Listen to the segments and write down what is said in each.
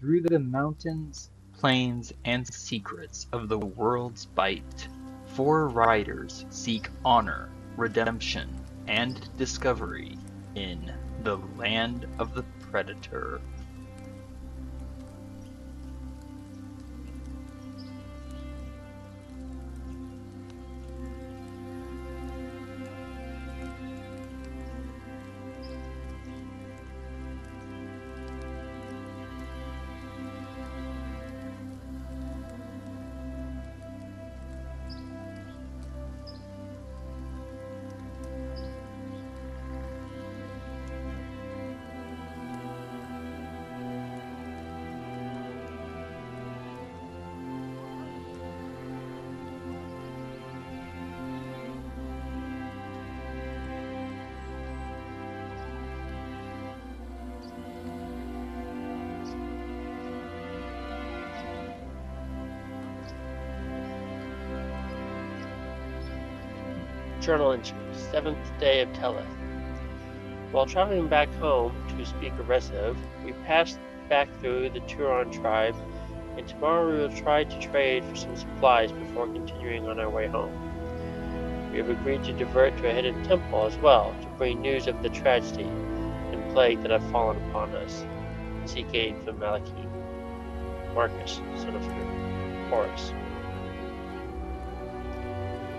through the mountains, plains, and secrets of the world's Blight, four riders seek honor, redemption, and discovery in the land of the Predator. Journal entry, 7th day of Teleth. While traveling back home to speak of Roscoe, we passed back through the Turon tribe, and tomorrow we will try to trade for some supplies before continuing on our way home. We have agreed to divert to a hidden temple as well, to bring news of the tragedy and plague that have fallen upon us, and seek aid from Malachim. Marcus, son of Horus.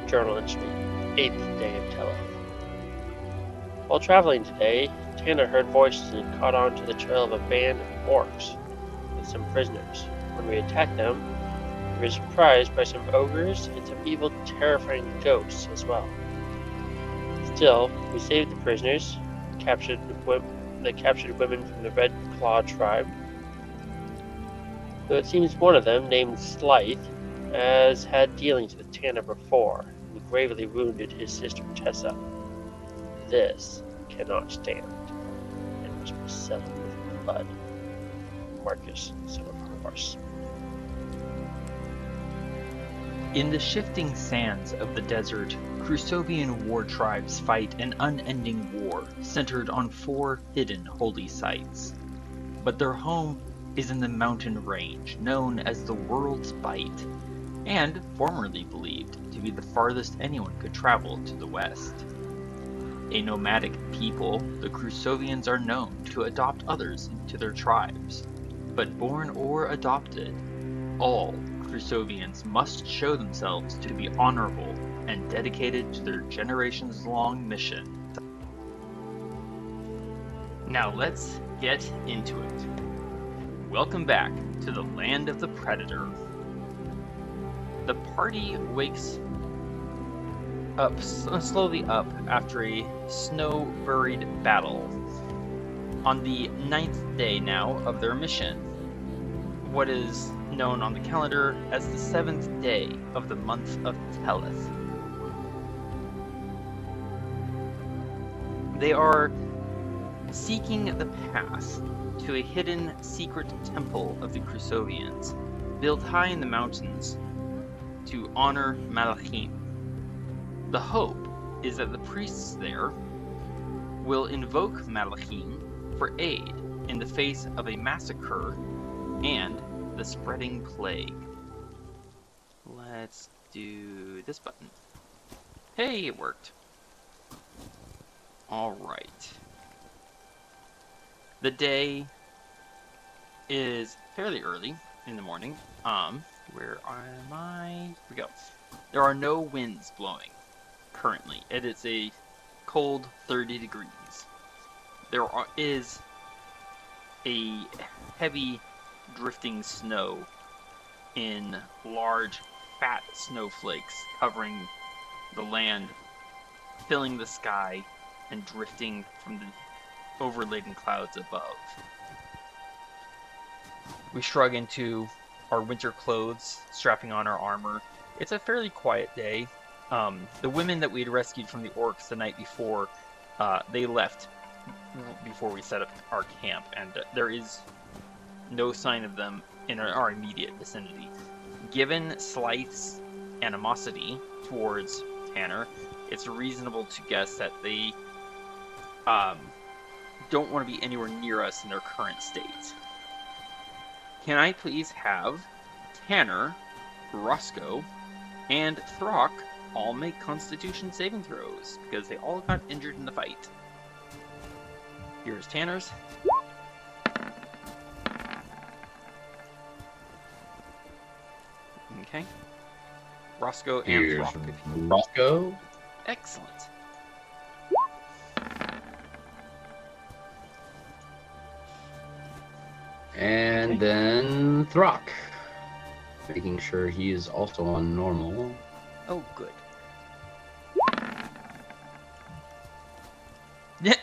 Journal entry, 8th day of Teleth. While traveling today, Tanner heard voices and caught on to the trail of a band of orcs with some prisoners. When we attacked them, we were surprised by some ogres and some evil, terrifying ghosts as well. Still, we saved the prisoners, captured women from the Red Claw tribe, though it seems one of them, named Slythe, has had dealings with Tanner before, and gravely wounded his sister Tessa. This cannot stand, and must be settled with blood. Marcus, son of Horus. In the shifting sands of the desert, Crusovian war tribes fight an unending war centered on four hidden holy sites. But their home is in the mountain range known as the World's Blight, and formerly believed to be the farthest anyone could travel to the west. A nomadic people, the Crusovians are known to adopt others into their tribes, but born or adopted, all Crusovians must show themselves to be honorable and dedicated to their generations-long mission. Now let's get into it. Welcome back to the land of the Predator. The party wakes up slowly up after a snow-buried battle on the 9th day now of their mission, what is known on the calendar as the 7th day of the month of Teleth. They are seeking the path to a hidden secret temple of the Crusovians, built high in the mountains to honor Malachim. The hope is that the priests there will invoke Malachim for aid in the face of a massacre and the spreading plague. Let's do this button. Hey, it worked. Alright. The day is fairly early in the morning. Where am I? Here we go. There are no winds blowing currently. It is a cold 30 degrees. There is a heavy drifting snow in large fat snowflakes covering the land, filling the sky and drifting from the overladen clouds above. We shrug into our winter clothes, strapping on our armor. It's a fairly quiet day. The women that we had rescued from the orcs the night before, they left before we set up our camp, and there is no sign of them in our immediate vicinity. Given Slythe's animosity towards Tanner, it's reasonable to guess that they don't want to be anywhere near us in their current state. Can I please have Tanner, Roscoe, and Throk all make Constitution saving throws, because they all got injured in the fight. Here's Tanner's. Okay. Roscoe and Here's Throk. Roscoe. Excellent. And then Throk. Making sure he is also on normal. Oh, good. Yeah.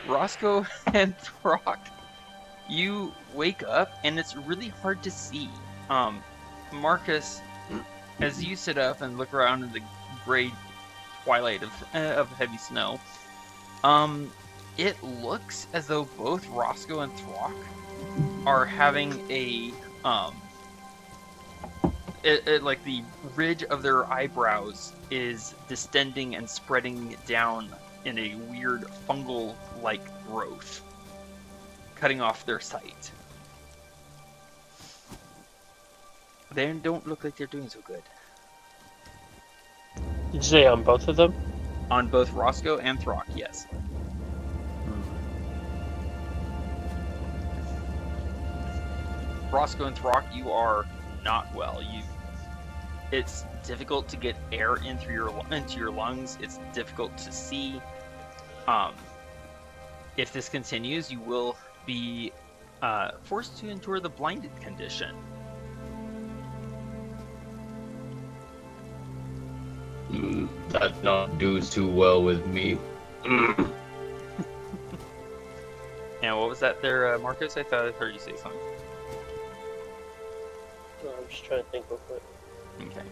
Roscoe and Throk, you wake up and it's really hard to see. Marcus, as you sit up and look around in the gray twilight of heavy snow, it looks as though both Roscoe and Throk are having a like the ridge of their eyebrows is distending and spreading down in a weird fungal-like growth, cutting off their sight. They don't look like they're doing so good. Did you say on both of them? On both Roscoe and Throk, yes. Roscoe and Throk, you are not well. It's difficult to get air in through your lungs. It's difficult to see. If this continues, you will be forced to endure the blinded condition. That not do too well with me. And what was that there, Marcus? I thought I heard you say something. No, I'm just trying to think real quick. Okay.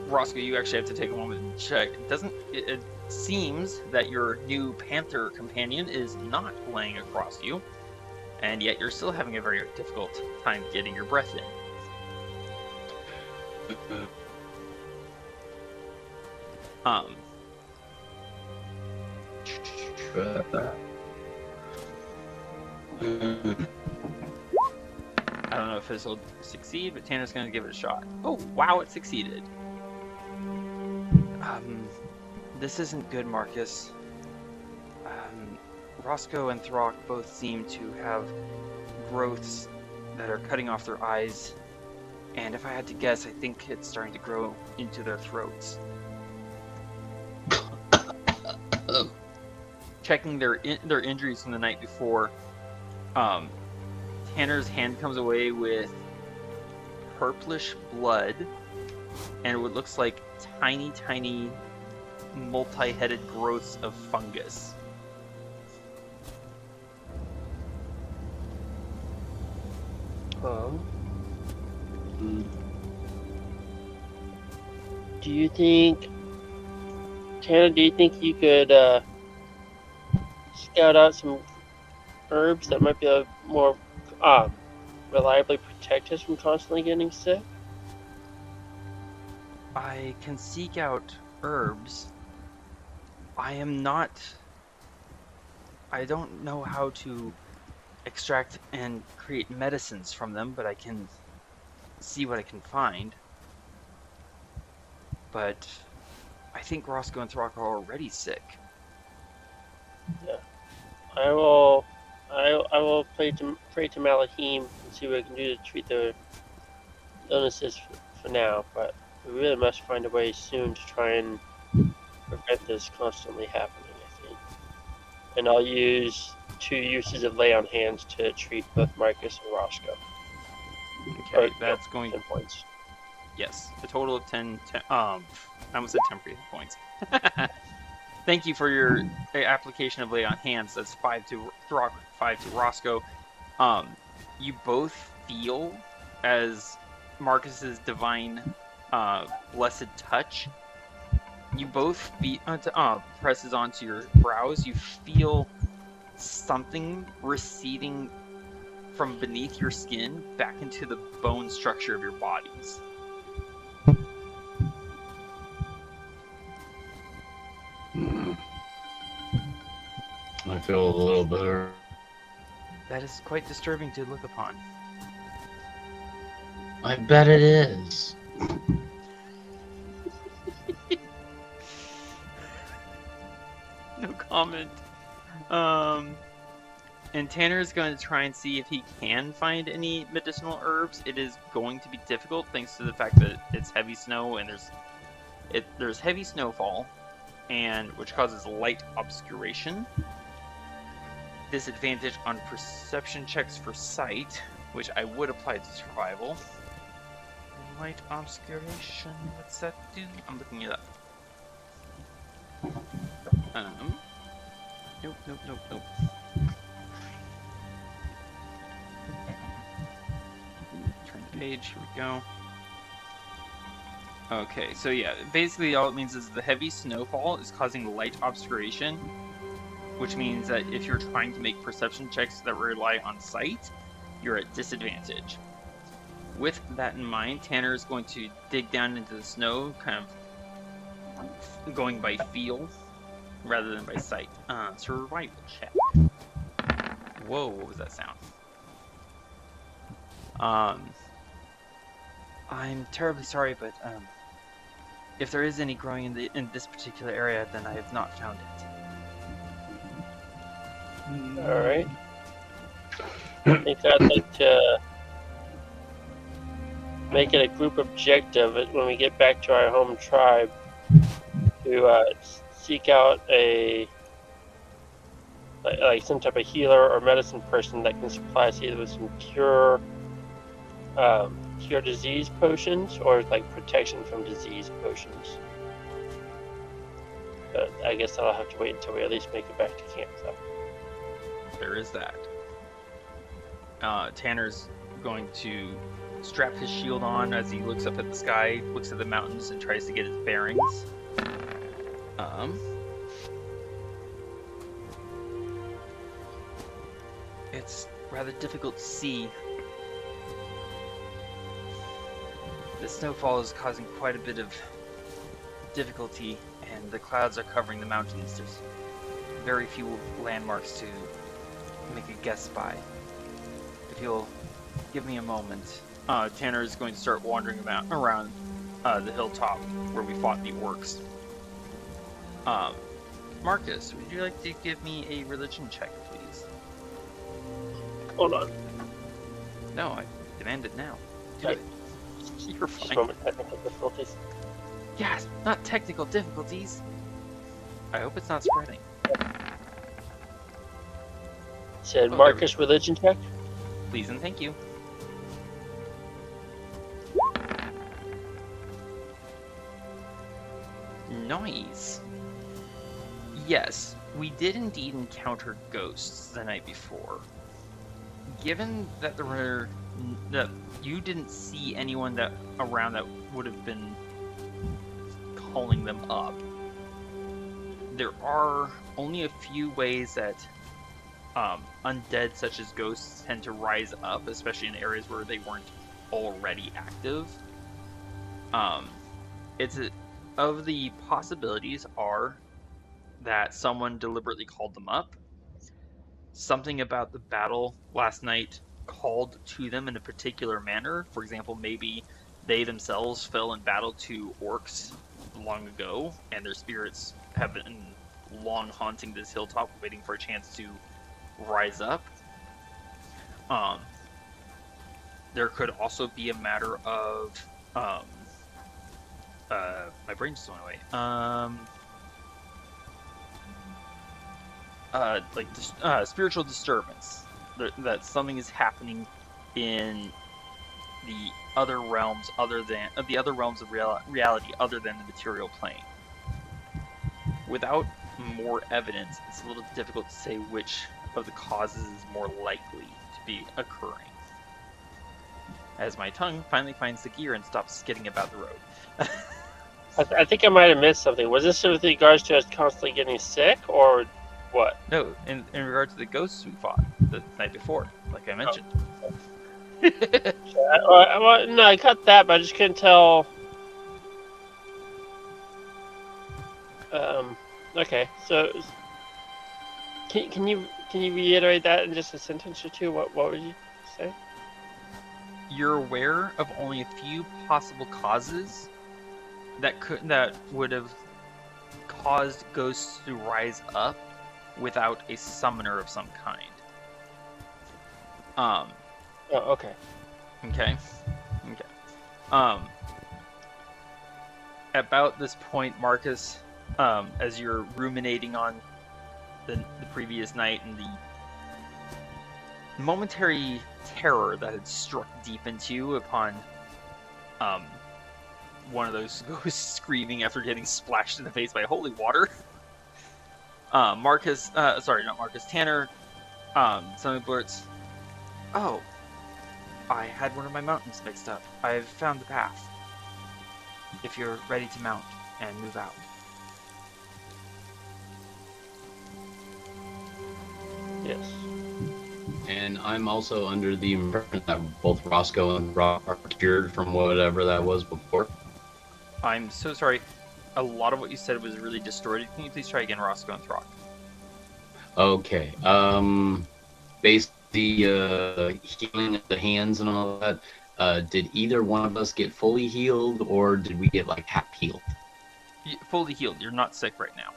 Roscoe, you actually have to take a moment and check. It seems that your new panther companion is not laying across you, and yet you're still having a very difficult time getting your breath in. I don't know if this will succeed, but Tanner's going to give it a shot. Oh, wow, it succeeded. This isn't good, Marcus. Roscoe and Throk both seem to have growths that are cutting off their eyes, and if I had to guess, I think it's starting to grow into their throats. Checking their injuries from the night before, Tanner's hand comes away with purplish blood and what looks like tiny multi-headed growths of fungus. Do you think, Tanner, you could scout out some herbs that might be a more reliably protect us from constantly getting sick? I can seek out herbs. I don't know how to extract and create medicines from them, but I can see what I can find. But I think Roscoe and Throk are already sick. Yeah. I will pray to Malahim and see what I can do to treat their illnesses for now, but we really must find a way soon to try and prevent this constantly happening, I think. And I'll use 2 uses of lay on hands to treat both Marcus and Roscoe. Okay, that's going 10 points. Yes, a total of 10 I almost said temporary points. Thank you for your application of lay on hands. That's 5 to Throk, 5 to Roscoe. You both feel as Marcus's divine blessed touch. You both presses onto your brows. You feel something receding from beneath your skin back into the bone structure of your bodies. I feel a little better. That is quite disturbing to look upon. I bet it is. No comment. And Tanner is going to try and see if he can find any medicinal herbs. It is going to be difficult thanks to the fact that it's heavy snow and there's heavy snowfall, and which causes light obscuration. Disadvantage on perception checks for sight, which I would apply to survival. Light obscuration, what's that do? I'm looking it up. Nope. Turn the page, here we go. Okay, so yeah, basically all it means is the heavy snowfall is causing light obscuration, which means that if you're trying to make perception checks that rely on sight, you're at disadvantage. With that in mind, Tanner is going to dig down into the snow, kind of going by feel rather than by sight. Survival check. Whoa, what was that sound? I'm terribly sorry, but if there is any growing in this particular area, then I have not found it. Alright. I think I'd like to make it a group objective when we get back to our home tribe to seek out a like some type of healer or medicine person that can supply us either with some cure disease potions or like protection from disease potions. But I guess I'll have to wait until we at least make it back to camp. So. There is that. Tanner's going to strap his shield on as he looks up at the sky, looks at the mountains, and tries to get his bearings. It's rather difficult to see. The snowfall is causing quite a bit of difficulty, and the clouds are covering the mountains. There's very few landmarks to make a guess by. If you'll give me a moment, Tanner is going to start wandering around the hilltop where we fought the orcs. Marcus, would you like to give me a religion check, please? Hold on. No, I demand it now. Do Okay. it. You're Just fine. moment, technical difficulties. Yes, not technical difficulties. I hope it's not spreading. Said Oh, Marcus religion check. Please and thank you. Nice. Yes, we did indeed encounter ghosts the night before. Given that that you didn't see anyone around that would have been calling them up, there are only a few ways that undead such as ghosts tend to rise up, especially in areas where they weren't already active. Of the possibilities are that someone deliberately called them up. Something about the battle last night called to them in a particular manner. For example, maybe they themselves fell in battle to orcs long ago, and their spirits have been long haunting this hilltop, waiting for a chance to rise up. There could also be a matter of my brain just went away. Spiritual disturbance. That something is happening in the other realms, of reality, other than the material plane. Without more evidence, it's a little difficult to say which of the causes is more likely to be occurring. As my tongue finally finds the gear and stops skidding about the road. I think I might have missed something. Was this with regards to us constantly getting sick, or what? No, in regard to the ghosts we fought the night before, like I mentioned. No, I got that, but I just couldn't tell. Okay, so Can you reiterate that in just a sentence or two? What would you say? You're aware of only a few possible causes that would have caused ghosts to rise up without a summoner of some kind. Oh, okay. Okay. About this point, Marcus, as you're ruminating on the previous night and the momentary terror that had struck deep into you upon one of those ghosts screaming after getting splashed in the face by holy water. Tanner suddenly blurts, "Oh, I had one of my mountains mixed up. I've found the path. If you're ready to mount and move out." Yes. And I'm also under the impression that both Roscoe and Throk are cured from whatever that was before. I'm so sorry. A lot of what you said was really distorted. Can you please try again, Roscoe and Throk? Okay. Based the healing of the hands and all that, did either one of us get fully healed, or did we get like half healed? Fully healed. You're not sick right now.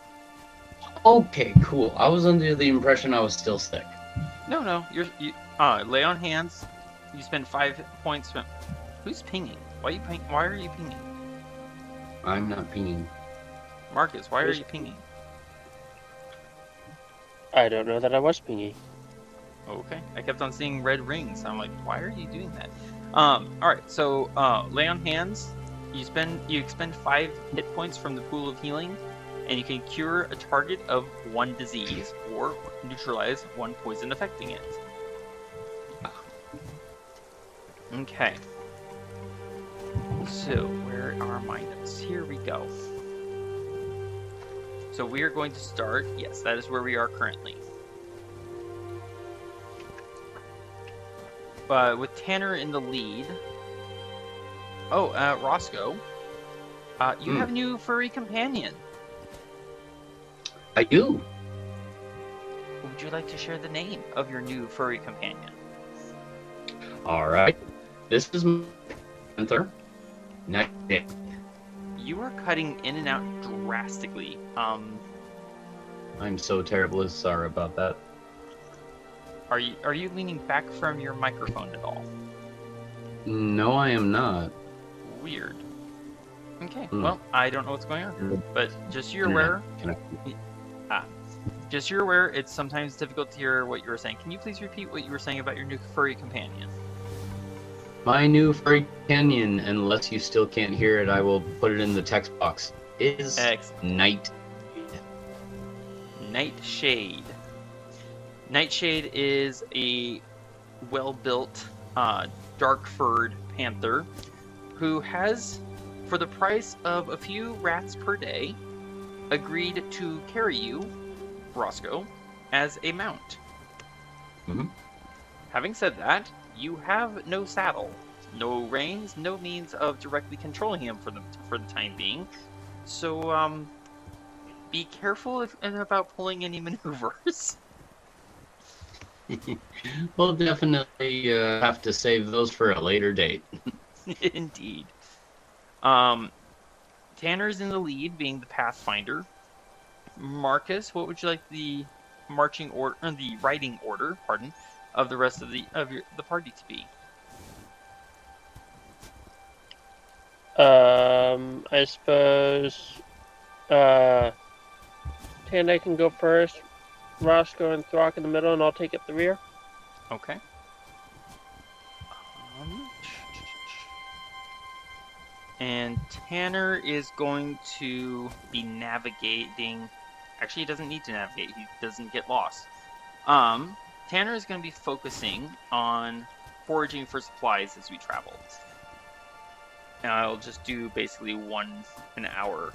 Okay, cool. I was under the impression I was still sick. No. You lay on hands. You spend 5 hit points. Who's pinging? Why are you pinging? I'm not pinging. Marcus, why are you pinging? I don't know that I was pinging. Okay. I kept on seeing red rings. I'm like, why are you doing that? Alright, so lay on hands. You expend 5 hit points from the pool of healing, and you can cure a target of 1 disease or neutralize 1 poison affecting it. Okay. So, where are my notes? Here we go. So we are going to start, yes, that is where we are currently. With Tanner in the lead. Oh, Roscoe. You have a new furry companion. I do. Would you like to share the name of your new furry companion? Alright. This is Panther. Nightshade. You are cutting in and out drastically. I'm so terribly sorry about that. Are you leaning back from your microphone at all? No, I am not. Weird. Okay, well, I don't know what's going on, but just so you're aware. Just so you're aware, it's sometimes difficult to hear what you were saying. Can you please repeat what you were saying about your new furry companion? My new furry companion, unless you still can't hear it, I will put it in the text box, is Nightshade. Nightshade. Nightshade is a well-built, dark-furred panther who has, for the price of a few rats per day, agreed to carry you, Roscoe, as a mount. Mm-hmm. Having said that, you have no saddle, no reins, no means of directly controlling him for the time being. So, be careful about pulling any maneuvers. We'll definitely have to save those for a later date. Indeed. Tanner's in the lead, being the pathfinder. Marcus, what would you like the riding order, of the rest of the party to be? I suppose Tanner can go first, Roscoe and Throk in the middle, and I'll take up the rear. Okay. And Tanner is going to be navigating. Actually, he doesn't need to navigate. He doesn't get lost. Tanner is going to be focusing on foraging for supplies as we travel. And I'll just do basically an hour.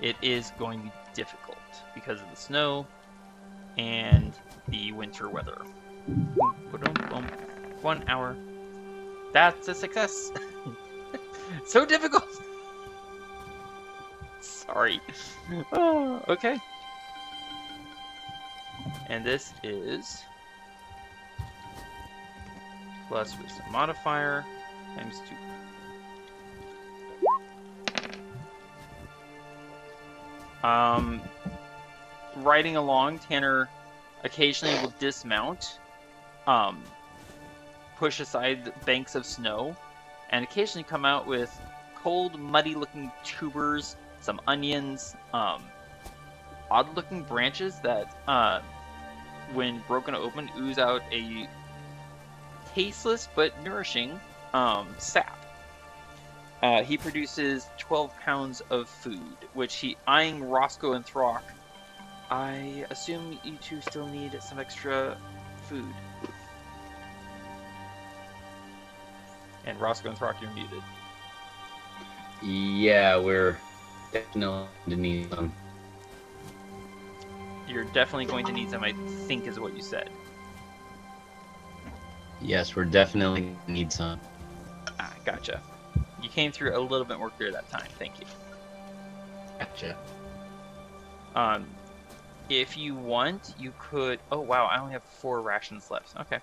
It is going to be difficult because of the snow and the winter weather. 1 hour. That's a success. So difficult. Sorry. Oh, okay. And this is plus wisdom modifier times 2. Riding along, Tanner occasionally will dismount, push aside the banks of snow, and occasionally come out with cold, muddy-looking tubers, some onions, odd-looking branches that, when broken open, ooze out a tasteless but nourishing sap. He produces 12 pounds of food, which he, eyeing Roscoe and Throk, I assume you two still need some extra food. And Roscoe and Throk, you're muted. Yeah, we're definitely going to need some. You're definitely going to need some, I think is what you said. Yes, we're definitely going to need some. Ah, gotcha. You came through a little bit more clear that time. Thank you. Gotcha. If you want, you could... Oh, wow, I only have 4 rations left. Okay.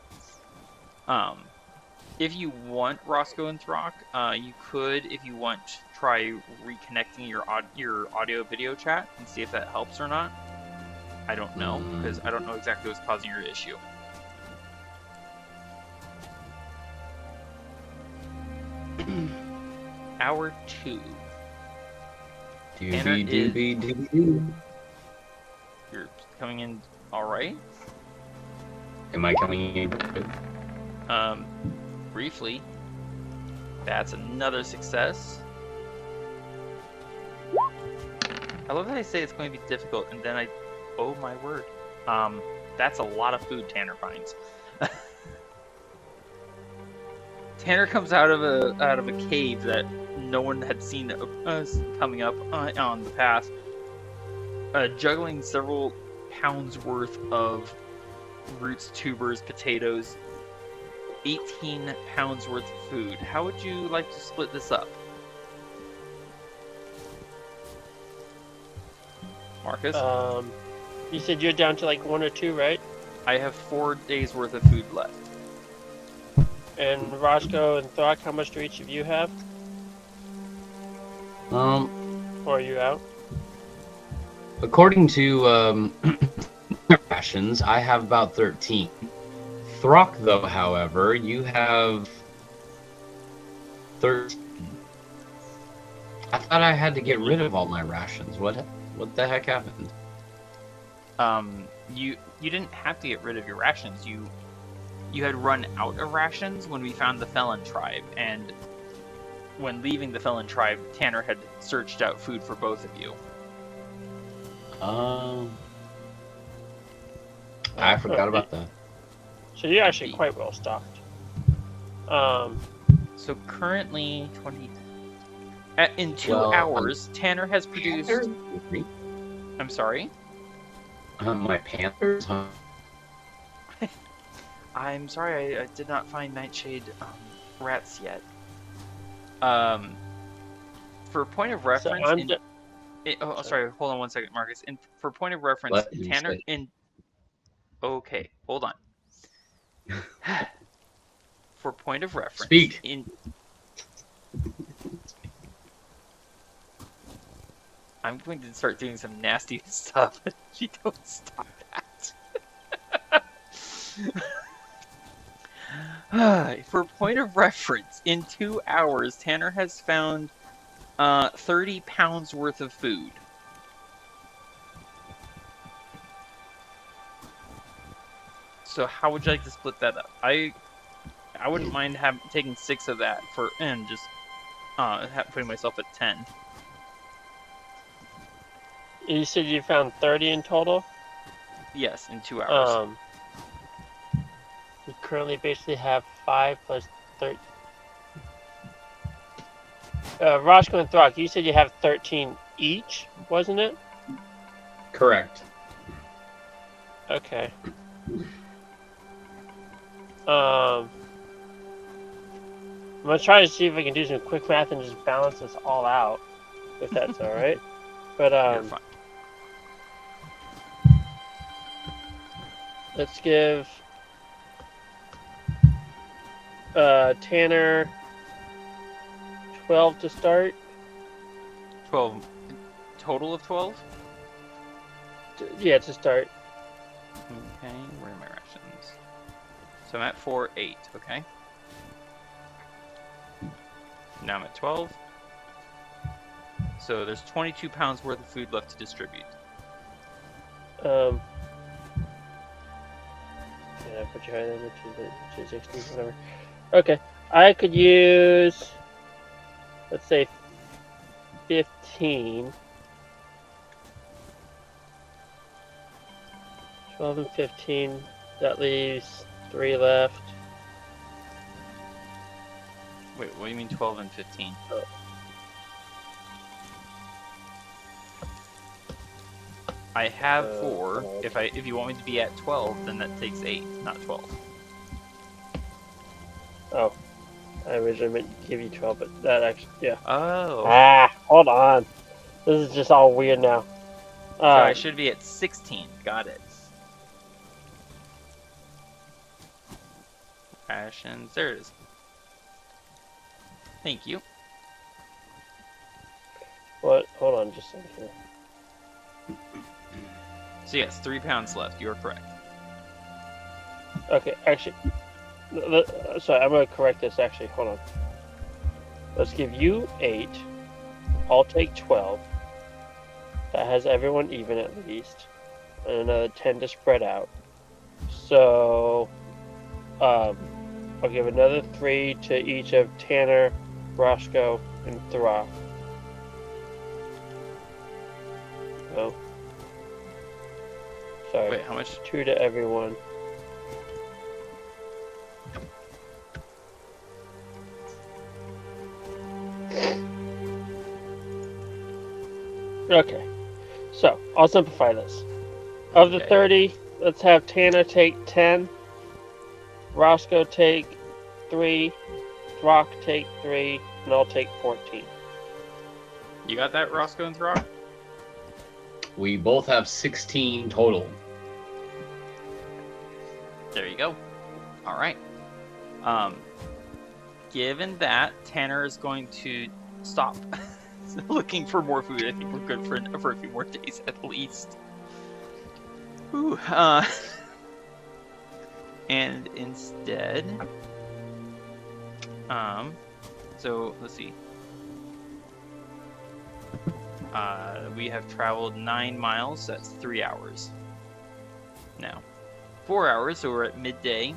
If you want, Roscoe and Throk, you could, if you want, try reconnecting your audio-video chat and see if that helps or not. I don't know, because I don't know exactly what's causing your issue. Hour 2. Doobie. You're coming in alright? Am I coming in? Briefly. That's another success. I love how I say it's going to be difficult, and then oh my word. That's a lot of food Tanner finds. Tanner comes out of a cave that no one had seen coming up on the path, juggling several pounds worth of roots, tubers, potatoes, 18 pounds worth of food. How would you like to split this up? Marcus? You said you're down to like 1 or 2, right? I have 4 days worth of food left. And Roscoe and Throk, how much do each of you have? Or are you out? According to rations, I have about 13. Throk, though, however, you have 13. I thought I had to get rid of all my rations. What the heck happened? You didn't have to get rid of your rations. You had run out of rations when we found the Felon tribe, and when leaving the Felon tribe, Tanner had searched out food for both of you. I forgot about that. So you're actually quite well stocked. So currently 20. In 2 hours, Tanner has produced. I'm sorry. My panthers. Huh? I'm sorry, I did not find Nightshade rats yet. For point of reference, sorry, hold on 1 second, Marcus. For point of reference, Tanner in. Okay, hold on. For point of reference, speak. I'm going to start doing some nasty stuff if you don't stop that. For point of reference, in 2 hours, Tanner has found 30 pounds worth of food. So how would you like to split that up? I wouldn't mind taking 6 of that and just putting myself at 10. You said you found 30 in total? Yes, in 2 hours. We currently basically have 5 plus 30. Roscoe and Throk, you said you have 13 each, wasn't it? Correct. Okay. I'm gonna try to see if I can do some quick math and just balance this all out, if that's all right. But You're fine. let's give Tanner 12 to start. 12. Total of 12? Yeah, to start. Okay, where are my rations? So I'm at 4, 8, okay? Now I'm at 12. So there's 22 pounds worth of food left to distribute. Yeah, put your head in the 260, whatever. Okay, I could use, let's say, 15. 12 and 15. That leaves 3 left. Wait, what do you mean 12 and 15? Oh. I have 4. If you want me to be at 12, then that takes 8, not 12. Oh, I originally meant to give you 12, but that actually, yeah. Oh. Hold on. This is just all weird now. So I should be at 16. Got it. Rations. There it is. Thank you. What? Hold on just a second here. So yes, 3 pounds left. You are correct. Okay, actually, sorry, I'm gonna correct this. Actually, hold on. Let's give you 8. I'll take 12. That has everyone even at least, and another 10 to spread out. So, I'll give another 3 to each of Tanner, Roscoe, and Throk. Oh. Sorry. Wait, how much? 2 to everyone. Okay. So, I'll simplify this. Of the Okay. 30, let's have Tanner take 10, Roscoe take 3, Throk take 3, and I'll take 14. You got that, Roscoe and Throk? We both have 16 total. There you go. All right. Given that, Tanner is going to stop looking for more food. I think we're good for a few more days at least. Ooh, and instead, so let's see. We have traveled 9 miles. So that's 3 hours. Now, 4 hours. So we're at midday.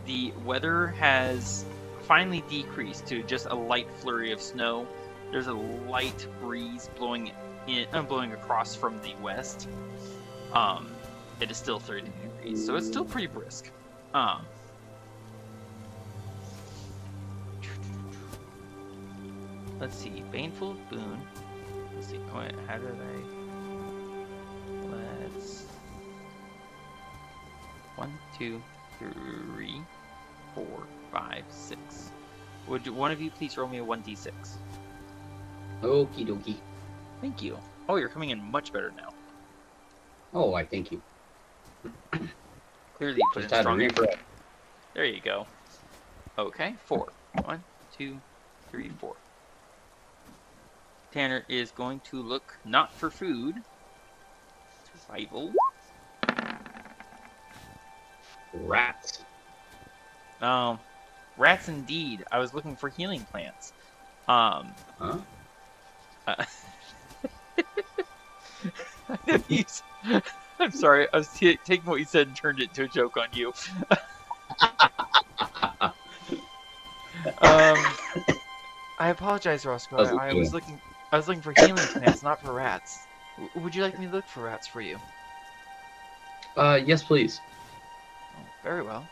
The weather has finally decreased to just a light flurry of snow. There's a light breeze blowing across from the west. It is still 30 degrees, so it's still pretty brisk. Let's see, Baneful of Boon. Let's see, wait, how did I? Let's 1, 2, 3, 4, 5, 6. Would one of you please roll me a 1d6? Okie dokie. Thank you. Oh, you're coming in much better now. Oh, I thank you. Clearly, you put Just in had to strong effort. refresh. There you go. Okay, 4. 1, 2, 3, 4. Tanner is going to look not for food. Survival. Rats. Rats indeed. I was looking for healing plants. Huh? I'm sorry. I was taking what you said and turned it into a joke on you. I apologize, Roscoe. I was looking for healing plants, not for rats. Would you like me to look for rats for you? Yes, please. Oh, very well.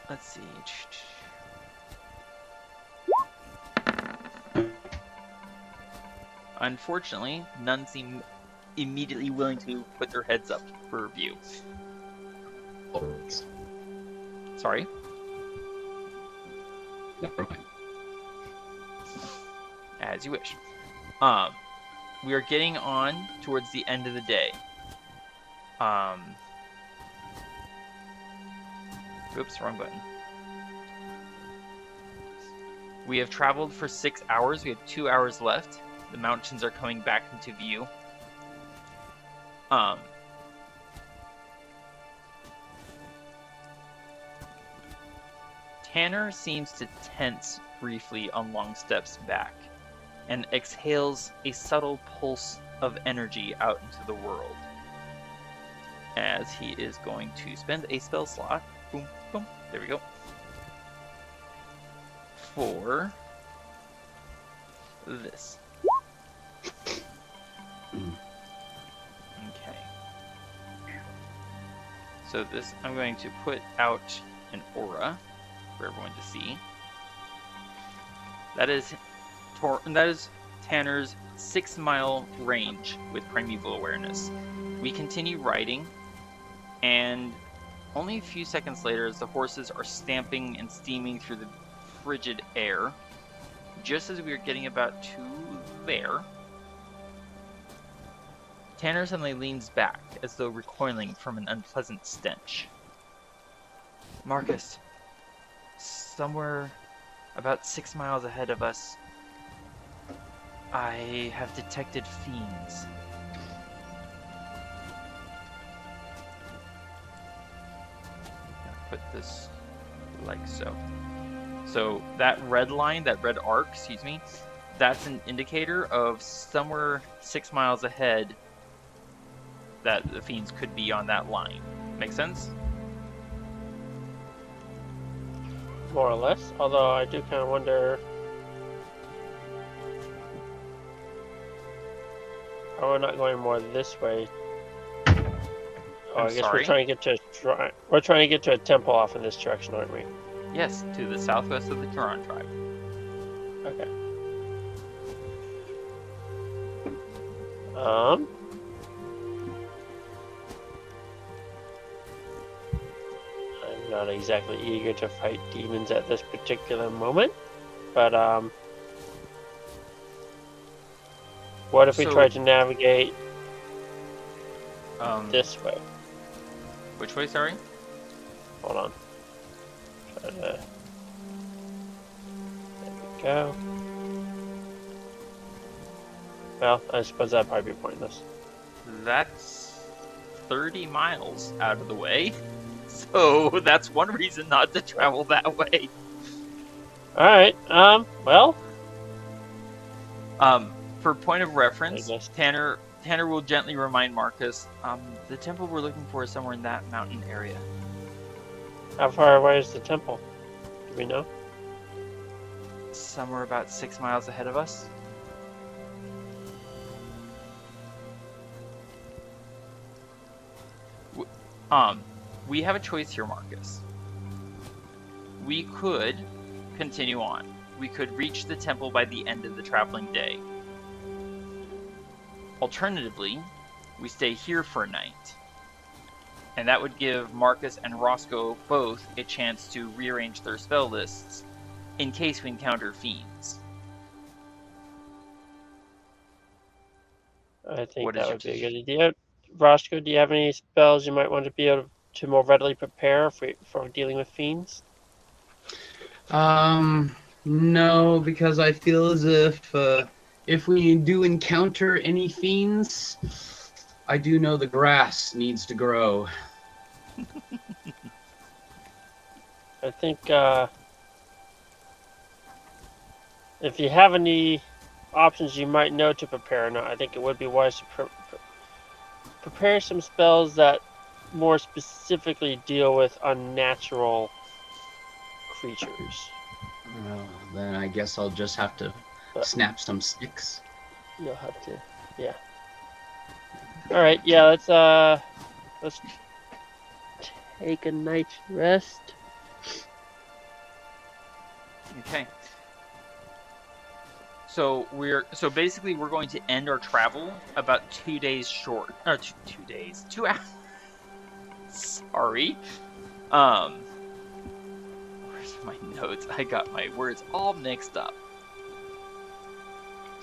Let's see. Unfortunately, none seem immediately willing to put their heads up for review. Sorry? Never mind. As you wish. We are getting on towards the end of the day. Oops, wrong button. We have traveled for 6 hours. We have 2 hours left. The mountains are coming back into view. Tanner seems to tense briefly on Longstep's back and exhales a subtle pulse of energy out into the world as he is going to spend a spell slot. Boom, boom. There we go. For this. Okay. So this, I'm going to put out an aura for everyone to see. That is Tanner's 6-mile range with primeval awareness. We continue riding, and only a few seconds later, as the horses are stamping and steaming through the frigid air, just as we are getting about to there, Tanner suddenly leans back as though recoiling from an unpleasant stench. Marcus, somewhere about 6 miles ahead of us, I have detected fiends. I'll put this like so. So that red line, that red arc, excuse me, that's an indicator of somewhere 6 miles ahead that the fiends could be on that line. Make sense? More or less, although I do kind of wonder... Oh, we're not going more this way. Oh, I guess we're trying to get to a temple off in this direction, aren't we? Yes, to the southwest of the Turon tribe. Okay. I'm not exactly eager to fight demons at this particular moment, but what if we try to navigate this way? Which way, sorry? Hold on. There we go. Well, I suppose that'd probably be pointless. That's 30 miles out of the way. So that's one reason not to travel that way. Alright, well. For point of reference, Tanner will gently remind Marcus, the temple we're looking for is somewhere in that mountain area. How far away is the temple? Do we know? Somewhere about 6 miles ahead of us. We have a choice here, Marcus. We could continue on. We could reach the temple by the end of the traveling day. Alternatively, we stay here for a night. And that would give Marcus and Roscoe both a chance to rearrange their spell lists in case we encounter fiends. I think that would be a good idea. Roscoe, do you have any spells you might want to be able to more readily prepare for dealing with fiends? No, because I feel as if we do encounter any fiends, I do know the grass needs to grow. I think if you have any options you might know to prepare or not, I think it would be wise to prepare some spells that more specifically deal with unnatural creatures. Well, then I guess I'll just have to snap some sticks. You'll have to, yeah. All right, yeah. Let's take a night's rest. Okay. So basically we're going to end our travel about 2 days short. 2 days. 2 hours. Sorry. Where's my notes? I got my words all mixed up.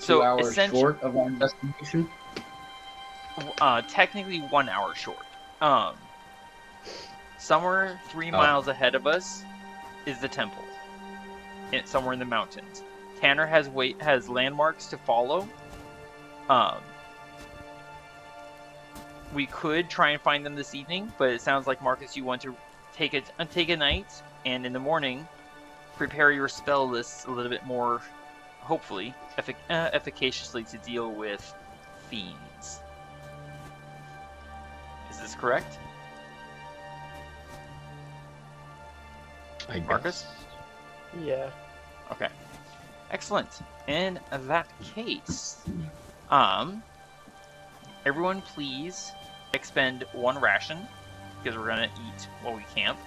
2 hours short of our destination? Technically 1 hour short. Somewhere 3 miles ahead of us is the temple. Somewhere in the mountains. Tanner has landmarks to follow. We could try and find them this evening, but it sounds like, Marcus, you want to take a night, and in the morning, prepare your spell list a little bit more, hopefully, efficaciously to deal with fiends. Is this correct? Marcus? Yeah. Okay. Excellent. In that case, everyone please expend 1 ration, because we're gonna eat while we camp,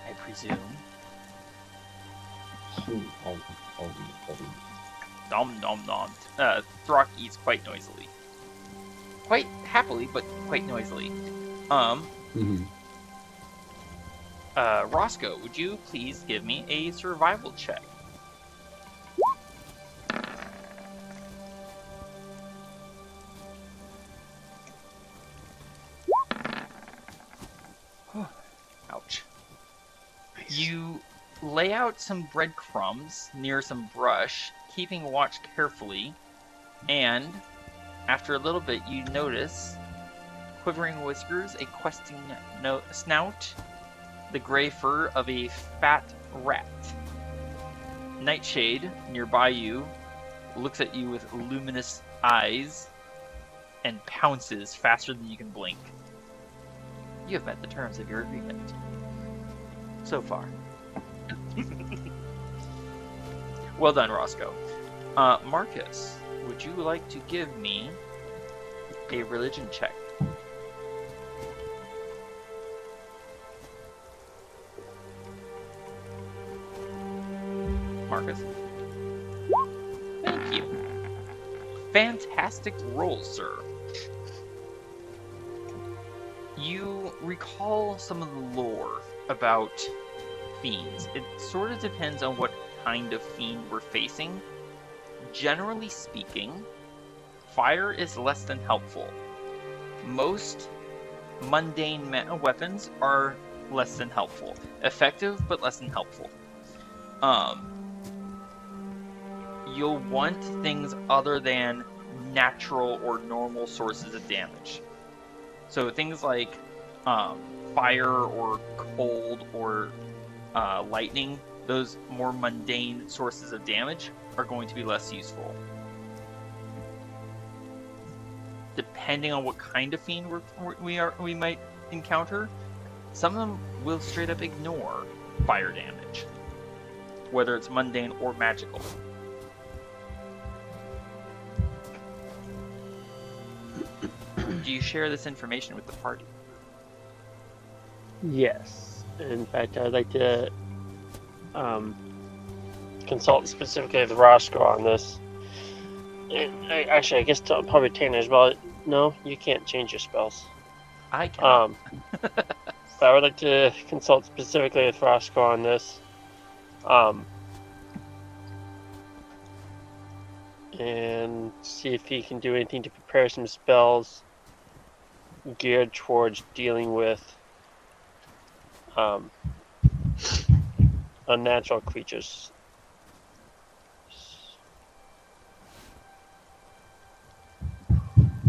I presume. Nom nom nom. Throk eats quite noisily. Quite happily, but quite noisily. Roscoe, would you please give me a survival check? Ouch. Nice. You lay out some breadcrumbs near some brush, keeping watch carefully, and after a little bit you notice quivering whiskers, a questing snout, the gray fur of a fat rat. Nightshade, nearby you, looks at you with luminous eyes and pounces faster than you can blink. You have met the terms of your agreement. So far. Well done, Roscoe. Marcus, would you like to give me a religion check? Marcus? Thank you. Fantastic roll, sir. You recall some of the lore about fiends. It sort of depends on what kind of fiend we're facing. Generally speaking, fire is less than helpful. Most mundane weapons are less than helpful. Effective, but less than helpful. You'll want things other than natural or normal sources of damage. So things like fire or cold or lightning, those more mundane sources of damage are going to be less useful. Depending on what kind of fiend we might encounter, some of them will straight up ignore fire damage, whether it's mundane or magical. Do you share this information with the party? Yes. In fact, I'd like to consult specifically with Roscoe on this. Actually, I guess probably Tanner as well. No, you can't change your spells. I can. But I would like to consult specifically with Roscoe on this. And see if he can do anything to prepare some spells geared towards dealing with unnatural creatures.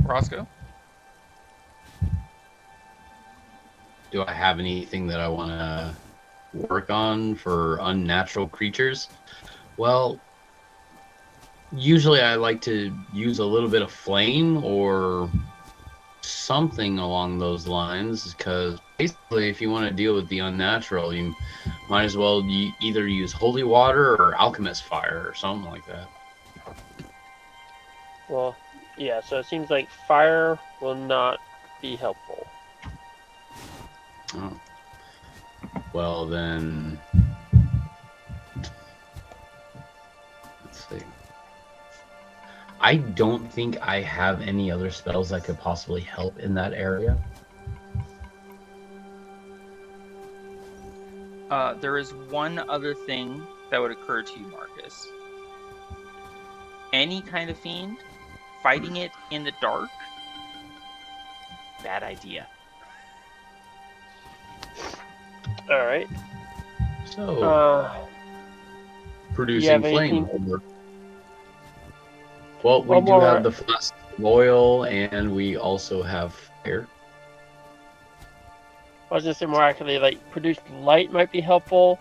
Roscoe? Do I have anything that I want to work on for unnatural creatures? Well, usually I like to use a little bit of flame or something along those lines, because basically if you want to deal with the unnatural, you might as well either use holy water or alchemist fire or something like that. Well, yeah, so it seems like fire will not be helpful. Oh. Well then, let's see. I don't think I have any other spells that could possibly help in that area. There is one other thing that would occur to you, Marcus. Any kind of fiend, fighting it in the dark, bad idea. All right. So, You producing have flame. anything? Well, we One do more. have the flask of oil, and we also have fire. I was gonna say more accurately, like produce light might be helpful.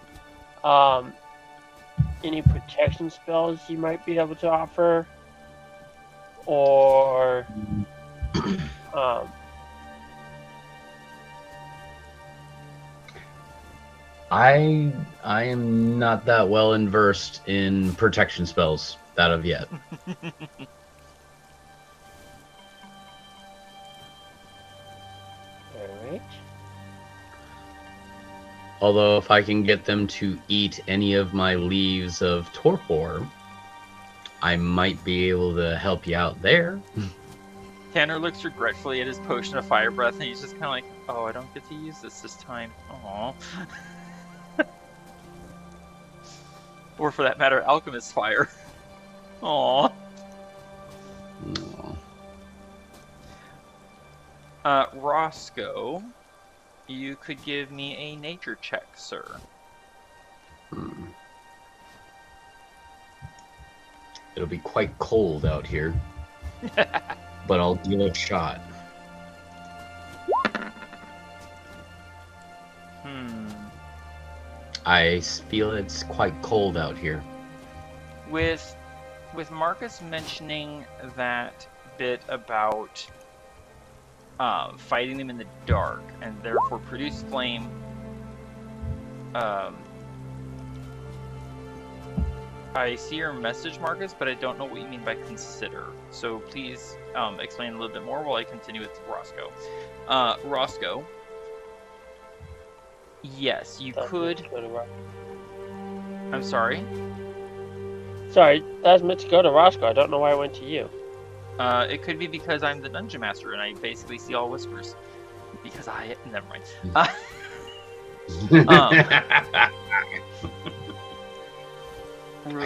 Any protection spells you might be able to offer, or I am not that well versed in protection spells that of yet. all right. Although if I can get them to eat any of my leaves of torpor, I might be able to help you out there. Tanner looks regretfully at his potion of fire breath, and he's just kind of like, "Oh, I don't get to use this time." Aww. Or for that matter, alchemist fire. Aww. Roscoe, you could give me a nature check, sir. It'll be quite cold out here, but I'll give it a shot. I feel it's quite cold out here. With Marcus mentioning that bit about fighting them in the dark and therefore produce flame, I see your message, Marcus, but I don't know what you mean by consider. So please explain a little bit more while I continue with Roscoe. Roscoe, yes, you could. I'm sorry? Sorry, that was meant to go to Roscoe. I don't know why I went to you. It could be because I'm the dungeon master and I basically see all whispers. Because I... Never mind. I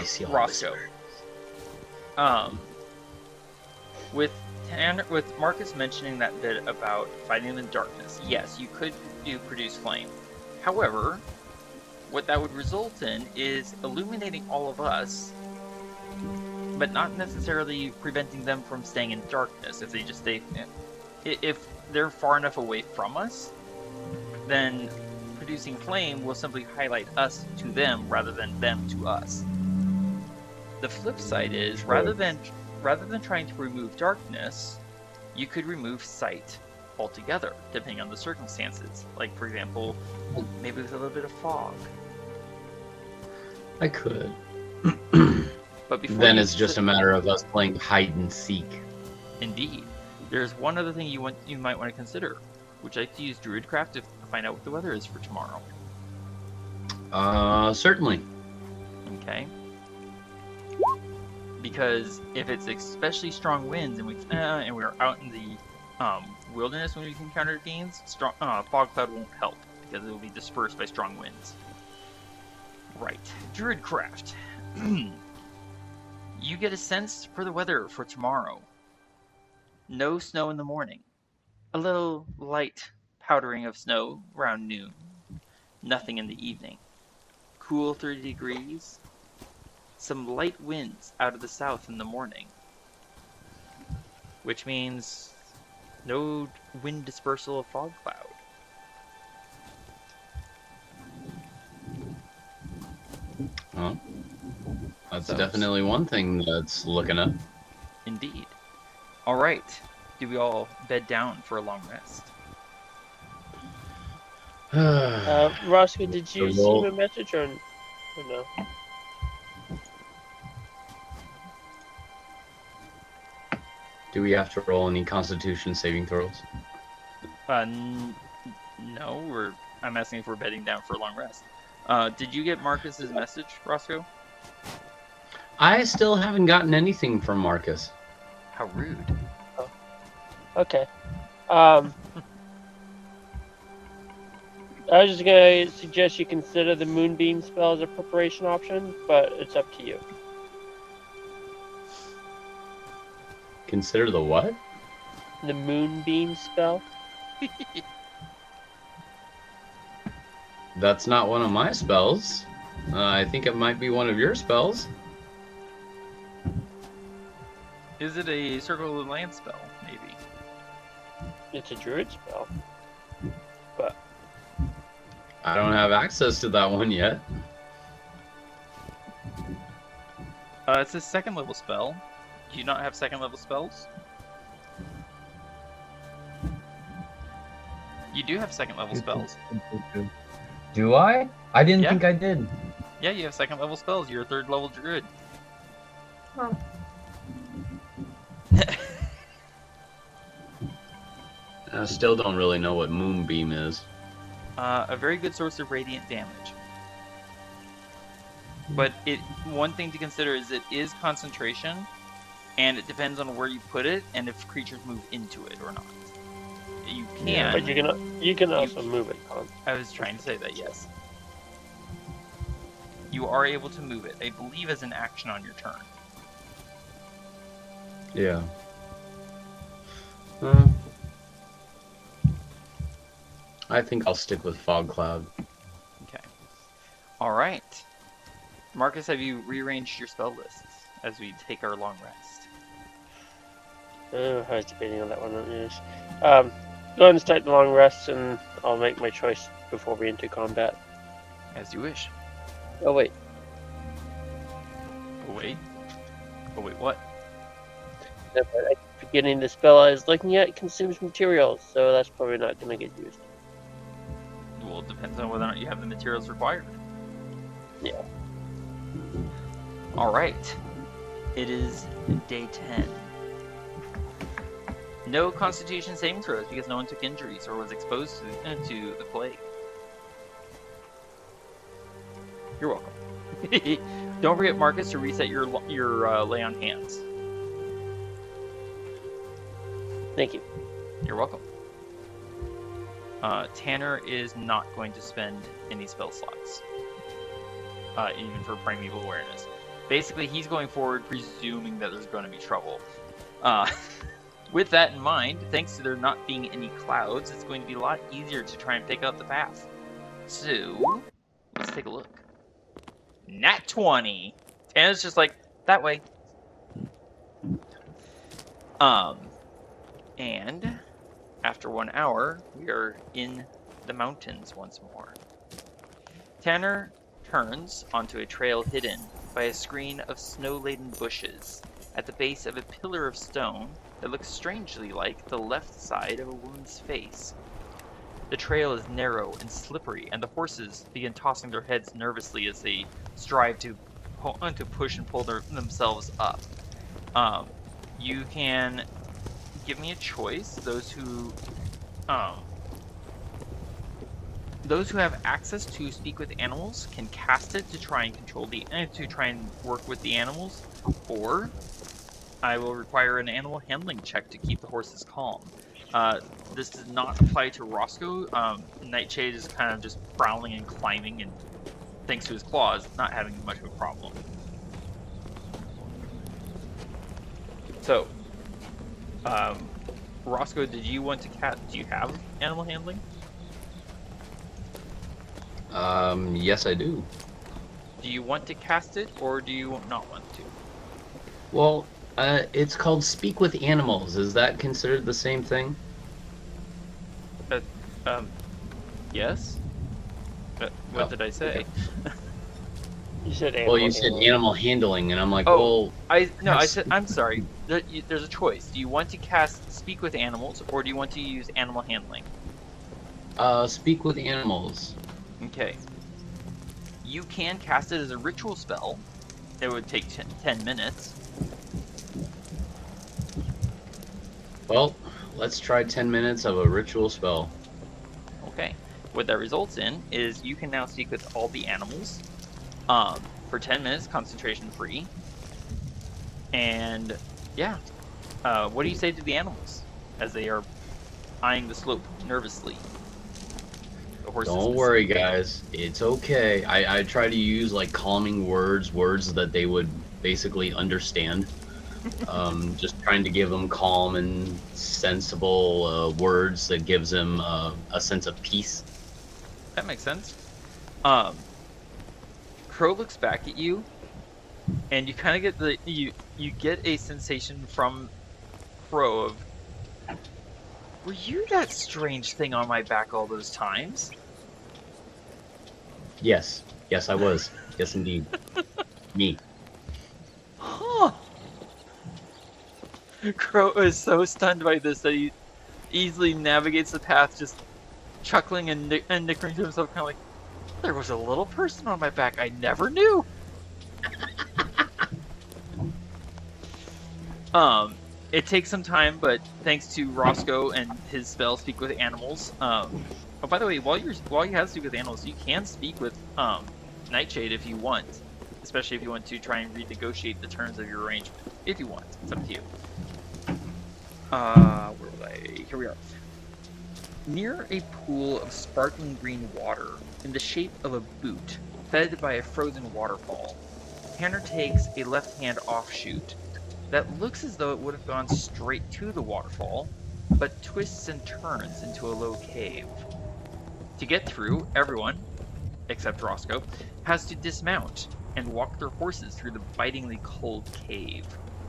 see all Roscoe. whispers. With Marcus mentioning that bit about fighting in the darkness, yes, you could do produce flame. However, what that would result in is illuminating all of us, but not necessarily preventing them from staying in darkness. If they just stay, if they're far enough away from us, then producing flame will simply highlight us to them rather than them to us. The flip side is, rather than trying to remove darkness, you could remove sight altogether, depending on the circumstances. Like, for example, maybe with a little bit of fog. I could. But before then it's just a matter of us playing hide and seek. Indeed. There's one other thing you might want to consider. Would you like to use Druidcraft to find out what the weather is for tomorrow? Certainly. Okay. Because if it's especially strong winds and we're out in the wilderness when we encounter gains, fog cloud won't help because it will be dispersed by strong winds. Right. Druidcraft. You get a sense for the weather for tomorrow. No snow in the morning. A little light powdering of snow around noon. Nothing in the evening. Cool 30 degrees. Some light winds out of the south in the morning. Which means no wind dispersal of fog cloud. Well, that's definitely one thing that's looking up. Indeed. Alright. Do we all bed down for a long rest? Roscoe, did you see my message or no? Do we have to roll any Constitution saving throws? No. I'm asking if we're bedding down for a long rest. Did you get Marcus's message, Roscoe? I still haven't gotten anything from Marcus. How rude. Oh. Okay. I was just gonna suggest you consider the Moonbeam spell as a preparation option, but it's up to you. Consider the what? The Moonbeam spell. That's not one of my spells. I think it might be one of your spells. Is it a Circle of the Land spell? Maybe. It's a druid spell. But I don't have access to that one yet. It's a second level spell. Do you not have second level spells? You do have second level spells. Do I? I didn't Yeah. think I did. Yeah, you have second level spells. You're a third level druid. Huh. I still don't really know what Moonbeam is. A very good source of radiant damage. But one thing to consider is it is concentration, and it depends on where you put it and if creatures move into it or not. You can. Yeah, but you can also move it, Con. I was trying to say that, yes. You are able to move it, I believe, as an action on your turn. Yeah. I think I'll stick with Fog Cloud. Okay. Alright. Marcus, have you rearranged your spell lists as we take our long rest? I was debating on that one. Yes. Go ahead and start the long rest, and I'll make my choice before we enter combat. As you wish. Oh wait, Oh, wait. Oh, wait, what? beginning the spell I was looking at consumes materials, so that's probably not going to get used. Well, it depends on whether or not you have the materials required. Yeah. Alright. It is day 10. No Constitution saving throws because no one took injuries or was exposed to the plague. You're welcome. Don't forget, Marcus, to reset your lay on hands. Thank you. You're welcome. Tanner is not going to spend any spell slots, even for Primeval Awareness. Basically, he's going forward presuming that there's going to be trouble. With that in mind, thanks to there not being any clouds, it's going to be a lot easier to try and pick out the path. So, let's take a look. Nat 20! Tanner's just like, that way. And after 1 hour, we are in the mountains once more. Tanner turns onto a trail hidden by a screen of snow-laden bushes at the base of a pillar of stone that looks strangely like the left side of a woman's face. The trail is narrow and slippery, and the horses begin tossing their heads nervously as they strive to push and pull themselves up. You can give me a choice. Those who have access to speak with animals can cast it to try and control to try and work with the animals, or I will require an animal handling check to keep the horses calm. This does not apply to Roscoe. Nightshade is kind of just prowling and climbing, and thanks to his claws, not having much of a problem. So, Roscoe, did you want to do you have animal handling? Yes, I do. Do you want to cast it, or do you not want to? Well, it's called Speak with Animals. Is that considered the same thing? Yes. What did I say? Okay. You said animal. Well, you said animal handling, and I'm like, Oh, well, I said, I'm sorry. There's a choice. Do you want to cast Speak with Animals, or do you want to use Animal Handling? Speak with Animals. Okay. You can cast it as a ritual spell. It would take 10 minutes. Well, let's try 10 minutes of a ritual spell. Okay. What that results in is you can now speak with all the animals for 10 minutes, concentration free. And yeah, what do you say to the animals as they are eyeing the slope nervously? The horses Don't worry, guys. It's okay. I try to use like calming words that they would basically understand. Just trying to give them calm and sensible words that gives them a sense of peace. That makes sense. Crow looks back at you, and you kind of get you get a sensation from Crow of, were you that strange thing on my back all those times? Yes. Yes, I was. Yes, indeed. Me. Huh. Crow is so stunned by this that he easily navigates the path, just chuckling and nickering to himself, kind of like, there was a little person on my back I never knew. It takes some time, but thanks to Roscoe and his spell, Speak with Animals. Oh, by the way, while you have Speak with Animals, you can speak with Nightshade if you want, especially if you want to try and renegotiate the terms of your arrangement. If you want, it's up to you. Where was I? Here we are. Near a pool of sparkling green water in the shape of a boot, fed by a frozen waterfall, Tanner takes a left-hand offshoot that looks as though it would have gone straight to the waterfall, but twists and turns into a low cave. To get through, everyone, except Roscoe, has to dismount and walk their horses through the bitingly cold cave.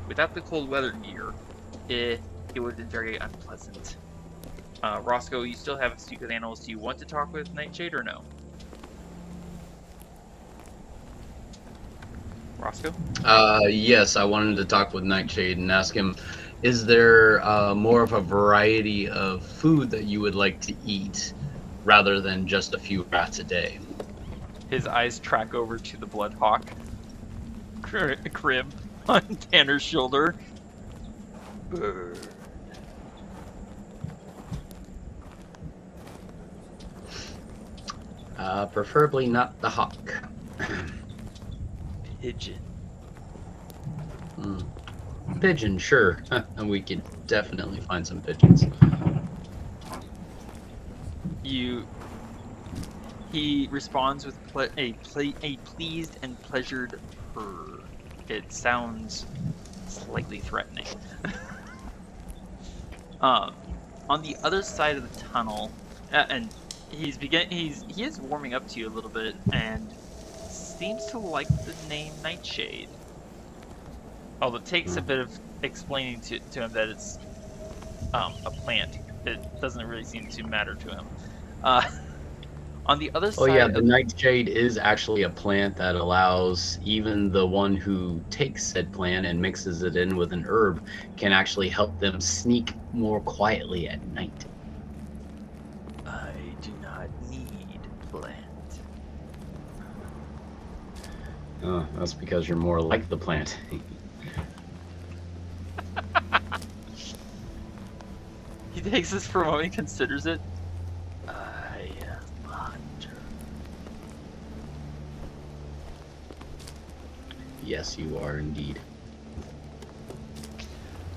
Without the cold weather gear, it would have been very unpleasant. Roscoe, you still haven't Speak with Animals. Do you want to talk with Nightshade or no? Roscoe? Yes, I wanted to talk with Nightshade and ask him, is there more of a variety of food that you would like to eat rather than just a few rats a day? His eyes track over to the Bloodhawk crib on Tanner's shoulder. Bird. Preferably not the hawk. Pigeon. Pigeon, sure. We could definitely find some pigeons. He responds with a pleased and pleasured purr. It sounds slightly threatening. On the other side of the tunnel, and he is warming up to you a little bit, and seems to like the name Nightshade. Although it takes a bit of explaining to him that it's a plant. It doesn't really seem to matter to him. On the other side... Oh yeah, the Nightshade is actually a plant that allows even the one who takes said plant and mixes it in with an herb can actually help them sneak more quietly at night. I do not need plant. Oh, that's because you're more like the plant. He takes this for a moment and considers it. I am a hunter. Yes, you are indeed.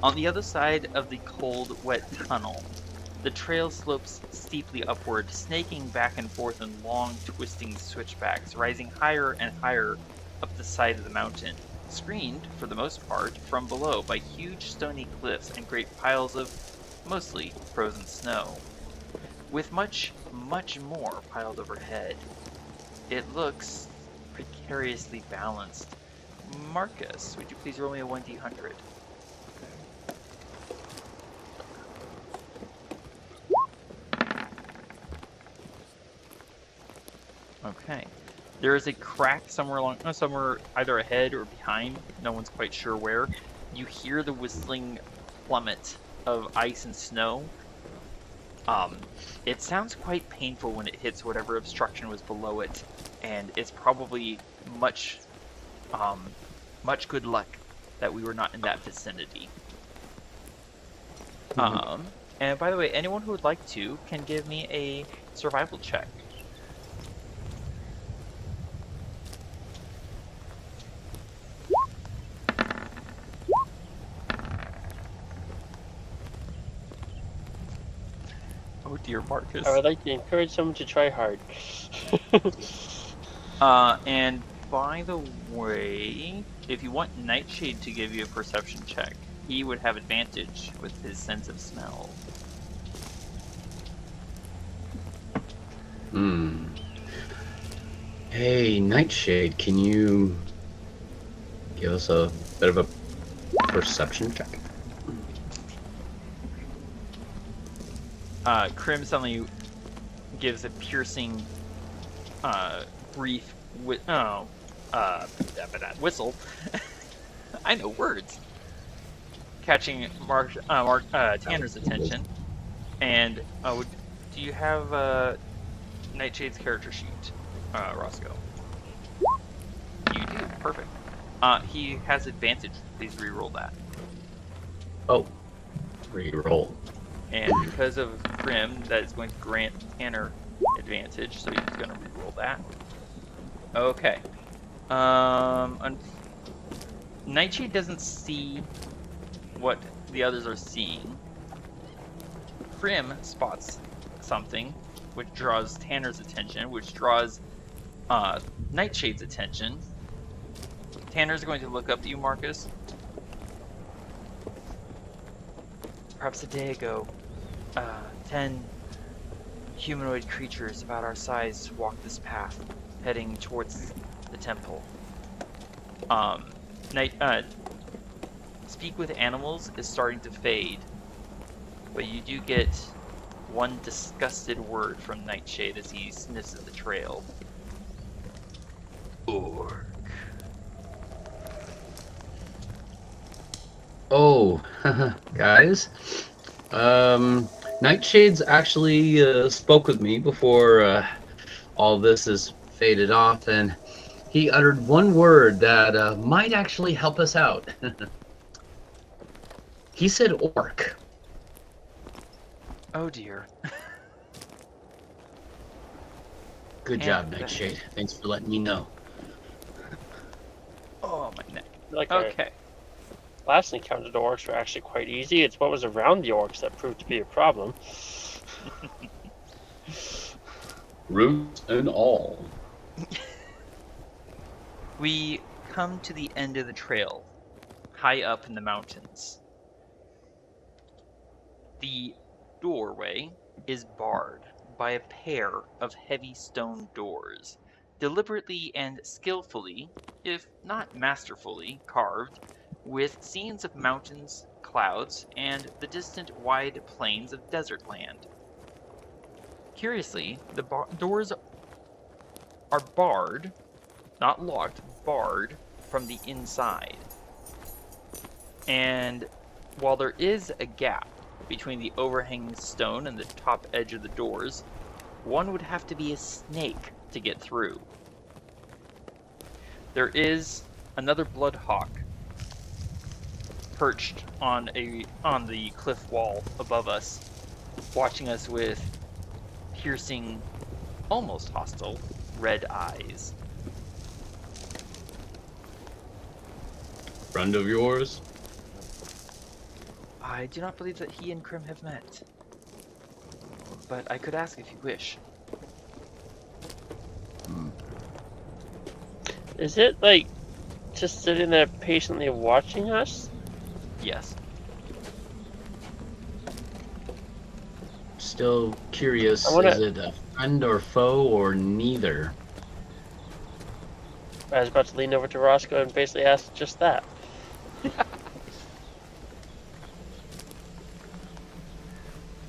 On the other side of the cold, wet tunnel, the trail slopes steeply upward, snaking back and forth in long, twisting switchbacks, rising higher and higher up the side of the mountain, screened, for the most part, from below by huge stony cliffs and great piles of mostly frozen snow, with much, much more piled overhead. It looks precariously balanced. Marcus, would you please roll me a 1d100? Okay. There is a crack somewhere either ahead or behind. No one's quite sure where. You hear the whistling plummet of ice and snow. It sounds quite painful when it hits whatever obstruction was below it, and it's probably much good luck that we were not in that vicinity. And by the way, anyone who would like to can give me a survival check. Oh dear, Marcus. I would like to encourage someone to try hard. And by the way, if you want Nightshade to give you a perception check, he would have advantage with his sense of smell. Hey, Nightshade, can you give us a bit of a perception check? Krim suddenly gives a piercing, brief whistle. I know words. Catching Tanner's attention. And do you have Nightshade's character sheet, Roscoe? You do. Perfect. He has advantage. Please re-roll that. Oh, re-roll. And because of Krim, that is going to grant Tanner advantage, so he's going to re-roll that. Okay. Nightshade doesn't see what the others are seeing. Krim spots something, which draws Tanner's attention, which draws Nightshade's attention. Tanner's going to look up at you, Marcus. Perhaps a day ago, 10 humanoid creatures about our size walked this path, heading towards the temple. Speak with animals is starting to fade, but you do get one disgusted word from Nightshade as he sniffs at the trail. Orc. Oh, guys. Nightshade's actually spoke with me before all this is faded off, and he uttered one word that might actually help us out. He said orc. Oh dear. Good job, Nightshade. Thanks for letting me know. Oh, my neck. Okay. Last encounter, the orcs were actually quite easy. It's what was around the orcs that proved to be a problem. Roots and all. We come to the end of the trail, high up in the mountains. The doorway is barred by a pair of heavy stone doors, deliberately and skillfully, if not masterfully, carved with scenes of mountains, clouds, and the distant wide plains of desert land. Curiously, the doors are barred, not locked, barred from the inside. And while there is a gap between the overhanging stone and the top edge of the doors, one would have to be a snake to get through. There is another bloodhawk perched on the cliff wall above us, watching us with piercing, almost hostile, red eyes. Friend of yours? I do not believe that he and Krim have met, but I could ask if you wish. Is it like just sitting there patiently watching us? Yes. Still curious, I wanna- is it a friend or foe or neither? I was about to lean over to Roscoe and basically ask just that.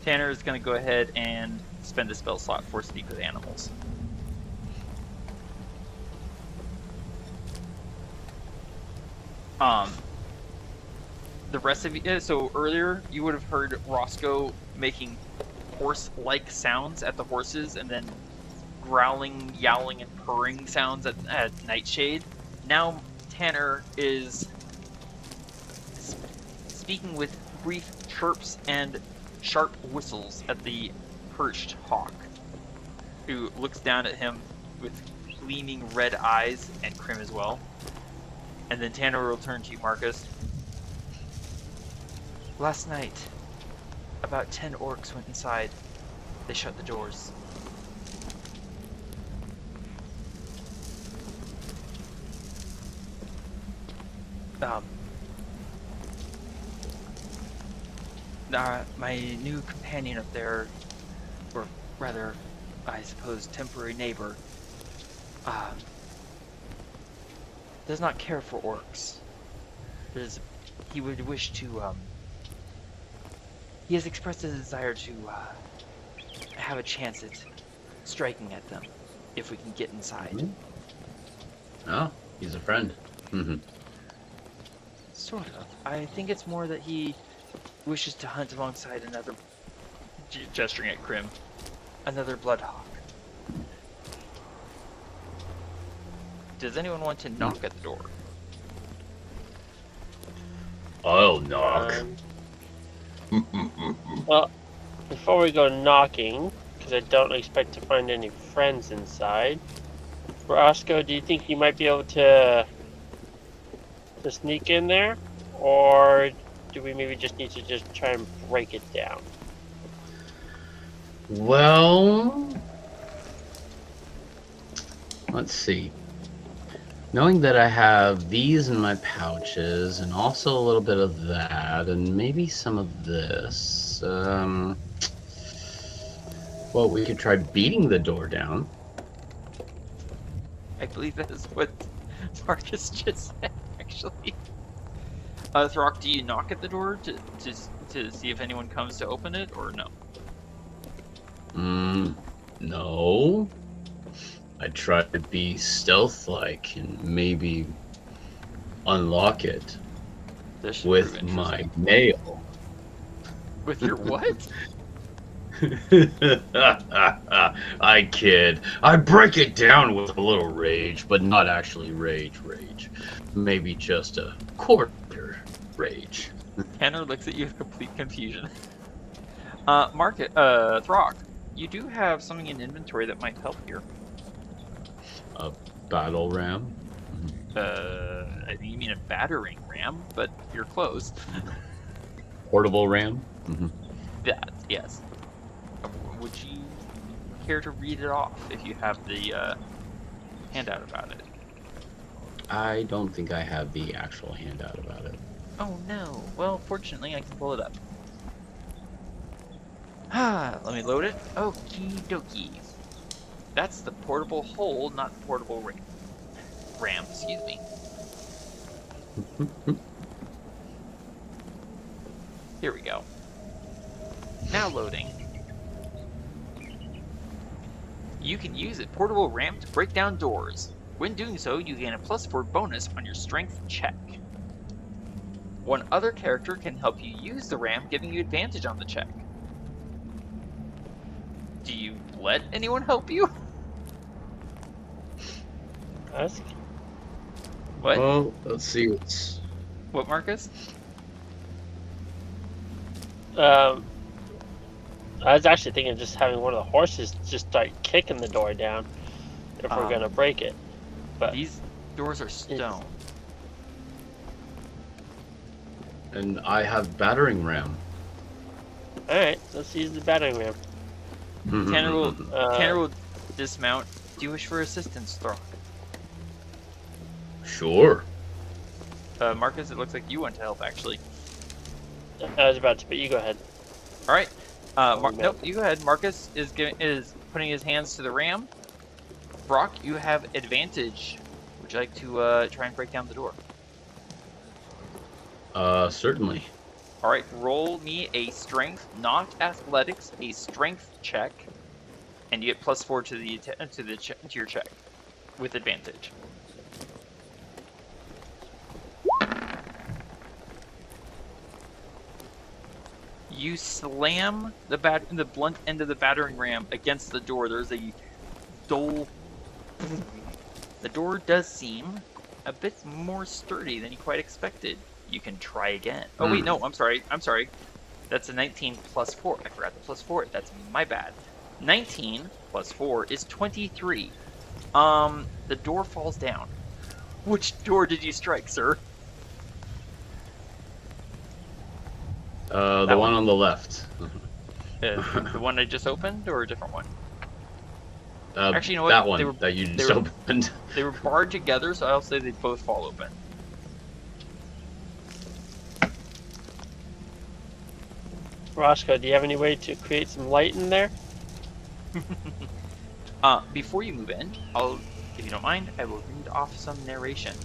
Tanner is going to go ahead and spend a spell slot for Speak with Animals. The rest of you, so earlier you would have heard Roscoe making horse-like sounds at the horses and then growling, yowling, and purring sounds at Nightshade. Now Tanner is speaking with brief chirps and sharp whistles at the perched hawk, who looks down at him with gleaming red eyes, and Krim as well. And then Tanner will turn to you, Marcus. Last night, about 10 orcs went inside. They shut the doors. My new companion up there, or rather, I suppose, temporary neighbor, does not care for orcs. He would wish to, he has expressed a desire to, have a chance at striking at them, if we can get inside. Oh, he's a friend. Sort of. I think it's more that he wishes to hunt alongside another, gesturing at Krim, another Bloodhawk. Does anyone want to knock at the door? I'll knock. Well, before we go knocking, because I don't expect to find any friends inside, Roscoe, do you think you might be able to sneak in there? Or do we maybe just need to just try and break it down? Well, let's see. Knowing that I have these in my pouches, and also a little bit of that, and maybe some of this, well, we could try beating the door down. I believe that is what Marcus just said, actually. Throk, do you knock at the door to see if anyone comes to open it, or no? No. I try to be stealth-like and maybe unlock it with my nail. With your what? I kid. I break it down with a little rage, but not actually rage. Maybe just a quarter rage. Tanner looks at you with complete confusion. Throk, you do have something in inventory that might help here. A battle ram? I think you mean a battering ram, but you're close. Portable ram? That, yes. Would you care to read it off if you have the handout about it? I don't think I have the actual handout about it. Oh no. Well, fortunately, I can pull it up. Let me load it. Okie dokie. That's the portable hole, not the portable ram, excuse me. Here we go. Now loading. You can use a portable ram to break down doors. When doing so, you gain a +4 bonus on your strength check. One other character can help you use the ram, giving you advantage on the check. Do you let anyone help you? Ask? What? Well, let's see what's... What, Marcus? I was actually thinking of just having one of the horses just start kicking the door down if we're gonna break it. But these doors are stone. And I have battering ram. Alright, let's use the battering ram. Tanner will dismount. Do you wish for assistance, Throk? Sure. Marcus, it looks like you want to help, actually. I was about to, but you go ahead. All right. Nope, you go ahead. Marcus is putting his hands to the ram. Brock, you have advantage. Would you like to try and break down the door? Certainly. All right. Roll me a strength, not athletics, a strength check, and you get +4 to your check with advantage. You slam the blunt end of the battering ram against the door. There's a dull. The door does seem a bit more sturdy than you quite expected. You can try again. Oh wait, no, I'm sorry. That's a 19 +4. I forgot the +4. That's my bad. 19 +4 is 23. The door falls down. Which door did you strike, sir? The one on the left. The one I just opened, or a different one? Actually, you know what? That one that you just opened. They were barred together, so I'll say they both fall open. Roscoe, do you have any way to create some light in there? Before you move in, I'll If you don't mind, I will read off some narration.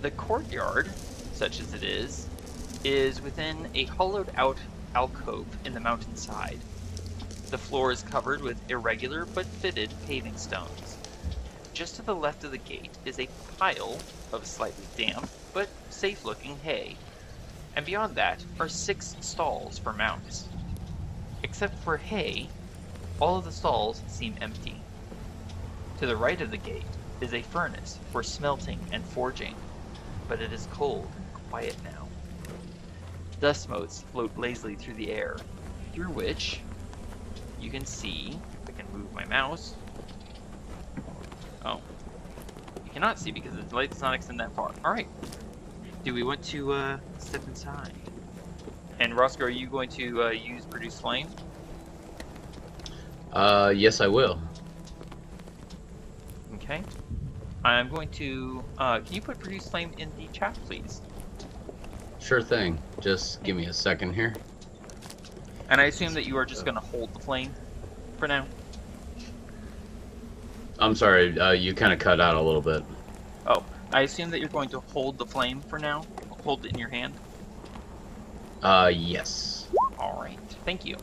The courtyard, such as it is within a hollowed-out alcove in the mountainside. The floor is covered with irregular but fitted paving stones. Just to the left of the gate is a pile of slightly damp but safe-looking hay, and beyond that are 6 stalls for mounts. Except for hay, all of the stalls seem empty. To the right of the gate is a furnace for smelting and forging, but it is cold and quiet now. Dust motes float lazily through the air, through which you can see, if I can move my mouse. Oh, you cannot see because the light does not extend that far. Alright, do we want to step inside? And Roscoe, are you going to use Produce Flame? Yes, I will. Okay. I'm going to, can you put Produce Flame in the chat, please? Sure thing. Just give me a second here. And I assume that you are just going to hold the flame for now? I'm sorry, you kind of cut out a little bit. Oh, I assume that you're going to hold the flame for now? Hold it in your hand? Yes. Alright, thank you.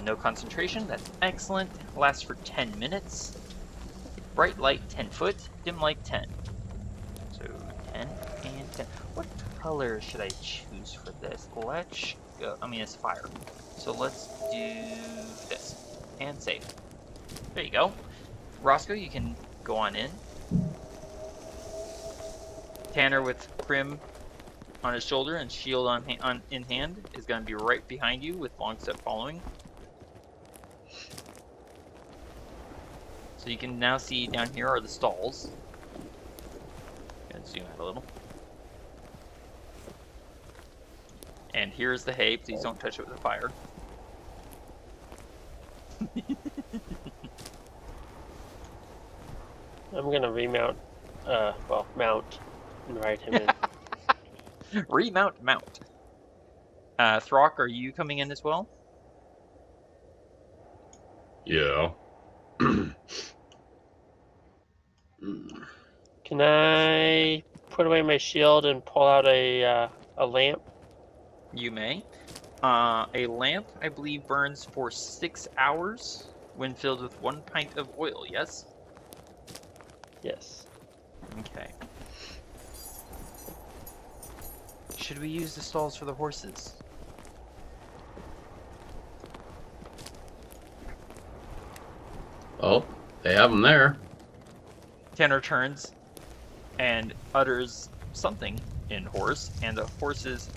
No concentration, that's excellent. Lasts for 10 minutes. Bright light 10 foot, dim light 10. So 10 and 10. What color should I choose for this? Let's go. I mean, it's fire. So let's do this. And save. There you go. Roscoe, you can go on in. Tanner with Crim on his shoulder and shield in hand is going to be right behind you with Longstep following. So you can now see down here are the stalls. Gonna zoom out a little. And here's the hay. Please don't touch it with the fire. I'm gonna remount, mount and ride him in. Remount, mount. Throk, are you coming in as well? Yeah. Can I put away my shield and pull out a lamp? You may. A lamp, I believe, burns for 6 hours when filled with 1 pint of oil, yes? Yes. Okay. Should we use the stalls for the horses? Oh, they have them there. Tanner turns and utters something in horse, and the horses,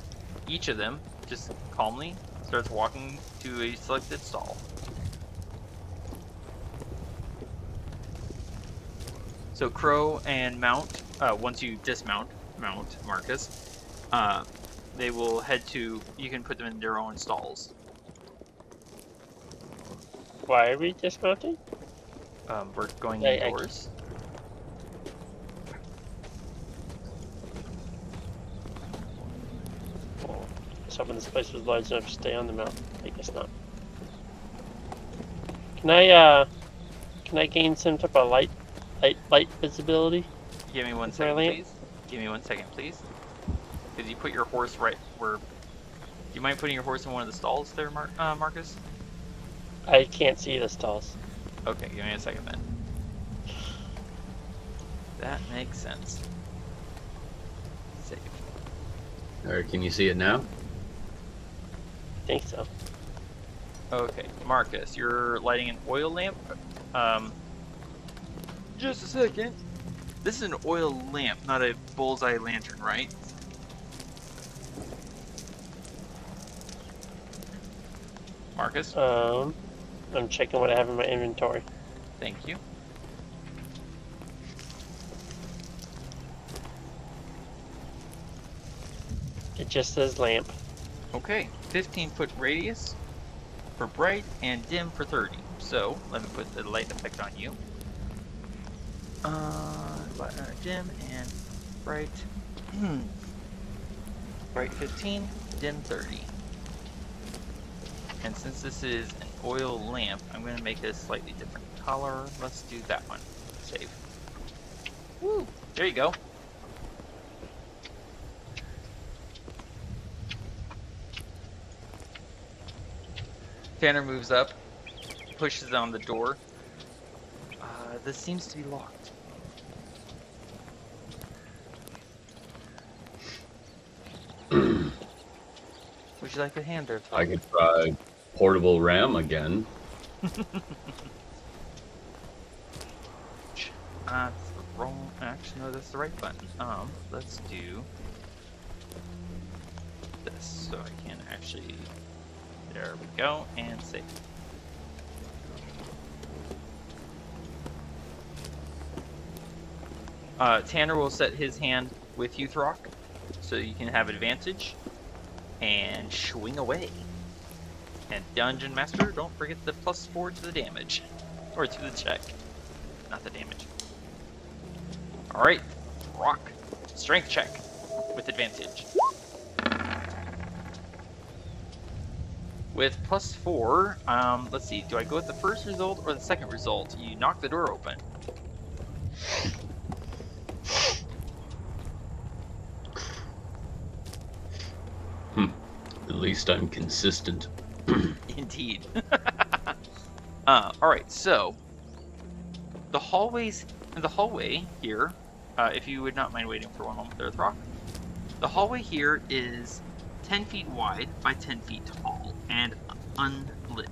each of them, just calmly starts walking to a selected stall. So Crow and Mount, once you dismount Marcus, they will head to, you can put them in their own stalls. Why are we dismounting? We're going I- indoors. Well, I was hoping this place was large enough to stay on the mountain. I guess not. Can I gain some type of light visibility? Give me 1 Is there a second, lamp? please. Give me 1 second, please. Because you put your horse right where... Do you mind putting your horse in one of the stalls there, Marcus? I can't see the stalls. Okay, give me a second then. That makes sense. Save. Or can you see it now? I think so. Okay, Marcus, you're lighting an oil lamp. Just a second. This is an oil lamp, not a bullseye lantern, right? Marcus, I'm checking what I have in my inventory. thank you. It just says lamp. Okay, 15-foot radius for bright and dim for 30. So, let me put the light effect on you. Dim and bright. Bright 15, dim 30. And since this is an oil lamp, I'm going to make it a slightly different color. Let's do that one. save. Woo! There you go. Tanner moves up, pushes on the door. This seems to be locked. Would you like a hand there, Tom? I could try portable ram again. That's the wrong. Actually, no, that's the right button. Let's do this so I can actually. There we go, and save. Tanner will set his hand with you, Throk, so you can have advantage, and swing away. And Dungeon Master, don't forget the +4 to the damage, or to the check, not the damage. All right, Throk, strength check with advantage. With +4, let's see, do I go with the first result or the second result? You knock the door open. At least I'm consistent. Indeed. Alright, so the hallway here, if you would not mind waiting for one moment there, Throk. The hallway here is 10 feet wide by 10 feet tall and unlit.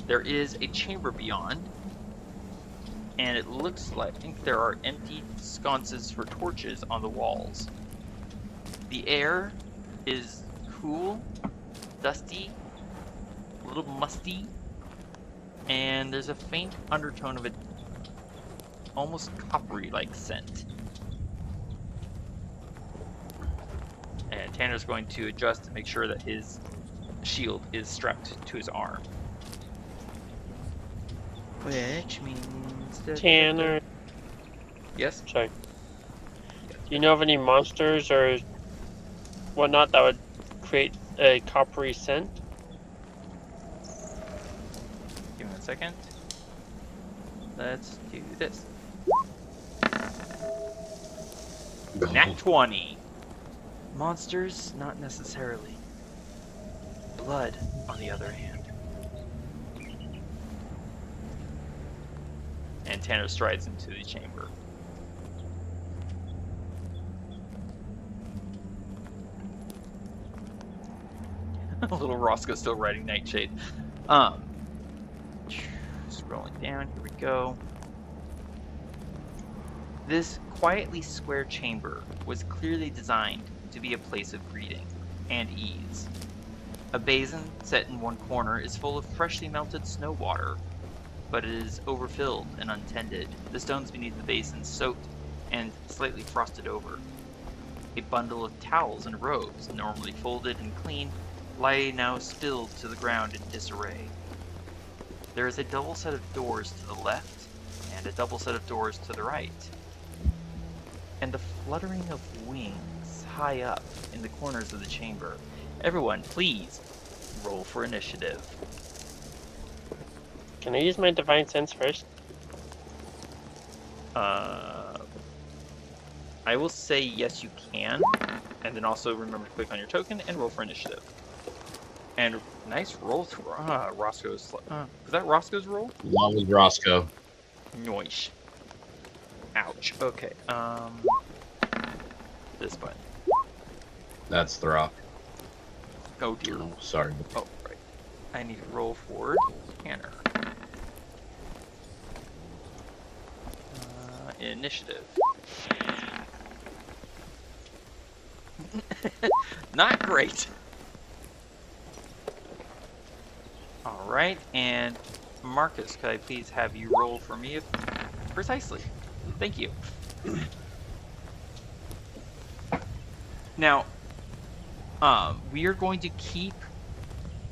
There is a chamber beyond, and it looks like there are empty sconces for torches on the walls. The air is cool, dusty, a little musty, and there's a faint undertone of an almost coppery-like scent. And Tanner's going to adjust to make sure that his shield is strapped to his arm. Which means that... Tanner. Yes? Sorry. Do you know of any monsters or whatnot that would create a coppery scent? Give me 1 second. Let's do this. Nat 20. Monsters, not necessarily. Blood, on the other hand. And Tanner strides into the chamber. Little Roscoe still riding Nightshade. Scrolling down, here we go. This quietly square chamber was clearly designed to be a place of greeting and ease. A basin set in one corner is full of freshly melted snow water, but it is overfilled and untended. The stones beneath the basin soaked and slightly frosted over. A bundle of towels and robes, normally folded and clean, lie now spilled to the ground in disarray. There is a double set of doors to the left and a double set of doors to the right, and the fluttering of wings high up in the corners of the chamber. Everyone, please roll for initiative. Can I use my divine sense first? I will say yes, you can, and then also remember to click on your token and roll for initiative. And nice roll to Roscoe's. Was that Roscoe's roll? That was Roscoe. Noise. Ouch. Okay. This button. That's Throk. Oh dear. Oh, sorry. Oh, right. I need to roll for Tanner. Initiative. Not great. Alright, and Marcus, could I please have you roll for me precisely? Thank you. Now, we are going to keep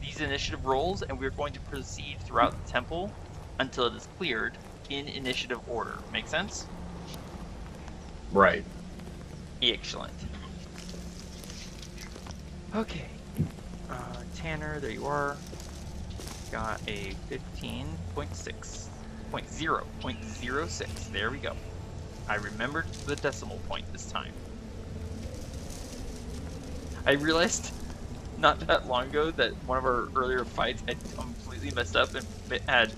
these initiative rolls, and we're going to proceed throughout the temple until it is cleared in initiative order. Make sense? Right. Excellent. Okay. Tanner, there you are. Got a 15.6. 0.06. There we go. I remembered the decimal point this time. I realized not that long ago that one of our earlier fights had completely messed up and had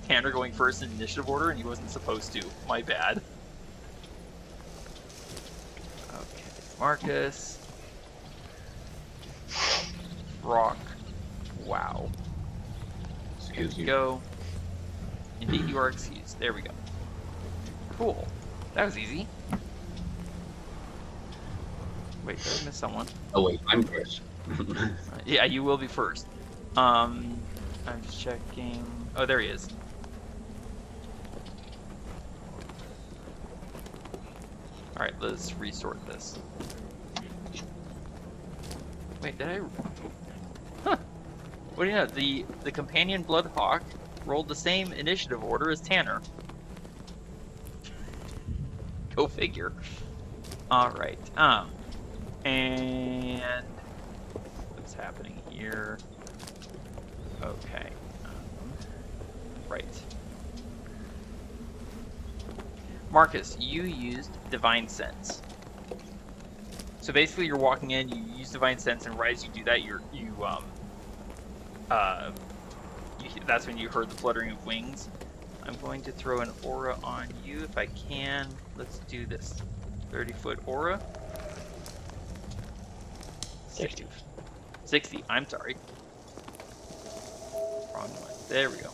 Tanner going first in initiative order, and he wasn't supposed to. My bad. Okay, Marcus. Throk. Wow. Excuse you. Go. Indeed, you are excused. There we go. Cool. That was easy. Wait, did I miss someone? Oh wait, I'm first. Yeah, you will be first. I'm just checking. Oh, there he is. All right, let's resort this. Wait, did I? Huh. What do you know? The companion Bloodhawk rolled the same initiative order as Tanner. Go figure. All right. And what's happening here? Okay. Right. Marcus, you used Divine Sense. So basically, you're walking in, you use Divine Sense, and right as you do that, that's when you heard the fluttering of wings. I'm going to throw an aura on you if I can. Let's do this. 30-foot aura. 60. 60. I'm sorry. Wrong one. There we go.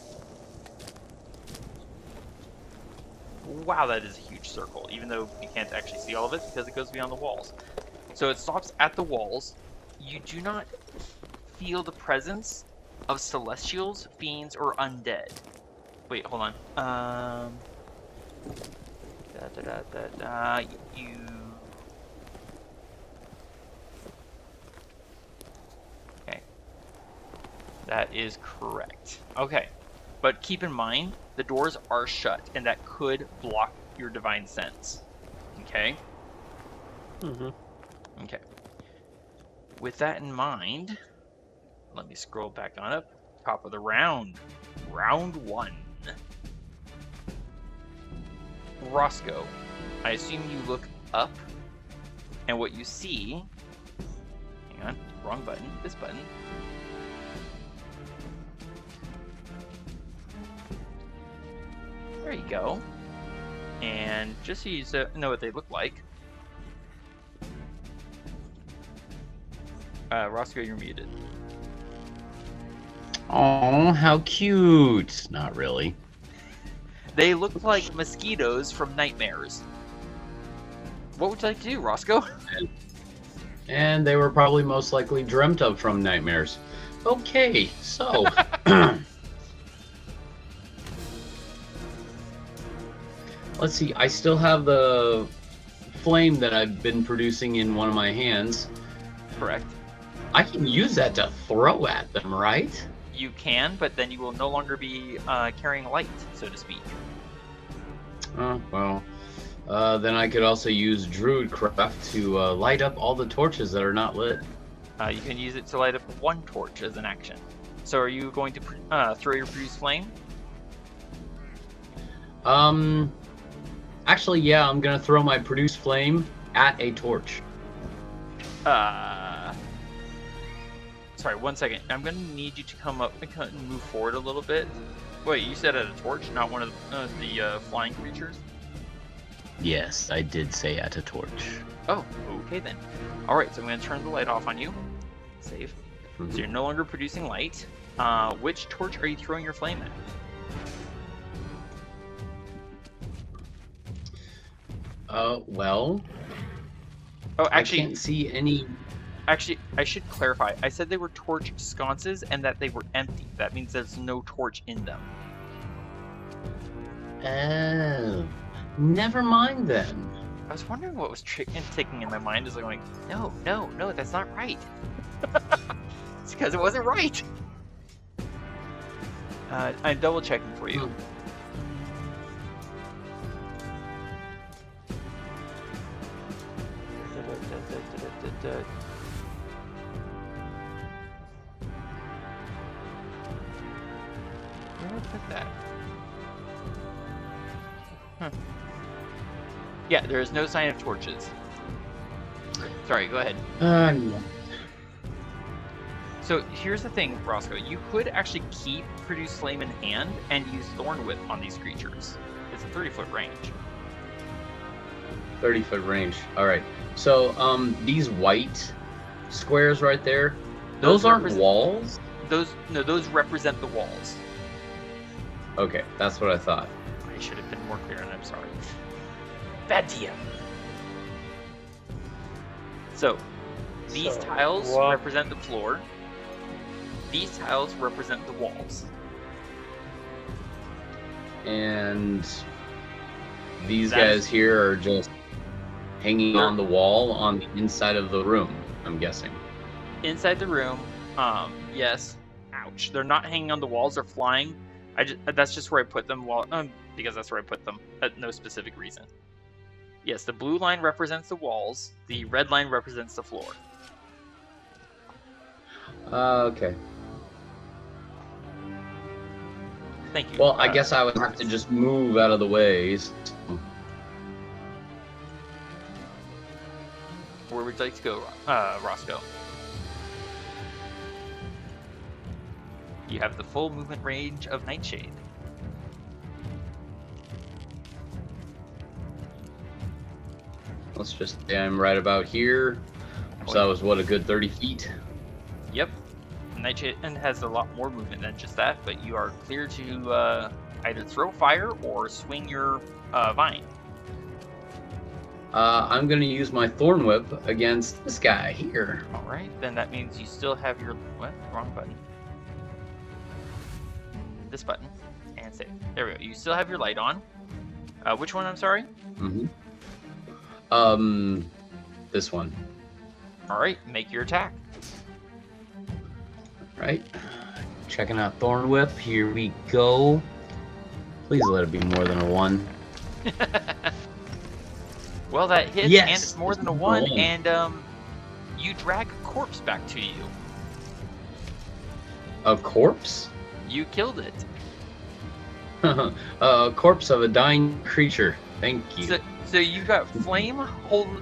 Wow, that is a huge circle, even though you can't actually see all of it because it goes beyond the walls. So it stops at the walls. You do not feel the presence of celestials, fiends, or undead. Wait, hold on. You. Okay. That is correct. Okay. But keep in mind, the doors are shut, and that could block your divine sense. Okay? Mm-hmm. Okay. With that in mind, let me scroll back on up. Top of the round. Round 1. Roscoe, I assume you look up, and what you see... Hang on, wrong button, this button. There you go. And just so you know what they look like, Roscoe, you're muted. Oh, how cute! Not really. They look like mosquitoes from nightmares. What would you like to do, Roscoe? And they were probably most likely dreamt of from nightmares. Okay, so... Let's see, I still have the flame that I've been producing in one of my hands. Correct. I can use that to throw at them, right? You can, but then you will no longer be carrying light, so to speak. Oh, well. Then I could also use Druidcraft to light up all the torches that are not lit. You can use it to light up one torch as an action. So are you going to throw your Produce Flame? Actually, yeah, I'm gonna throw my Produce Flame at a torch. Sorry, 1 second. I'm gonna need you to come up and move forward a little bit. Wait, you said at a torch, not one of the flying creatures? Yes, I did say at a torch. Oh, okay then. Alright, so I'm gonna turn the light off on you. Save. So you're no longer producing light. Which torch are you throwing your flame at? Well... Oh, actually... I can't see any... Actually, I should clarify. I said they were torch sconces and that they were empty. That means there's no torch in them. Oh... Never mind then. I was wondering what was ticking in my mind as I'm going, no, that's not right. It's because it wasn't right. I'm double checking for you. Where did I put that? Yeah, there is no sign of torches. Sorry, go ahead. No. So here's the thing, Roscoe. You could actually keep Produce Flame in hand and use Thorn Whip on these creatures. It's a 30-foot range. 30-foot range. All right. So, these white squares right there, those aren't walls? Those represent the walls. Okay, that's what I thought. I should have been more clear, and I'm sorry. Bad DM. So, these tiles represent the floor. These tiles represent the walls. And these guys here are just hanging on the wall on the inside of the room, I'm guessing. Inside the room, yes. Ouch. They're not hanging on the walls, they're flying. That's just where I put them, because that's where I put them, at no specific reason. Yes, the blue line represents the walls, the red line represents the floor. Okay. Thank you. Well, I guess I would have to just move out of the way. Where would you like to go, Roscoe? You have the full movement range of Nightshade. Let's just say I'm right about here. So that was, what, a good 30 feet? Yep. Nightshade has a lot more movement than just that, but you are clear to either throw fire or swing your vine. I'm going to use my Thorn Whip against this guy here. Alright, then that means you still have your... What? Wrong button. This button. And save. There we go. You still have your light on. Which one, I'm sorry? Mm-hmm. This one. Alright, make your attack. Right. Checking out Thorn Whip. Here we go. Please let it be more than a 1. Well, that hits, yes, and it's more than a 1, and you drag a corpse back to you. A corpse? You killed it. A corpse of a dying creature. Thank you. So you've got flame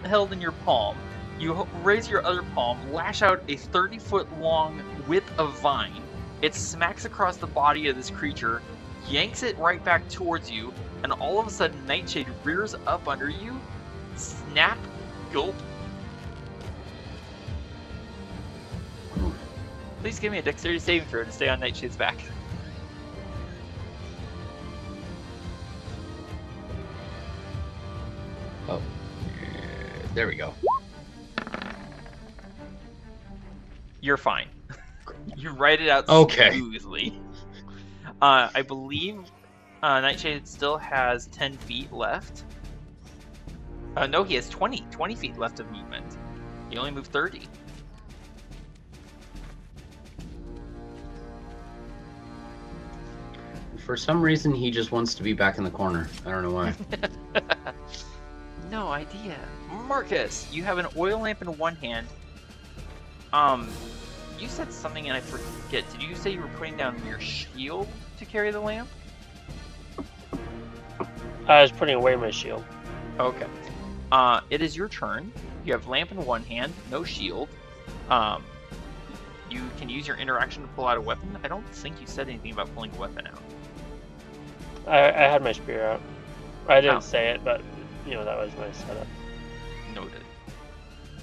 held in your palm. You raise your other palm, lash out a 30-foot long width of vine. It smacks across the body of this creature, yanks it right back towards you, and all of a sudden Nightshade rears up under you. Snap, gulp. Please give me a dexterity saving throw to stay on Nightshade's back. Oh, there we go. You're fine. You ride it out Okay. smoothly. I believe Nightshade still has 10 feet left. No, he has 20 feet left of movement. He only moved 30. For some reason, he just wants to be back in the corner. I don't know why. No idea. Marcus, you have an oil lamp in one hand. You said something and I forget. Did you say you were putting down your shield to carry the lamp? I was putting away my shield. Okay. It is your turn. You have lamp in one hand, no shield. You can use your interaction to pull out a weapon. I don't think you said anything about pulling a weapon out. I had my spear out. I didn't say it, but that was my setup. Noted.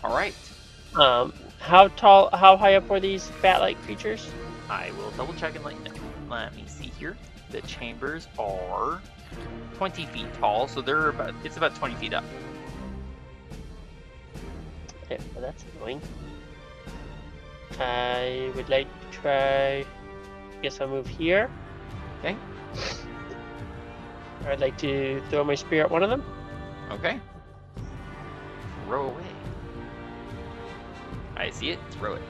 All right. How high up were these bat-like creatures? I will double check and let you know. Let me see here. The chambers are 20 feet tall, so it's about 20 feet up. Okay, well that's annoying. I would like to try. Guess I'll move here. Okay. I'd like to throw my spear at one of them. Okay. Throw away. I see it. Throw it.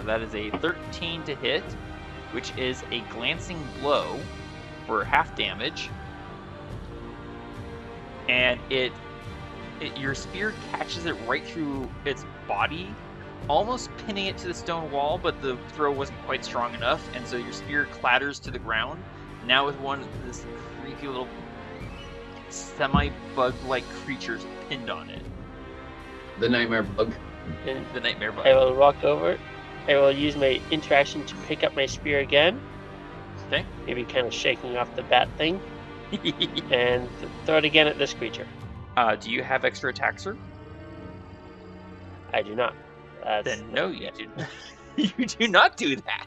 That is a 13 to hit, which is a glancing blow for half damage. And it Your spear catches it right through its body, almost pinning it to the stone wall, but the throw wasn't quite strong enough, and so your spear clatters to the ground. Now with one of this creepy little semi-bug-like creatures pinned on it. The nightmare bug. And The nightmare bug. I will walk over. I will use my interaction to pick up my spear again. Okay. Maybe kind of shaking off the bat thing. And throw it again at this creature. Do you have extra attack, sir? I do not. Then no, you do. You do not do that.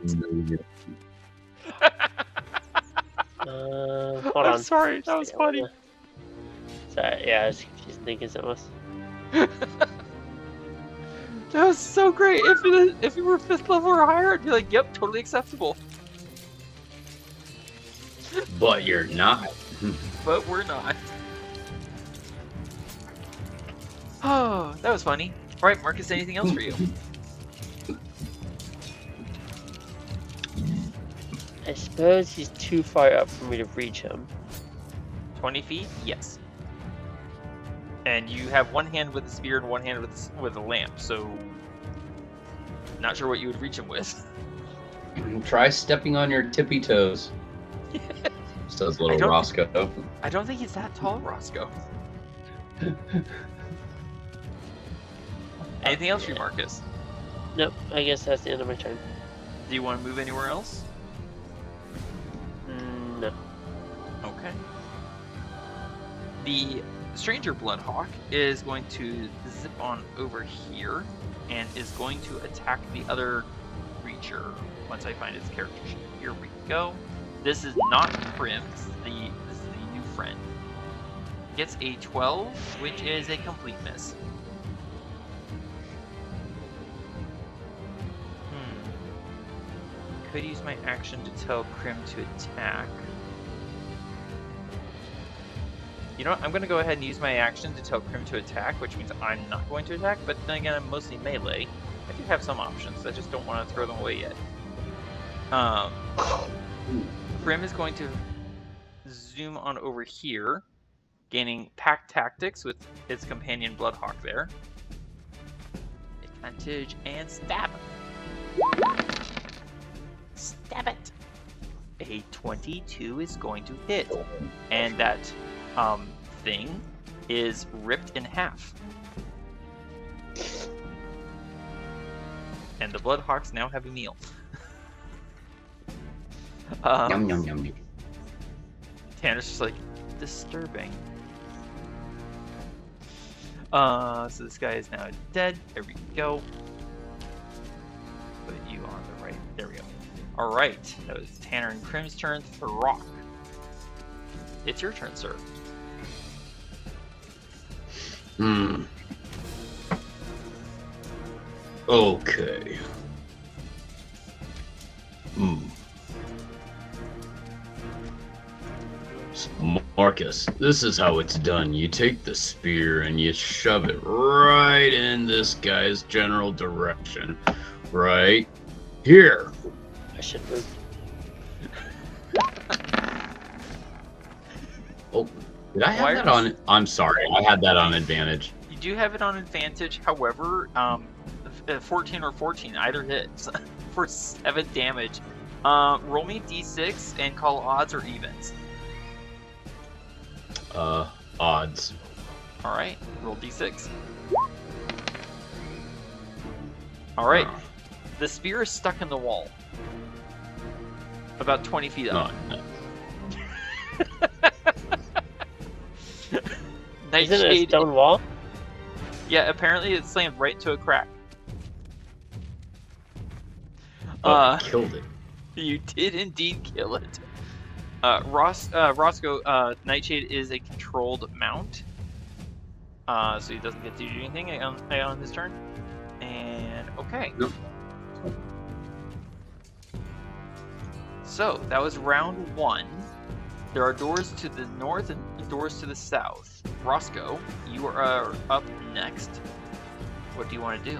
Hold I'm on. sorry, that was funny. Sorry, yeah, I was just thinking something else. That was so great. If you were 5th level or higher, I'd be like, yep, totally acceptable. But you're not. But we're not. Oh, that was funny. All right, Marcus, anything else for you? I suppose he's too far up for me to reach him. 20 feet? Yes. And you have one hand with the spear and one hand with a lamp, so not sure what you would reach him with. Try stepping on your tippy toes. Says little Roscoe. I don't think he's that tall, Roscoe. Anything else for you, Marcus? Nope, I guess that's the end of my turn. Do you want to move anywhere else? No. Okay. The Stranger Bloodhawk is going to zip on over here and is going to attack the other creature once I find its character sheet. Here we go. This is not Prim, this is the new friend. Gets a 12, which is a complete miss. Could use my action to tell Prim to attack. You know what? I'm going to go ahead and use my action to tell Prim to attack, which means I'm not going to attack, but then again, I'm mostly melee. I do have some options, I just don't want to throw them away yet. Prim is going to zoom on over here, gaining pack tactics with its companion Bloodhawk there. Advantage and stab. Stab it! A 22 is going to hit, and that thing is ripped in half. And the Bloodhawks now have a meal. Yum yum yum yum. Tanner's just like, disturbing. So this guy is now dead. There we go. Put you on the right. There we go. Alright, that was Tanner and Prim's turn. Throk. It's your turn, sir. Okay. So Marcus, this is how it's done. You take the spear and you shove it right in this guy's general direction. Right here. I should move. Oh, did I have that on? I'm sorry, I had that on advantage. You do have it on advantage, however, 14 or 14 either hits for 7 damage. Roll me d6 and call odds or evens. Odds. Alright, roll d6. Alright, the spear is stuck in the wall. About 20 feet up. No. Isn't it a stone wall? Yeah, apparently it slammed right into a crack. Killed it. You did indeed kill it. Roscoe, Nightshade is a controlled mount. So he doesn't get to do anything on his turn. And, okay. Nope. So, that was round 1. There are doors to the north and doors to the south. Roscoe, you are up next. What do you want to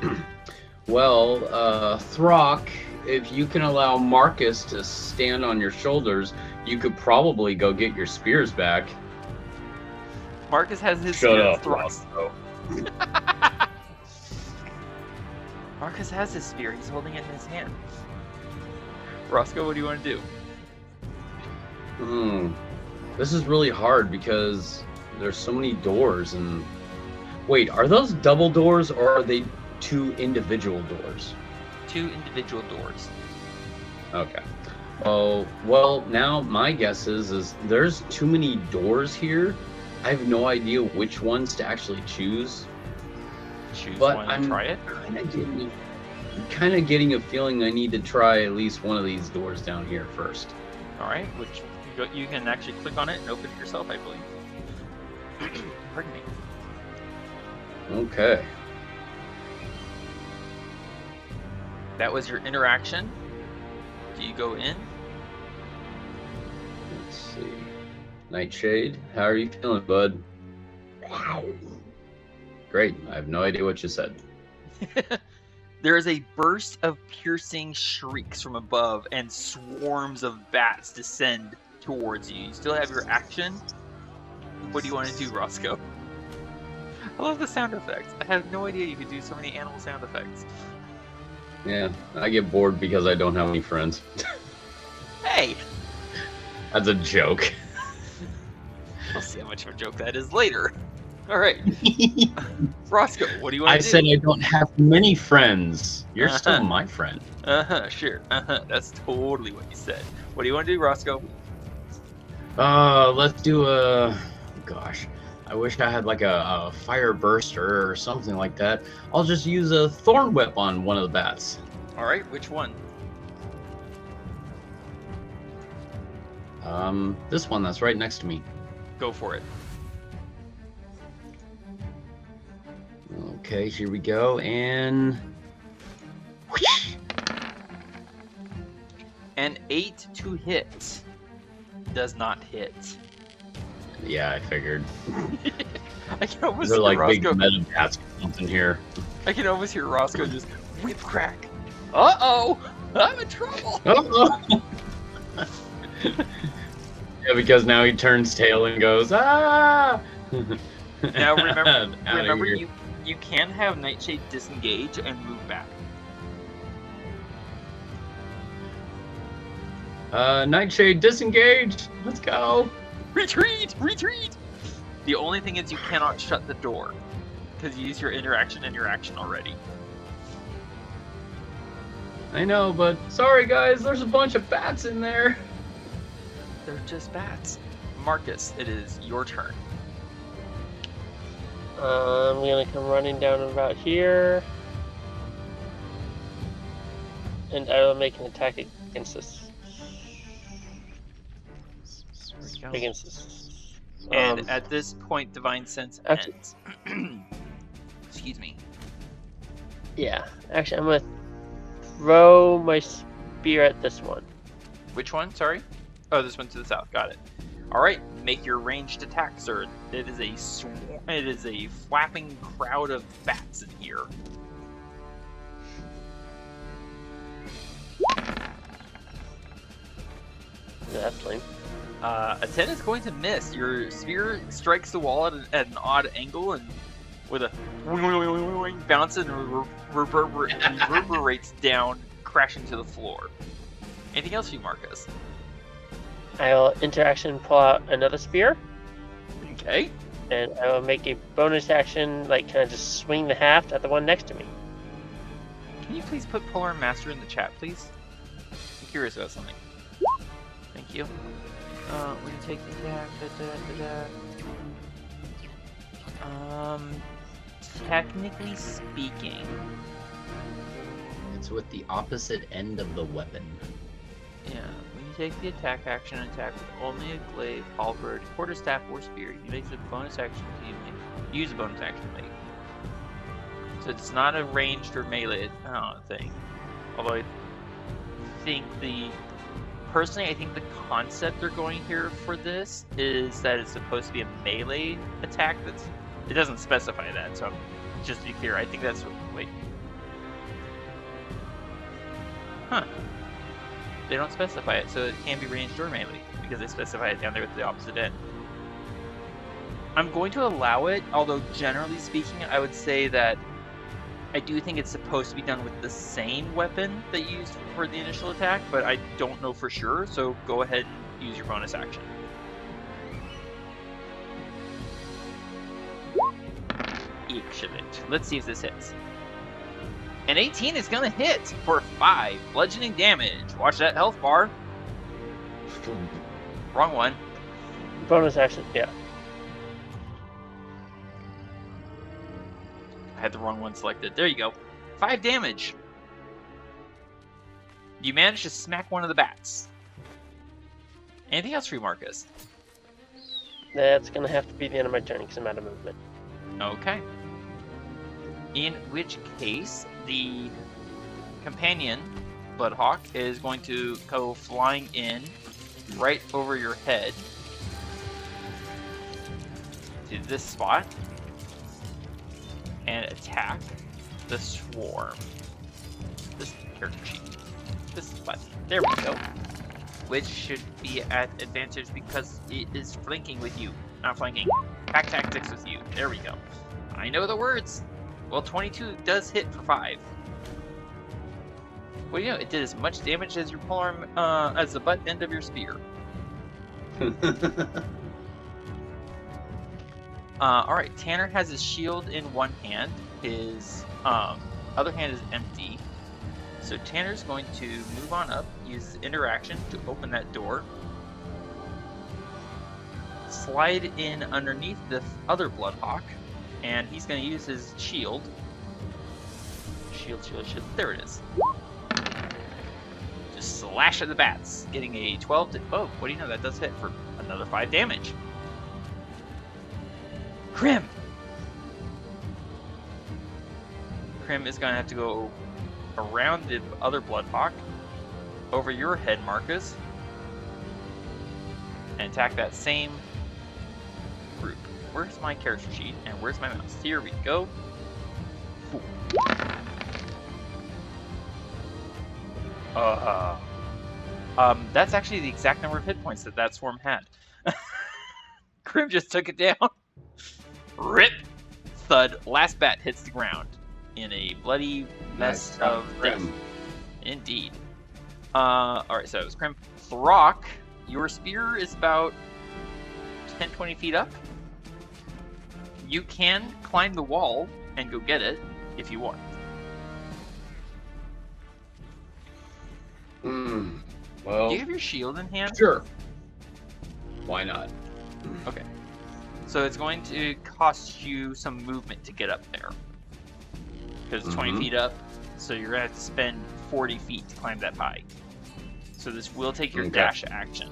do? Well, Throk, if you can allow Marcus to stand on your shoulders, you could probably go get your spears back. Marcus has his Shut spear up, thrust. Roscoe. Marcus has his spear. He's holding it in his hand. Roscoe, what do you want to do? This is really hard because there's so many doors and... Wait, are those double doors or are they 2 individual doors? 2 individual doors. Okay. Oh, well, now my guess is there's too many doors here. I have no idea which ones to actually choose. Choose But one and try it. Kind of getting a feeling I need to try at least one of these doors down here first. All right, which you can actually click on it and open it yourself, I believe. Pardon me. Okay. That was your interaction. Do you go in? Let's see. Nightshade, how are you feeling, bud? Great. I have no idea what you said. There is a burst of piercing shrieks from above, and swarms of bats descend towards you. You still have your action. What do you want to do, Roscoe? I love the sound effects. I have no idea you could do so many animal sound effects. Yeah, I get bored because I don't have any friends. Hey! That's a joke. We'll see how much of a joke that is later. Alright. Roscoe, what do you want I to do? said I don't have many friends. You're still my friend. Sure. That's totally what you said. What do you want to do, Roscoe? Let's do a... Gosh. I wish I had like a fire burster or something like that. I'll just use a thorn whip on one of the bats. Alright, which one? This one that's right next to me. Go for it. Okay, here we go, and... Whoosh! An 8 to hit does not hit. Yeah, I figured. I can almost They're hear like big Roscoe. meta bats or something here. I can almost hear Roscoe just whip crack. Uh-oh! I'm in trouble! Uh-oh. Yeah, because now he turns tail and goes, ah! Now remember Outta here. you can have Nightshade disengage and move back. Nightshade, disengage! Let's go! Retreat! Retreat! The only thing is you cannot shut the door, because you use your interaction and your action already. I know, but sorry guys, there's a bunch of bats in there. They're just bats. Marcus, it is your turn. I'm gonna come running down about here, and I will make an attack against this. Against this. And at this point, Divine Sense Actually- ends. Excuse me. Yeah, actually, I'm gonna throw my spear at this one. Which one? Sorry? Oh, this one to the south. Got it. All right, make your ranged attack, sir. It is a flapping crowd of bats in here. Yeah, that's lame. A 10 is going to miss. Your spear strikes the wall at an odd angle and with a bounce and reverberates down, crashing to the floor. Anything else, you, Marcus? I'll interaction pull out another spear, Okay. and I will make a bonus action, like kind of just swing the haft at the one next to me. Can you please put Polar Master in the chat, please? I'm curious about something. Thank you. We're gonna take the attack. Technically speaking, It's with the opposite end of the weapon. yeah, when you take the attack action and attack with only a glaive, halberd, quarterstaff, or spear, you make a bonus action to use a bonus action to make. So it's not a ranged or melee thing. Although I think personally, I think the concept they're going here for this is that it's supposed to be a melee attack. It doesn't specify that, so just to be clear, I think that's what. Wait. Huh. They don't specify it, so it can be ranged or melee because they specify it down there at the opposite end. I'm going to allow it, although generally speaking, I would say that I do think it's supposed to be done with the same weapon that you used for the initial attack, but I don't know for sure, so go ahead and use your bonus action. Excellent. Let's see if this hits. An 18 is gonna hit for 5 bludgeoning damage. Watch that health bar. Wrong one. Bonus action, yeah. I had the wrong one selected. There you go. 5 damage. You managed to smack one of the bats. Anything else for you, Marcus? That's gonna have to be the end of my turn because I'm out of movement. Okay. In which case, the companion, Bloodhawk, is going to go flying in right over your head to this spot and attack the swarm. This character sheet. This button. There we go. Which should be at advantage because it is flanking with you. Not flanking. Pack tactics with you. There we go. I know the words. Well, 22 does hit for 5. Well, you know, it did as much damage as your polearm, as the butt end of your spear. Alright, Tanner has his shield in one hand. His other hand is empty. So Tanner's going to move on up, use interaction to open that door. Slide in underneath the other Bloodhawk. And he's going to use his shield. Shield. There it is. Just slash at the bats. Getting a 12 to... Oh, what do you know? That does hit for another 5 damage. Krim! Krim is going to have to go around the other Bloodhawk. Over your head, Marcus. And attack that same group. Where's my character sheet and where's my mouse? Here we go. That's actually the exact number of hit points that swarm had. Krim just took it down. Rip! Thud. Last bat hits the ground in a bloody mess of death. Indeed. Alright, so it was Krim. Throk, your spear is about 10-20 feet up. You can climb the wall and go get it if you want. Well, do you have your shield in hand? Sure. Why not? Okay. So it's going to cost you some movement to get up there. Because it's 20 feet up, so you're going to have to spend 40 feet to climb that high. So this will take your dash action.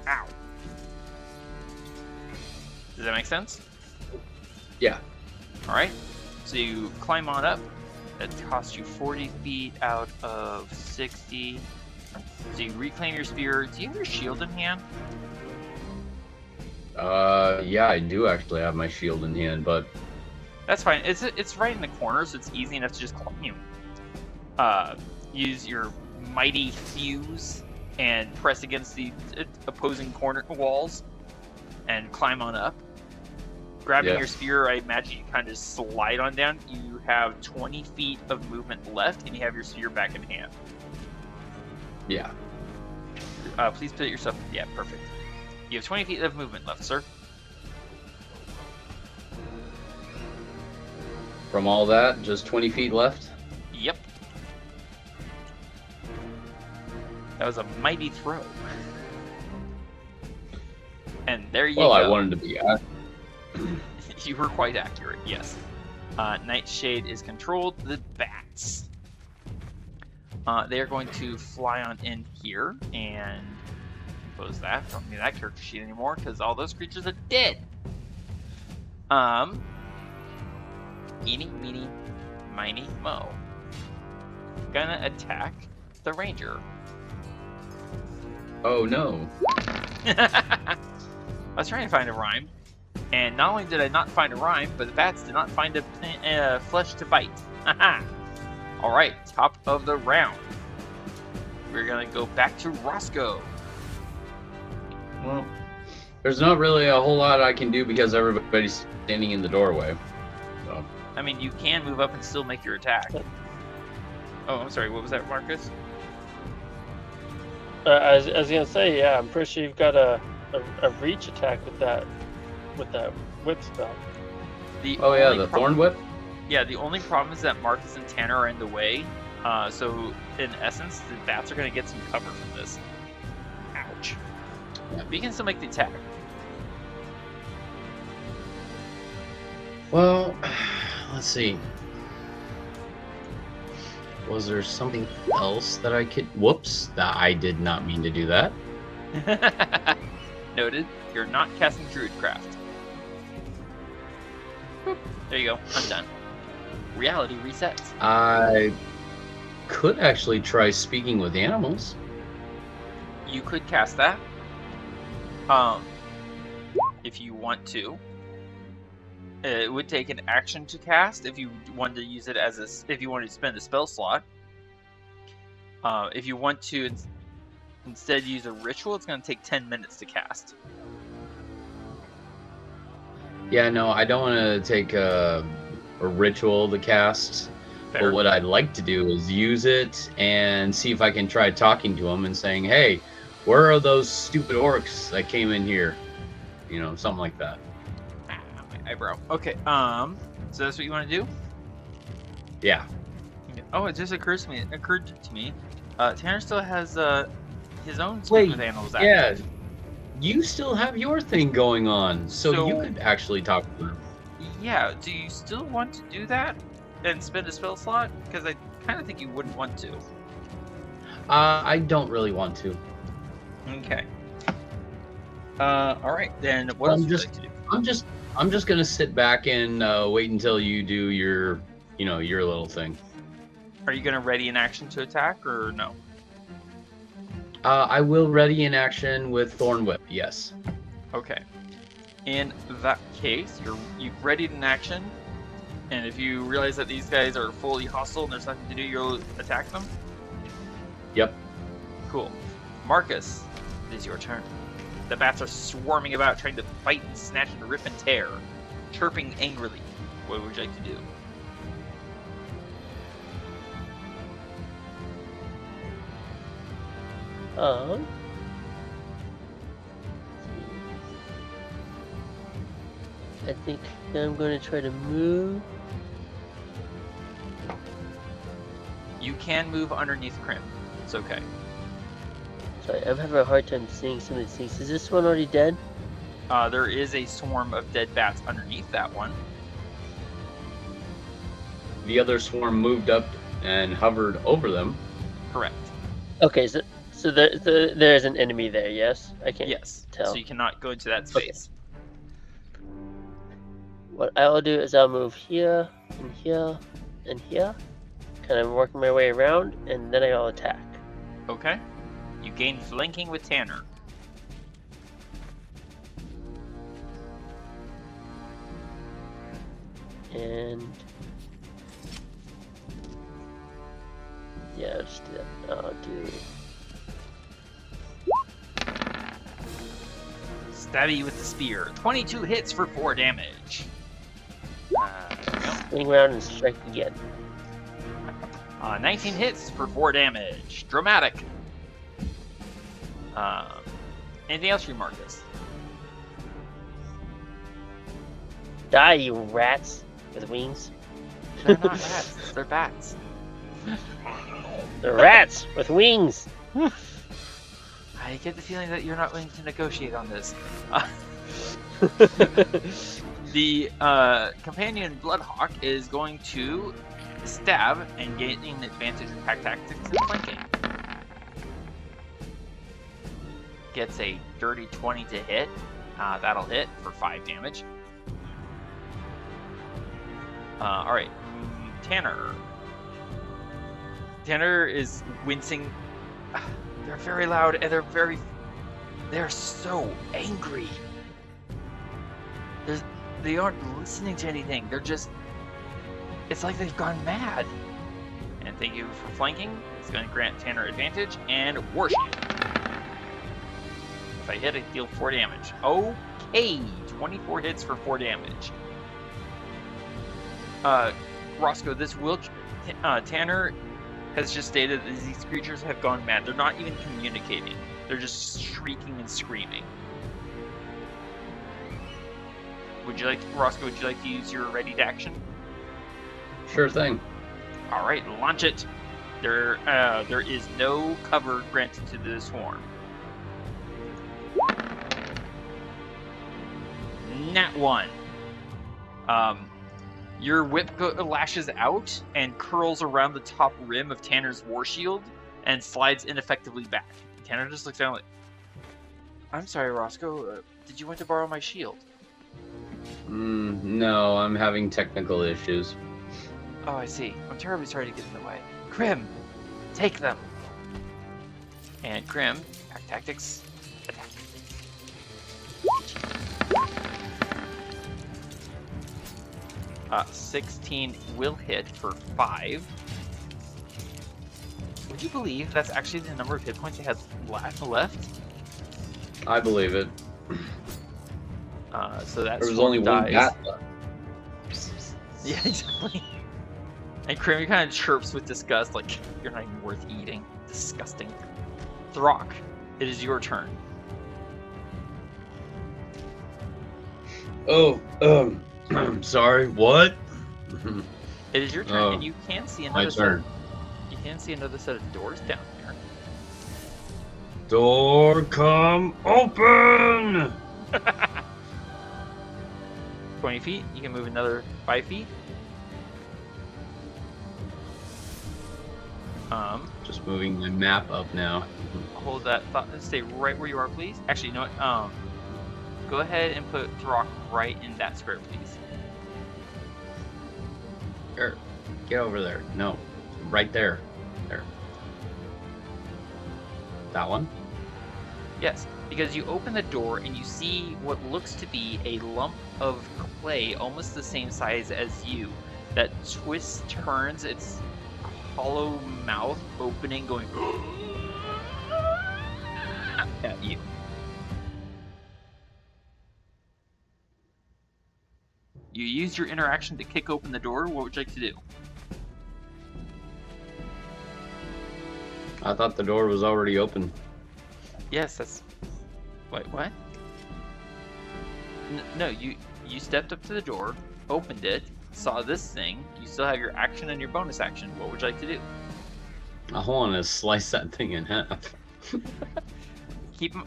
Ow. Does that make sense? Yeah. Alright. So you climb on up. That costs you 40 feet out of 60. So you reclaim your spear. Do you have your shield in hand? Yeah, I do actually have my shield in hand, but that's fine. It's right in the corner, so it's easy enough to just use your mighty fuse and press against the opposing corner walls and climb on up. Grabbing your spear, I imagine you kind of slide on down. You have 20 feet of movement left, and you have your spear back in hand. Yeah. Please put yourself... Yeah, perfect. You have 20 feet of movement left, sir. From all that, just 20 feet left? Yep. That was a mighty throw. And there you go. Well, I wanted to be accurate. You were quite accurate, yes. Nightshade is controlled. The bats. They are going to fly on in here and close that. Don't need that character sheet anymore because all those creatures are dead. Eeny, meeny, miny, mo. Gonna attack the ranger. Oh no. I was trying to find a rhyme. And not only did I not find a rhyme, but the bats did not find a flesh to bite. Alright, top of the round. We're gonna go back to Roscoe. Well, There's not really a whole lot I can do because everybody's standing in the doorway. So. I mean, you can move up and still make your attack. Oh, I'm sorry. What was that, Marcus? I was gonna say, yeah, I'm pretty sure you've got a reach attack with that whip spell. Oh yeah, the thorn whip. Yeah, the only problem is that Marcus and Tanner are in the way. So in essence, the bats are gonna get some cover from this. Ouch. Yeah, but you can still make the attack. Well, let's see. Was there something else that I could... Whoops, I did not mean to do that. Noted. You're not casting Druidcraft. Boop. There you go. I'm done. Reality resets. I could actually try speaking with animals. You could cast that. If you want to. It would take an action to cast if you wanted to use it as if you wanted to spend a spell slot. If you want to instead use a ritual, it's going to take 10 minutes to cast. Yeah, no, I don't want to take a ritual to cast. Fair. But what I'd like to do is use it and see if I can try talking to them and saying, hey, where are those stupid orcs that came in here? You know, something like that. My eyebrow. Okay, so that's what you want to do? Yeah. Oh, it just occurred to me. Tanner still has his own speak with animals active. Yeah. You still have your thing going on, so you could actually talk to them. Yeah, do you still want to do that and spend a spell slot? Because I kind of think you wouldn't want to. I don't really want to. Okay. All right, then what else would you like to do? I'm just gonna sit back and wait until you do your little thing. Are you gonna ready an action to attack or no? I will ready in action with Thorn Whip. Yes. Okay. In that case, you've readied an action, and if you realize that these guys are fully hostile and there's nothing to do, you'll attack them. Yep. Cool. Marcus, it is your turn. The bats are swarming about, trying to fight and snatch and rip and tear, chirping angrily. What would you like to do? I think I'm going to try to move. You can move underneath Crim. It's okay. Sorry, I'm having a hard time seeing some of these things. Is this one already dead? There is a swarm of dead bats underneath that one. The other swarm moved up and hovered over them. Correct. Okay, so there's an enemy there, yes? I can't tell. So you cannot go into that space. Okay. What I'll do is I'll move here, and here, and here. Kind of working my way around, and then I'll attack. Okay. You gain flanking with Tanner. And... yeah, I'll just do that. I'll do... Stabby with the spear. 22 hits for 4 damage. There we go. Swing around and strike again. 19 hits for 4 damage. Dramatic. Anything else for you, Marcus? Die, you rats with wings. They're not rats. They're bats. They're rats with wings. I get the feeling that you're not willing to negotiate on this. The companion Bloodhawk is going to stab and gaining advantage in pack tactics and flanking. Gets a dirty 20 to hit. That'll hit for 5 damage. Alright, Tanner. Tanner is wincing. They're very loud and they're so angry. They aren't listening to anything. They're just, it's like they've gone mad. And thank you for flanking. It's going to grant Tanner advantage and War Shield. If I hit, I deal 4 damage. Okay, 24 hits for 4 damage. Roscoe, Tanner has just stated that these creatures have gone mad. They're not even communicating. They're just shrieking and screaming. Roscoe, would you like to use your ready to action? Sure thing. All right, launch it. There is no cover granted to this swarm. Nat 1. Your whip lashes out and curls around the top rim of Tanner's war shield and slides ineffectively back. Tanner just looks down like, I'm sorry, Roscoe. Did you want to borrow my shield? No, I'm having technical issues. Oh, I see. I'm terribly sorry to get in the way. Krim, take them. And Krim, pack tactics, attack. 16 will hit for 5. Would you believe that's actually the number of hit points I had left? I believe it. So that's there was only one bat left. Yeah, exactly. And Krim kind of chirps with disgust, like, you're not even worth eating. Disgusting. Throk, it is your turn. Oh, sorry, what? It is your turn, and you can see another turn. You can see another set of doors down here. Door come open! 20 feet, you can move another 5 feet. Just moving my map up now. Hold that thought and stay right where you are, please. Actually, you know what? Go ahead and put Throk right in that square, please. Here, get over there. No, right there. There. That one? Yes, because you open the door and you see what looks to be a lump of clay almost the same size as you that twists, turns its hollow mouth opening, going at you. You use your interaction to kick open the door. What would you like to do? I thought the door was already open. Yes, that's... Wait, what? No, you stepped up to the door, opened it, saw this thing. You still have your action and your bonus action. What would you like to do? I want to slice that thing in half.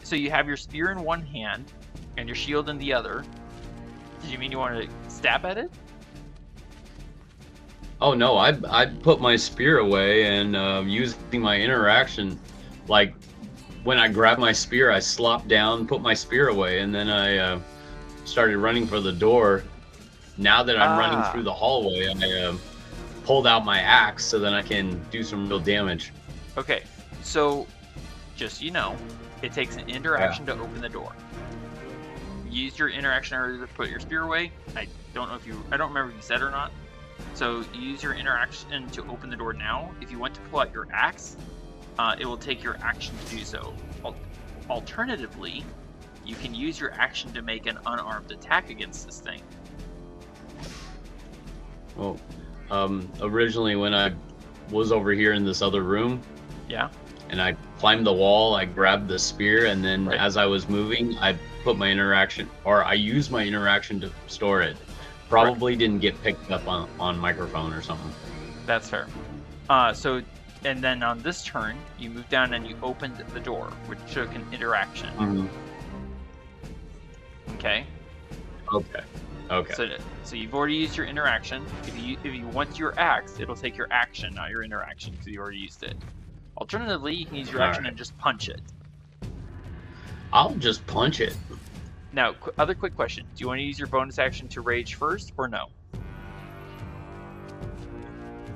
So you have your spear in one hand and your shield in the other. Did you mean you wanted to stab at it? Oh no, I put my spear away and using my interaction, like when I grabbed my spear, I slopped down, put my spear away, and then I started running for the door. Now that I'm running through the hallway, I pulled out my axe so that I can do some real damage. Okay, so just so you know, it takes an interaction to open the door. You used your interaction earlier to put your spear away. I don't remember if you said or not. So you use your interaction to open the door now. If you want to pull out your axe, it will take your action to do so. Alternatively, you can use your action to make an unarmed attack against this thing. Well, originally when I was over here in this other room, yeah, and I climbed the wall, I grabbed the spear, and then right. As I was moving, I put my interaction, or I used my interaction to store it. Probably didn't get picked up on microphone or something. That's fair. And then on this turn, you move down and you opened the door, which took an interaction. Mm-hmm. Okay. Okay. So you've already used your interaction. If you want your axe, it'll take your action, not your interaction, because you already used it. Alternatively, you can use your action and just punch it. I'll just punch it. Now, other quick question: do you want to use your bonus action to rage first, or no?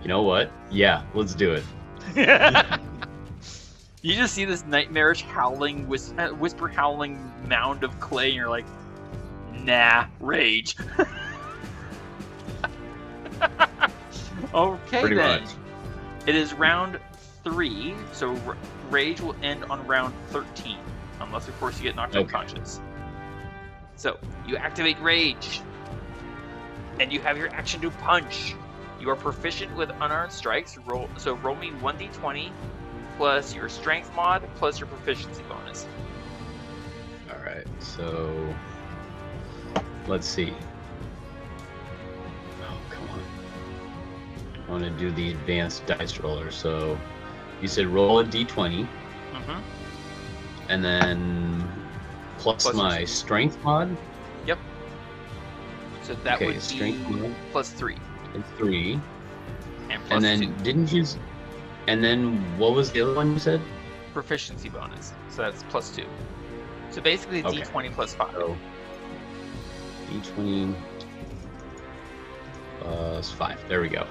You know what? Yeah, let's do it. You just see this nightmarish howling, whisper howling mound of clay, and you're like, nah, rage. Okay, Pretty then. much. It is round 3, so rage will end on round 13, unless of course you get knocked Okay. unconscious. So you activate Rage, and you have your action to punch. You are proficient with unarmed strikes. Roll me 1d20 plus your strength mod plus your proficiency bonus. All right. So let's see. Oh, come on. I want to do the advanced dice roller. So you said roll a d20, Mm-hmm. and then plus Plus my your- strength mod. Yep. So that Okay, would strength be mod. plus 3 And 3. and plus And then 2 didn't you? And then what was the other one you said? proficiency bonus. So that's plus 2. So basically Okay. d20 plus 5. So d20 plus 5. There we go.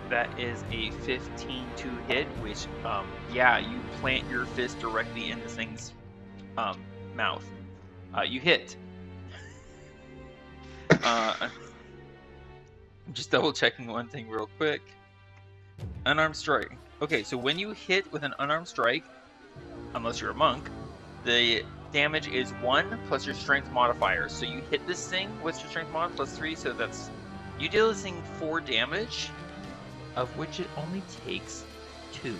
That is a 15 to hit, which, yeah, you plant your fist directly in this thing's mouth. You hit. I'm just double checking one thing real quick. Unarmed strike. Okay, so when you hit with an unarmed strike, unless you're a monk, the damage is 1 plus your strength modifier. So you hit this thing, what's your strength mod? Plus 3, so that's... You deal this thing 4 damage, of which it only takes 2.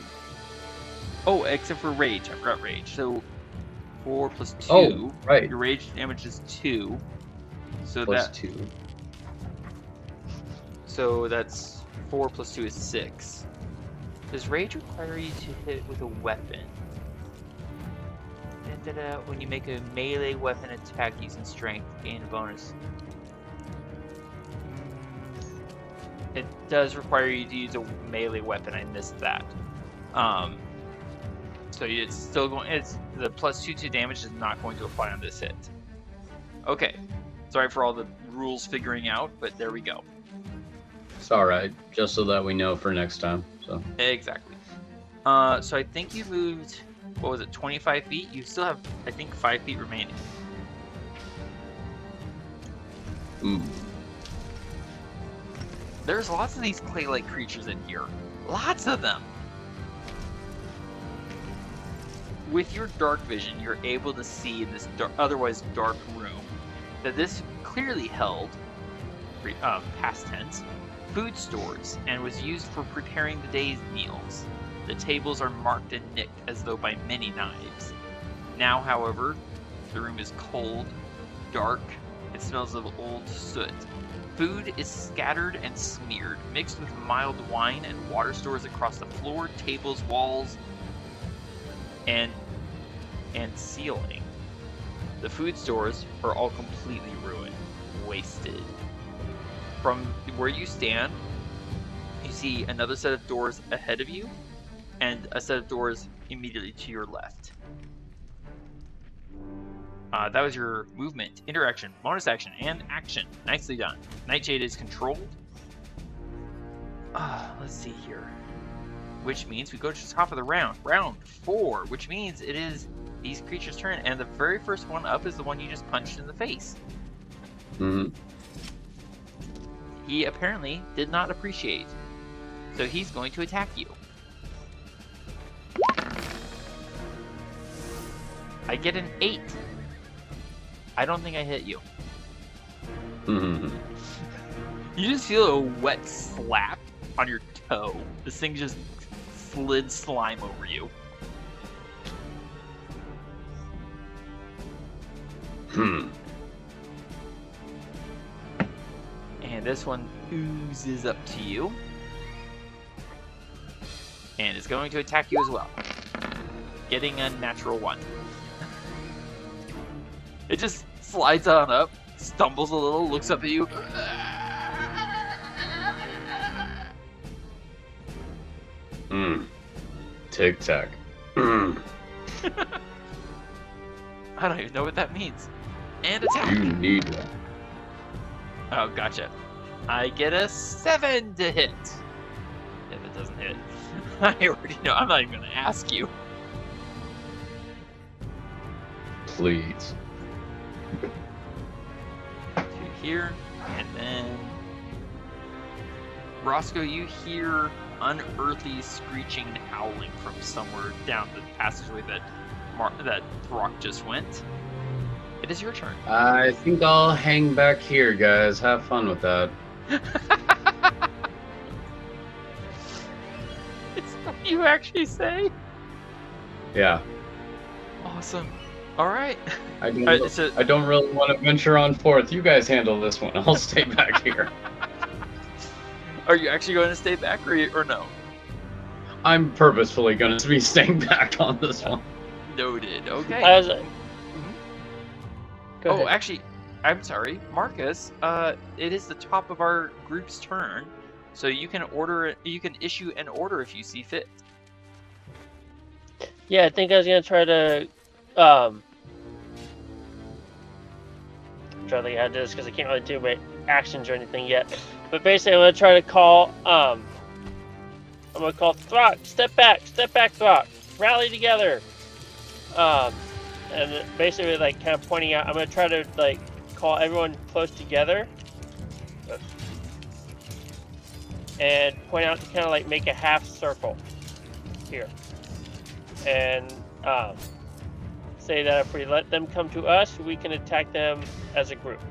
Oh, except for rage. I forgot rage. So 4 plus 2. Oh, right. Your rage damage is 2. So Plus that 2. so that's 4 plus 2 is 6. Does rage require you to hit with a weapon? Da-da-da. When you make a melee weapon attack using strength, gain a bonus. It does require you to use a melee weapon. I missed that. So it's still going. It's the plus 2 to damage is not going to apply on this hit. Okay. Sorry for all the rules figuring out, but there we go. It's alright, just so that we know for next time. So Exactly. So I think you moved. What was it? 25 feet. You still have, I think, 5 feet remaining. There's lots of these clay-like creatures in here. Lots of them. With your dark vision, you're able to see in this otherwise dark room that this clearly held, past tense, food stores and was used for preparing the day's meals. The tables are marked and nicked as though by many knives. Now, however, the room is cold, dark, it smells of old soot. Food is scattered and smeared, mixed with mild wine and water stores across the floor, tables, walls, and ceiling. The food stores are all completely ruined, wasted. From where you stand, you see another set of doors ahead of you, and a set of doors immediately to your left. That was your movement, interaction, bonus action, and action. Nicely done. Nightshade is controlled. Let's see here. Which means we go to the top of the round. Round 4, which means it is these creatures' turn, and the very first one up is the one you just punched in the face. Mm-hmm. He apparently did not appreciate. So he's going to attack you. I get an 8. I don't think I hit you. Mm-hmm. You just feel a wet slap on your toe. This thing just slid slime over you. And this one oozes up to you. And is going to attack you as well. Getting a natural 1. It just slides on up, stumbles a little, looks up at you. Tic tac. I don't even know what that means. And attack. You need that. Oh, gotcha. I get a 7 to hit. If it doesn't hit. I already know. I'm not even going to ask you. Please. 2 here. And then... Roscoe, you hear unearthly screeching and howling from somewhere down the passageway that Throk just went. It is your turn. I think I'll hang back here, guys. Have fun with that. It's what you actually say? Yeah. Awesome. Alright. I don't really want to venture on forth. You guys handle this one. I'll stay back here. Are you actually going to stay back or no? I'm purposefully going to be staying back on this one. Noted. Okay. I was like, Go ahead. Actually, I'm sorry, Marcus. It is the top of our group's turn, so you can issue an order if you see fit. Yeah, I think I was gonna try to I'm trying to think how to do this because I can't really do my actions or anything yet. But basically, I'm gonna try to call I'm gonna call Throk. Step back, Throk. Rally together. And basically, like, kind of pointing out, I'm gonna try to like call everyone close together, and point out to kind of like make a half circle here, and say that if we let them come to us, we can attack them as a group.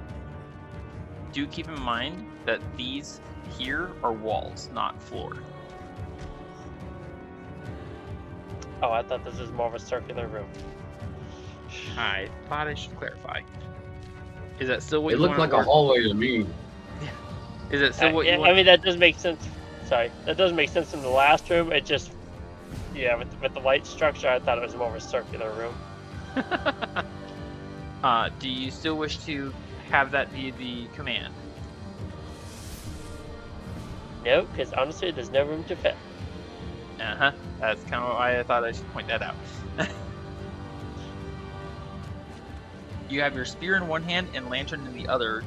Do keep in mind that these here are walls, not floor. Oh, I thought this was more of a circular room. I thought I should clarify. Is that still what It you looked want? like a hallway to me. Is that still what you I want? mean, that does make sense. Sorry, that does make sense in the last room. It just, yeah, with the light structure, I thought it was more of a circular room. Do you still wish to have that be the command? No, because honestly, there's no room to fit. Uh-huh. That's kind of why I thought I should point that out. You have your spear in one hand and lantern in the other.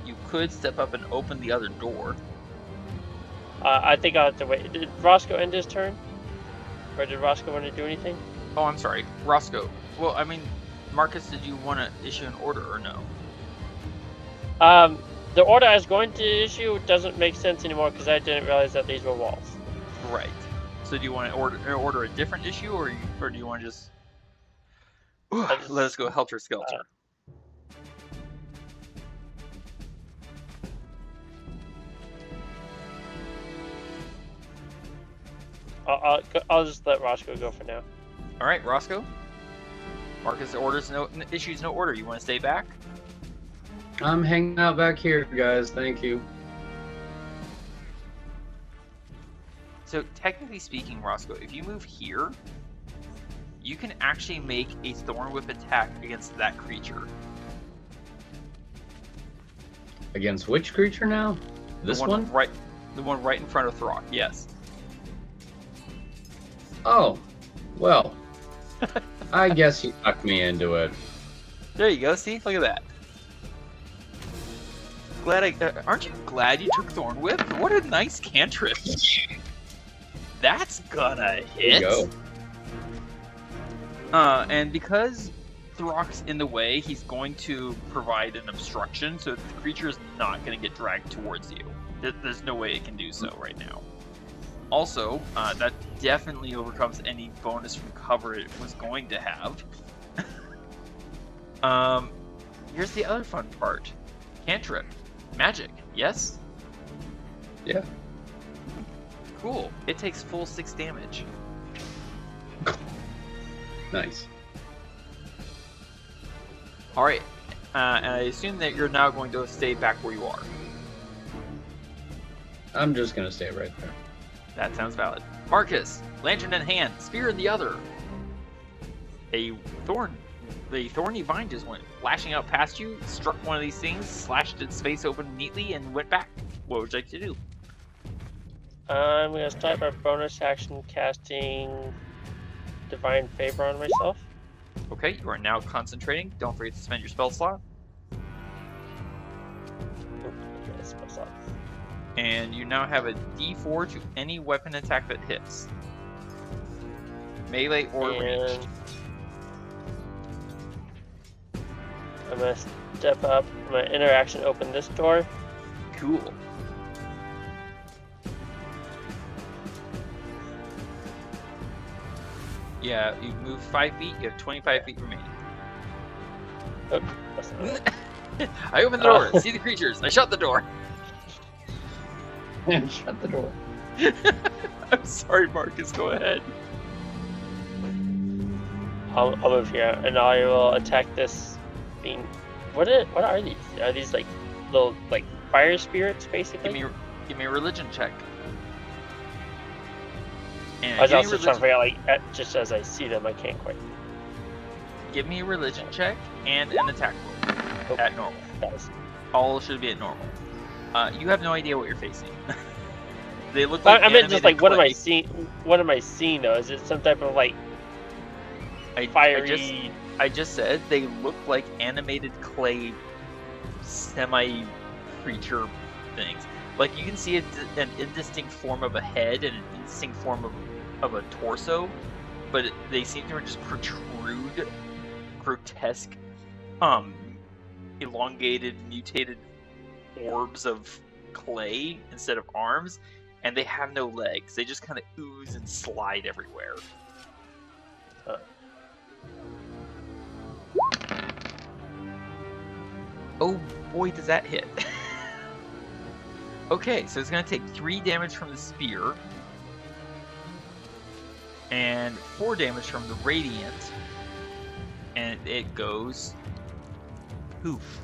You could step up and open the other door. I think I'll have to wait. Did Roscoe end his turn? Or did Roscoe want to do anything? Oh, I'm sorry. Roscoe. Well, I mean, Marcus, did you want to issue an order or no? The order I was going to issue doesn't make sense anymore because I didn't realize that these were walls. Right. So do you want to order a different issue, or do you want to just let us go helter skelter? I'll just let Roscoe go for now. All right, Roscoe. Marcus issues no order. You want to stay back? I'm hanging out back here, guys. Thank you. So technically speaking, Roscoe, if you move here, you can actually make a Thorn Whip attack against that creature. Against which creature now? This one? Right, the one right in front of Throk. Yes. Oh, well. I guess you knocked me into it. There you go. See, look at that. Aren't you glad you took Thorn Whip? What a nice cantrip. That's gonna hit. There you go. And because Throk's in the way, he's going to provide an obstruction, so the creature is not going to get dragged towards you. There's no way it can do so right now. Also, that definitely overcomes any bonus from cover it was going to have. Here's the other fun part. Cantrip. Magic, yes? Yeah. Cool. It takes full 6 damage. Nice. Alright. And I assume that you're now going to stay back where you are. I'm just gonna stay right there. That sounds valid. Marcus, lantern in hand, spear in the other. The thorny vine just went flashing out past you, struck one of these things, slashed its face open neatly, and went back. What would you like to do? I'm going to start my bonus action casting Divine Favor on myself. Okay, you are now concentrating. Don't forget to spend your spell slot. Okay, spell slot. And you now have a D4 to any weapon attack that hits. Melee or ranged. I'm going to step up. I'm going to interaction open this door. Cool. Yeah, you move 5 feet. You have 25 feet remaining. Oh, that's not right. I opened the door. See the creatures. I shut the door. Shut the door. I'm sorry, Marcus. Go ahead. I'll move here, and I will attack this thing. What are these? Are these like little like fire spirits, basically? Give me a religion check. And I was give me also trying to figure out, like, just as I see them, I can't quite. Give me a religion check and an attack roll at normal. Guys. All should be at normal. You have no idea what you're facing. They look like I meant just like, what am I clay. seeing? What am I seeing though? Is it some type of like fiery? I just said they look like animated clay semi-creature things. Like you can see an indistinct form of a head and an indistinct form of a torso, but they seem to just protrude grotesque, elongated, mutated orbs of clay instead of arms, and they have no legs. They just kind of ooze and slide everywhere. Oh boy, does that hit. Okay, so it's going to take 3 damage from the spear, and 4 damage from the radiant, and it goes poof.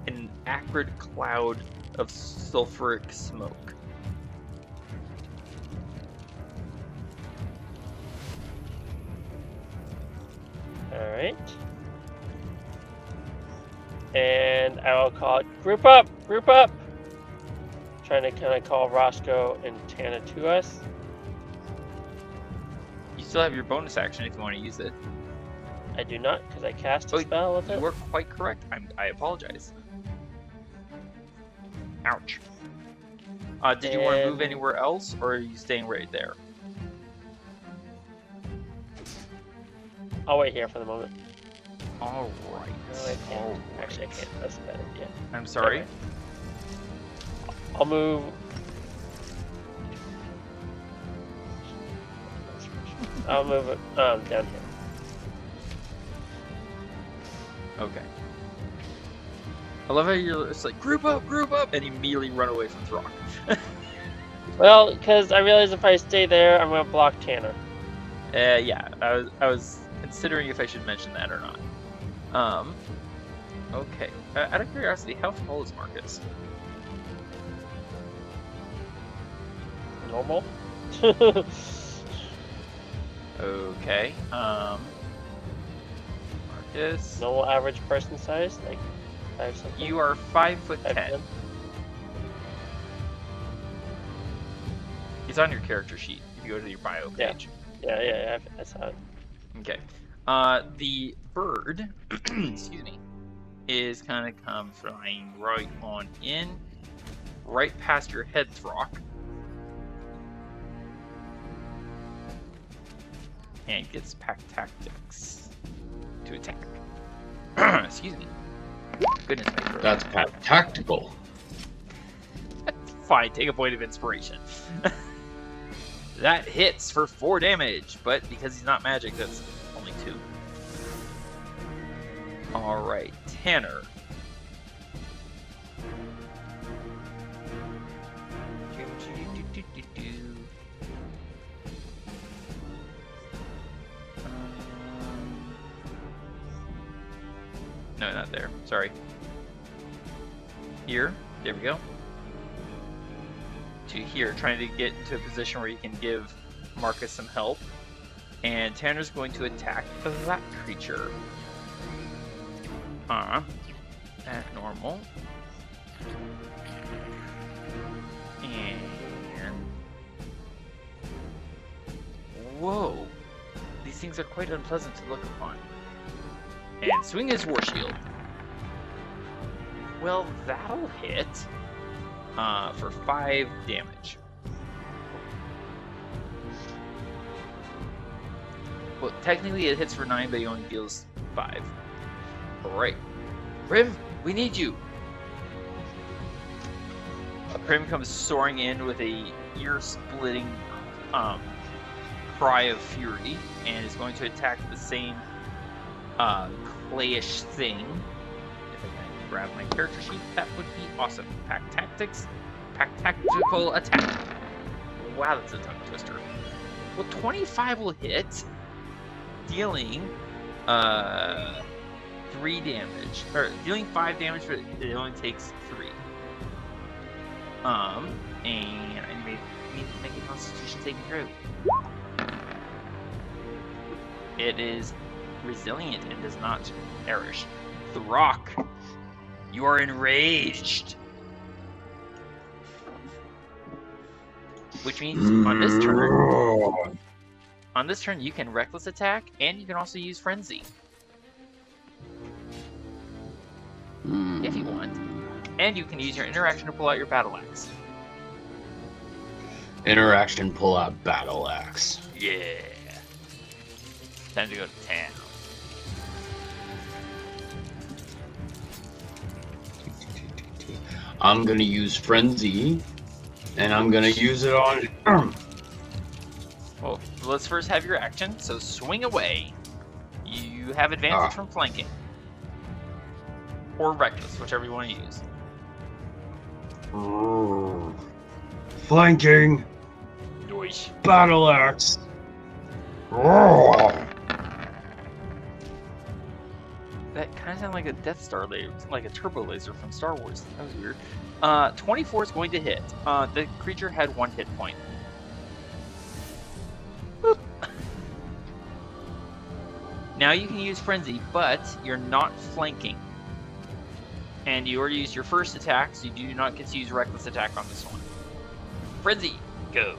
An acrid cloud of sulfuric smoke. Alright. And I will call it group up! Group up! Trying to kind of call Roscoe and Tana to us. You still have your bonus action if you want to use it. I do not, because I cast a spell with it. You are quite correct. I apologize. Ouch. Did you want to move anywhere else, or are you staying right there? I'll wait here for the moment. All right. No, I can't. All right. Actually, I can't. That's a bad idea. I'm sorry. Okay. I'll move. I'll move it down here. Okay. I love how you're just like, group up, and immediately run away from Throk. Well, because I realize if I stay there, I'm going to block Tanner. Yeah, I was considering if I should mention that or not. Okay. Out of curiosity, how tall is Marcus? Normal. Okay. Marcus. Normal average person size, like 5 something. You are 5'10". 5'10". It's on your character sheet if you go to your bio page. Yeah, I saw it. Okay. The bird, excuse me, is kind of come flying right on in, right past your head, Throk. And gets pack tactics to attack. Excuse me. Goodness me. That's tactical. Fine, take a point of inspiration. That hits for 4 damage, but because he's not magic, that's only 2. Alright, Tanner. No, not there. Sorry. Here. There we go. To here, trying to get into a position where you can give Marcus some help. And Tanner's going to attack that creature. At normal. And... whoa! These things are quite unpleasant to look upon. And swing his war shield. Well, that'll hit for 5 damage. Well, technically it hits for 9, but he only deals 5. Alright. Prim, we need you! Prim comes soaring in with a ear-splitting Cry of Fury and is going to attack the same clayish thing. If I can grab my character sheet, that would be awesome. Pack tactical attack. Wow, that's a tongue twister. Well, 25 will hit, dealing 3 damage, or dealing 5 damage, but it only takes 3. And I need to make a Constitution saving throw. It is resilient and does not perish. Throk, you are enraged. Which means on this turn you can reckless attack, and you can also use frenzy. If you want. And you can use your interaction to pull out your battle axe. Interaction, pull out battle axe. Yeah. Time to go to town. I'm gonna use frenzy, and I'm gonna use it on. Well, let's first have your action. So swing away. You have advantage from flanking. Or reckless, whichever you want to use. Flanking. Nice. Battle axe. That kind of sounded like a Death Star laser, like a turbo laser from Star Wars. That was weird. 24 is going to hit. The creature had 1 hit point. Boop. Now you can use frenzy, but you're not flanking. And you already used your first attack, so you do not get to use reckless attack on this one. Frenzy, go.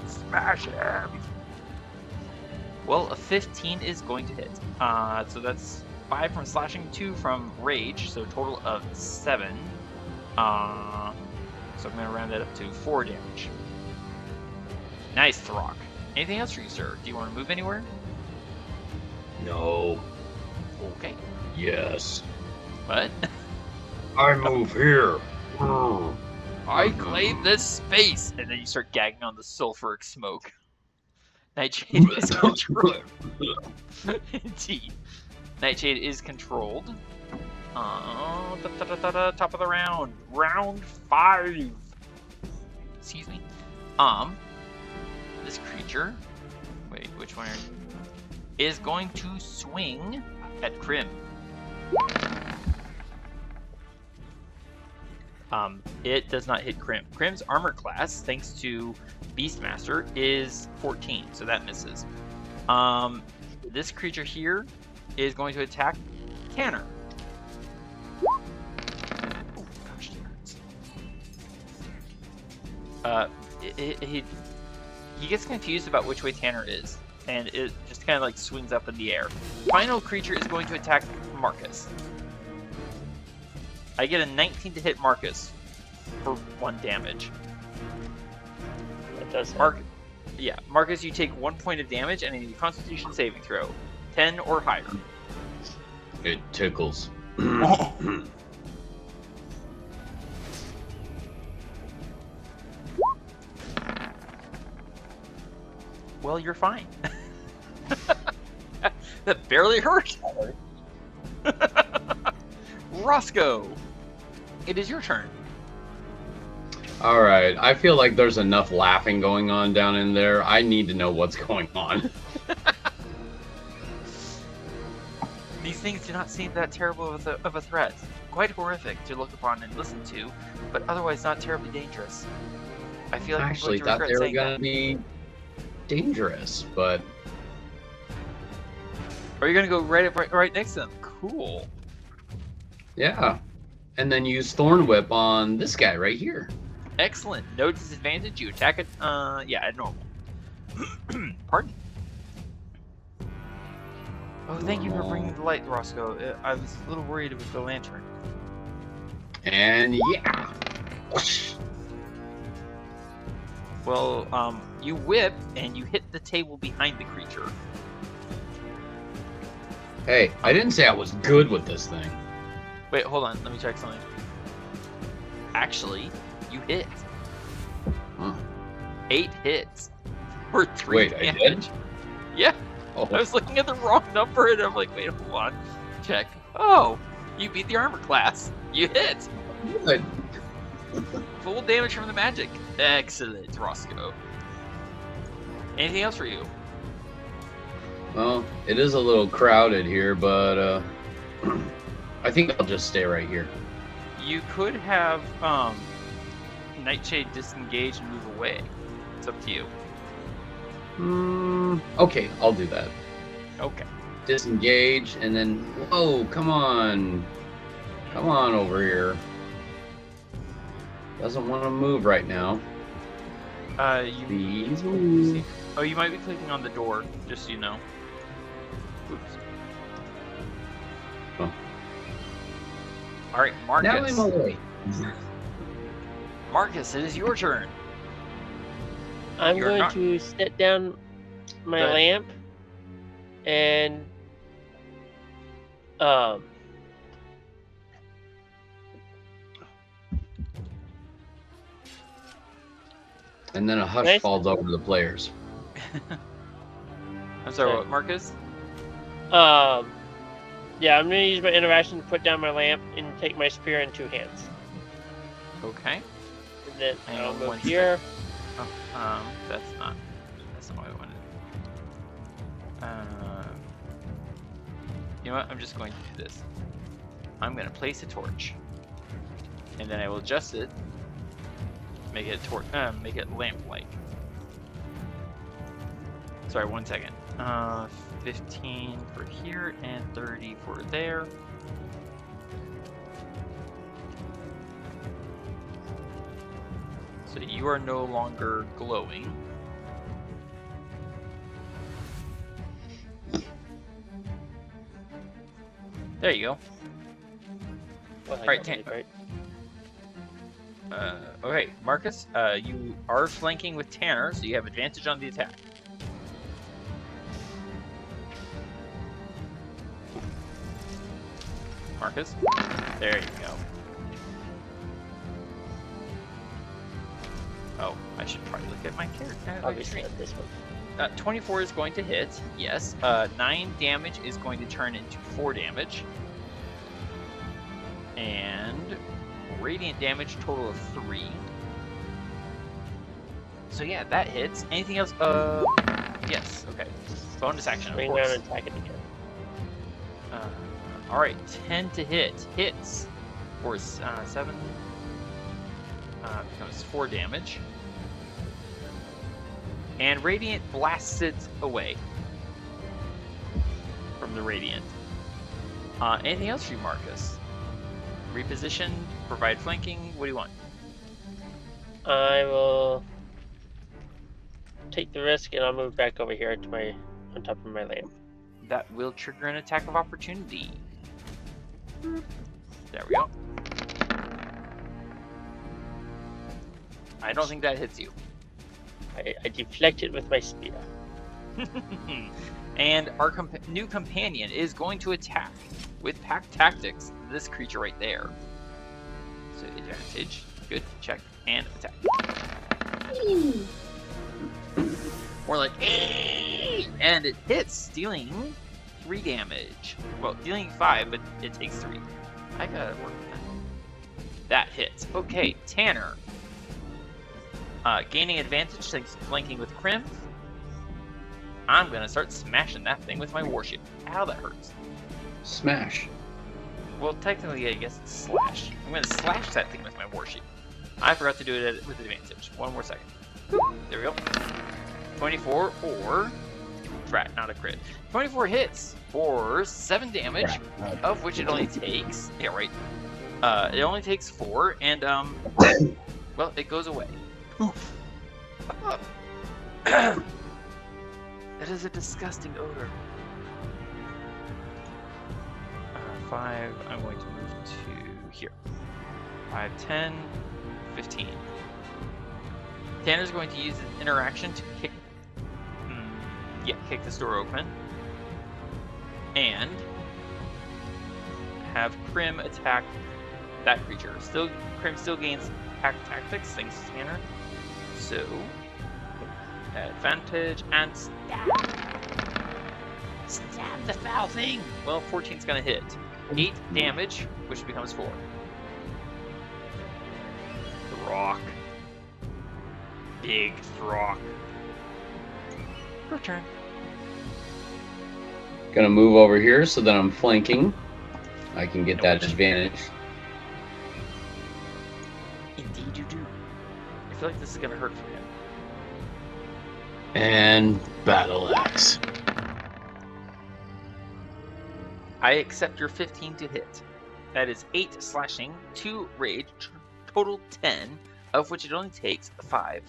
Smash him. Well, a 15 is going to hit. So that's 5 from slashing, 2 from rage, so a total of 7. So I'm going to round that up to 4 damage. Nice, Throk. Anything else for you, sir? Do you want to move anywhere? No. Okay. Yes. What? I move here. I claim this space! And then you start gagging on the sulfuric smoke. Nightshade is controlled. Indeed. Nightshade is controlled. Top of the round. Round 5. Excuse me. This creature. Wait, which one are you? Is going to swing at Krim. It does not hit Krim. Krim's armor class, thanks to Beastmaster, is 14, so that misses. This creature here is going to attack Tanner. Oh, gosh, that hurts. He gets confused about which way Tanner is, and it just kind of like swings up in the air. Final creature is going to attack Marcus. I get a 19 to hit Marcus for 1 damage. That does hit. Marcus, you take 1 point of damage and a Constitution saving throw, 10 or higher. It tickles. Well, you're fine. That barely hurt. Roscoe, it is your turn. Alright, I feel like there's enough laughing going on down in there. I need to know what's going on. These things do not seem that terrible of a threat. Quite horrific to look upon and listen to, but otherwise not terribly dangerous. I feel like I actually thought they were going to be dangerous, but... Are you going to go right next to them? Cool. Yeah. And then use Thorn Whip on this guy right here. Excellent. No disadvantage. You attack it, at normal. Pardon? Oh, thank you for bringing the light, Roscoe. I was a little worried with the lantern. And yeah. Well, you whip and you hit the table behind the creature. Hey, I didn't say I was good with this thing. Wait, hold on. Let me check something. Actually, You hit. Huh. 8 hits for 3 Wait, I damage. did? Yeah, Oh, I was looking at the wrong number and I'm like, wait, hold on. Check. Oh, you beat the armor class. You hit. good. Full damage from the magic. Excellent, Roscoe. Anything else for you? Well, it is a little crowded here, but I think I'll just stay right here. You could have Nightshade disengage and move away. It's up to you. Okay, I'll do that. Okay. Disengage, and then whoa, come on over here. Doesn't want to move right now. Please move. Oh, you might be clicking on the door, just so you know. Oops. Oh. All right, Marcus. Now I'm away. Marcus, it is your turn. I'm You're going not- to set down my Go ahead. lamp and And then a hush Nice. falls over the players. I'm sorry, Okay. what, Marcus? yeah, I'm gonna use my interaction to put down my lamp and take my spear in 2 hands. Okay. And then Hang I'll on move one here. Oh, that's not what I wanted. You know what? I'm just going to do this. I'm going to place a torch, and then I will adjust it, make it make it lamp-like. Sorry, 1 second. 15 for here and 30 for there. So you are no longer glowing. There you go. Well, Alright, I got it, right? Okay, Marcus, you are flanking with Tanner, so you have advantage on the attack. Marcus, there you go. Oh, I should probably look at my character. Obviously, not this one. 24 is going to hit, yes. 9 damage is going to turn into 4 damage. And radiant damage total of 3. So yeah, that hits. Anything else? Yes, okay. Bonus action, of Swing course. around and attack it again. Alright, 10 to hit. Hits for 7. Becomes 4 damage. And Radiant blasts it away from the Radiant. Anything else for you, Marcus? Reposition, provide flanking, what do you want? I will take the risk and I'll move back over here to on top of my lamp. That will trigger an attack of opportunity. There we go. I don't think that hits you. I deflect it with my spear. And our new companion is going to attack with pack tactics this creature right there. So advantage, good, check, and attack. More like, and it hits, dealing 3 damage. Well, dealing 5, but it takes 3. I gotta work with that. That hits. Okay, Tanner. Gaining advantage thanks to flanking with Crim. I'm gonna start smashing that thing with my warship. Ow, that hurts. Smash. Well, technically, I guess it's slash. I'm gonna slash that thing with my warship. I forgot to do it with advantage. 1 more second. There we go. 24 or... Drat, not a crit. 24 hits for 7 damage, of which it only takes... Yeah, right. It only takes 4, and, well, it goes away. That is a disgusting odor. 5, I'm going to move to here. 5, 10, 15. Tanner's going to use an interaction to kick... kick this door open. And have Crim attack that creature. Crim still gains attack tactics, thanks to Tanner. So, advantage and stab. Stab the foul thing! Well, 14's gonna hit. 8 damage, which becomes 4. Throk. Big Throk. Your turn. Gonna move over here so that I'm flanking. I can get No that way. advantage. Indeed you do. I feel like this is gonna hurt for him. And battle axe. I accept your 15 to hit. That is 8 slashing, 2 rage, total 10, of which it only takes 5.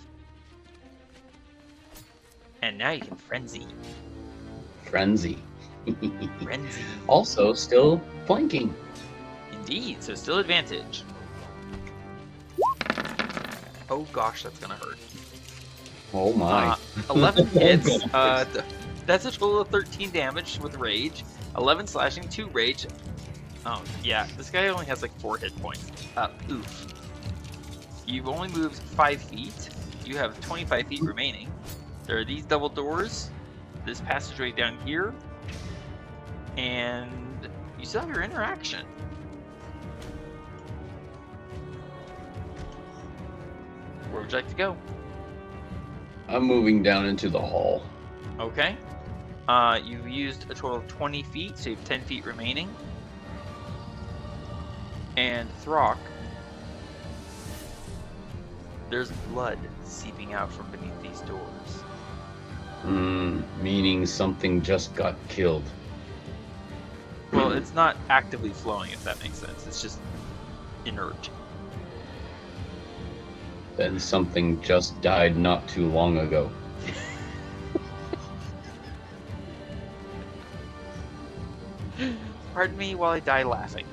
And now you can frenzy. Frenzy. Frenzy. Also, still flanking. Indeed, so still advantage. Oh gosh, that's gonna hurt. Oh my. 11 hits. God. That's a total of 13 damage with rage. 11 slashing, 2 rage. Oh, yeah, this guy only has like 4 hit points. Oof. You've only moved 5 feet. You have 25 feet remaining. There are these double doors, this passageway down here, and you still have your interaction. Where would you like to go? I'm moving down into the hall. Okay. You've used a total of 20 feet, so you have 10 feet remaining. And Throk, there's blood seeping out from beneath these doors. Meaning something just got killed. Well, it's not actively flowing, if that makes sense. It's just inert. Then something just died not too long ago. Pardon me while I die laughing.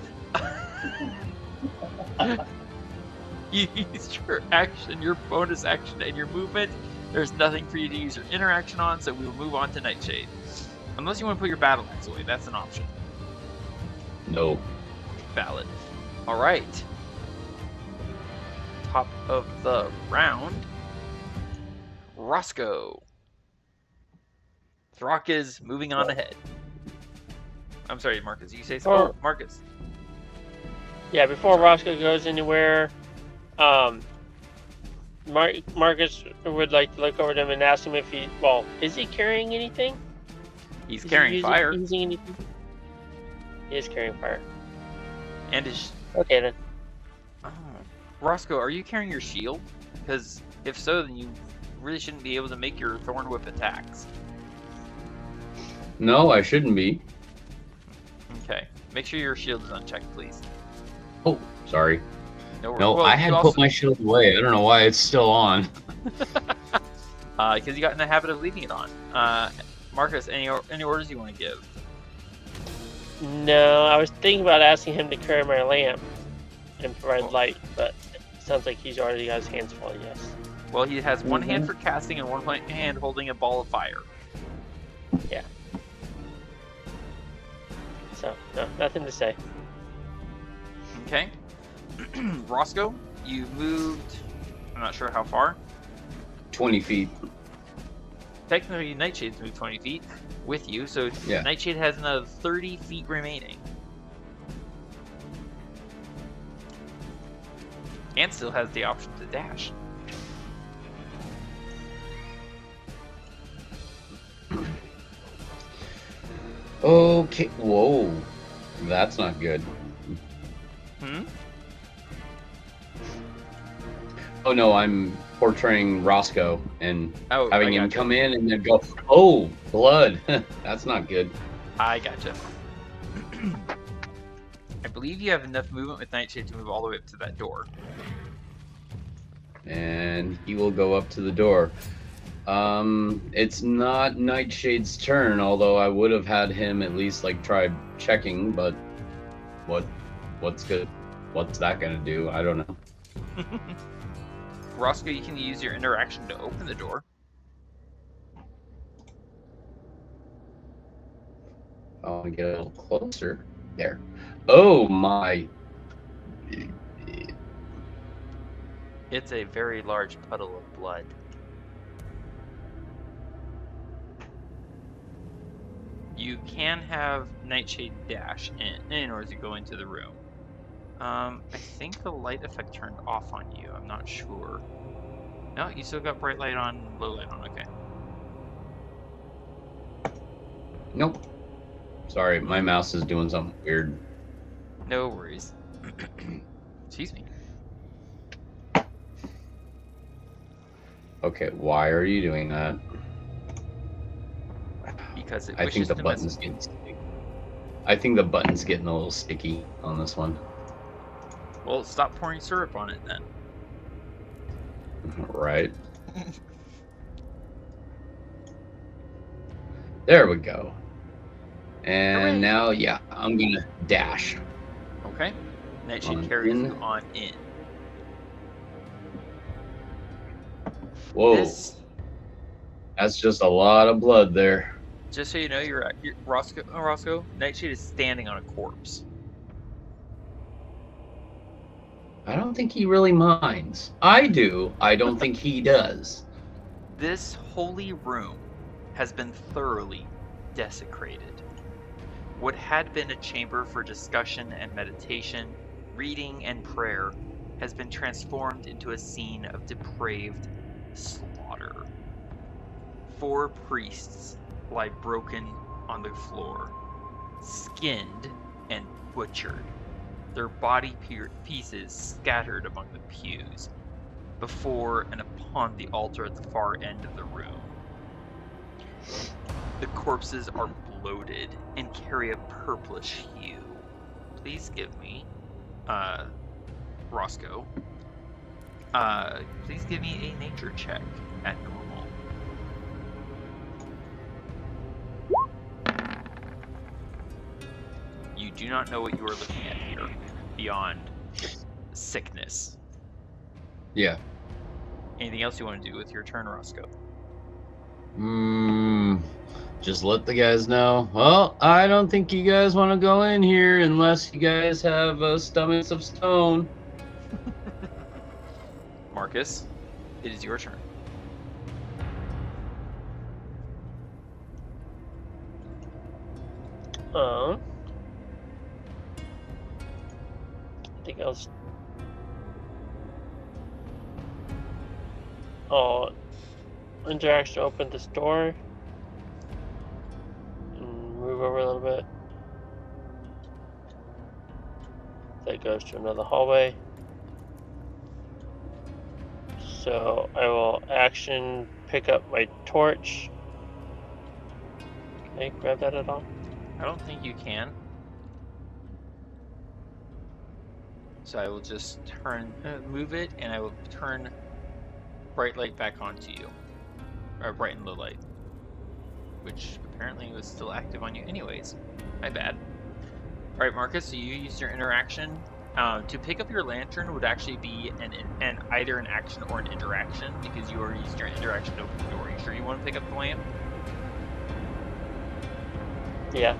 You used your action, your bonus action, and your movement. There's nothing for you to use your interaction on, so we will move on to Nightshade. Unless you want to put your battle axe away, that's an option. No. Valid. Alright. Top of the round. Roscoe. Throk is moving on ahead. I'm sorry, Marcus. You say so? Oh, Marcus. Yeah, before Roscoe goes anywhere, Marcus would like to look over them and ask him if he, well, is he carrying anything? He's carrying fire. Using anything? He is carrying fire. And his... Okay, then. Oh. Roscoe, are you carrying your shield? Because if so, then you really shouldn't be able to make your Thorn Whip attacks. No, I shouldn't be. Okay. Make sure your shield is unchecked, please. Oh, sorry. No, No, well, I had put my shield away. I don't know why it's still on. Because you got in the habit of leaving it on. Marcus, any orders you want to give? No, I was thinking about asking him to carry my lamp and provide light, but it sounds like he's already got his hands full, yes. Well, he has one hand for casting and one hand holding a ball of fire. Yeah. So, no, nothing to say. Okay. Roscoe, you moved, I'm not sure how far. 20 feet. Technically, Nightshade's moved 20 feet with you, so Yeah. Nightshade has another 30 feet remaining. And still has the option to dash. Okay. Whoa. That's not good. Hmm? Oh no, I'm portraying Roscoe and Oh, having I him gotcha. come in and then go, oh, blood. That's not good. I gotcha. I believe you have enough movement with Nightshade to move all the way up to that door. And he will go up to the door. It's not Nightshade's turn, although I would have had him at least like try checking, but what's good? What's that gonna do? I don't know. Roscoe, you can use your interaction to open the door. I'll get a little closer. There. Oh my. It's a very large puddle of blood. You can have Nightshade dash in order to go into the room. I think the light effect turned off on you. I'm not sure. No, you still got bright light on, low light on. Okay. Nope. Sorry, my mouse is doing something weird. No worries. Excuse me. Okay, why are you doing that? Because it I wishes think the to button's mess with getting sticky. I think the button's getting a little sticky on this one. Well, stop pouring syrup on it then. Right. There we go. And Hooray. now, yeah, I'm gonna dash. Okay. Nightshade On carries in. you on in. Whoa, This, that's just a lot of blood there. just so you know, you're Roscoe. Nightshade is standing on a corpse. I don't think he really minds. I do. I don't think he does. This holy room has been thoroughly desecrated. What had been a chamber for discussion and meditation, reading and prayer, has been transformed into a scene of depraved slaughter. 4 priests lie broken on the floor, skinned and butchered, their body pieces scattered among the pews, before and upon the altar at the far end of the room. The corpses are bloated and carry a purplish hue. Please give me, Roscoe, please give me a nature check at normal. You do not know what you are looking at here, beyond sickness. Yeah. Anything else you want to do with your turn, Roscoe? Just let the guys know. Well, I don't think you guys want to go in here unless you guys have stomachs of stone. Marcus, it is your turn. I think I'll interaction open this door and move over a little bit. That goes to another hallway. So I will action pick up my torch. Can I grab that at all? I don't think you can. So I will just move it, and I will turn bright light back onto you. Or brighten the light. Which apparently was still active on you anyways. My bad. Alright, Marcus, so you used your interaction. To pick up your lantern would actually be either an action or an interaction, because you already used your interaction to open the door. Are you sure you want to pick up the lamp? Yeah.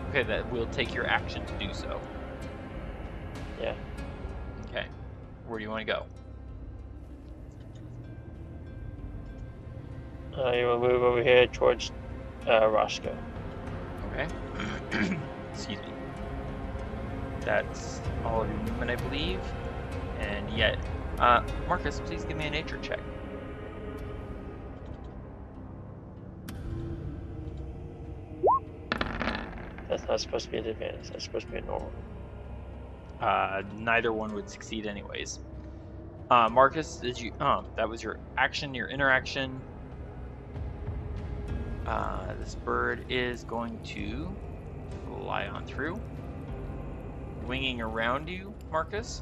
Okay, that will take your action to do so. Yeah. Okay. Where do you want to go? You will move over here towards Roscoe. Okay. Excuse me. That's all of your movement, I believe. And yet, Marcus, please give me a nature check. That's not supposed to be an advantage. That's supposed to be a normal. Neither one would succeed anyways. Marcus, did you? That was your action, your interaction. This bird is going to fly on through, winging around you, Marcus,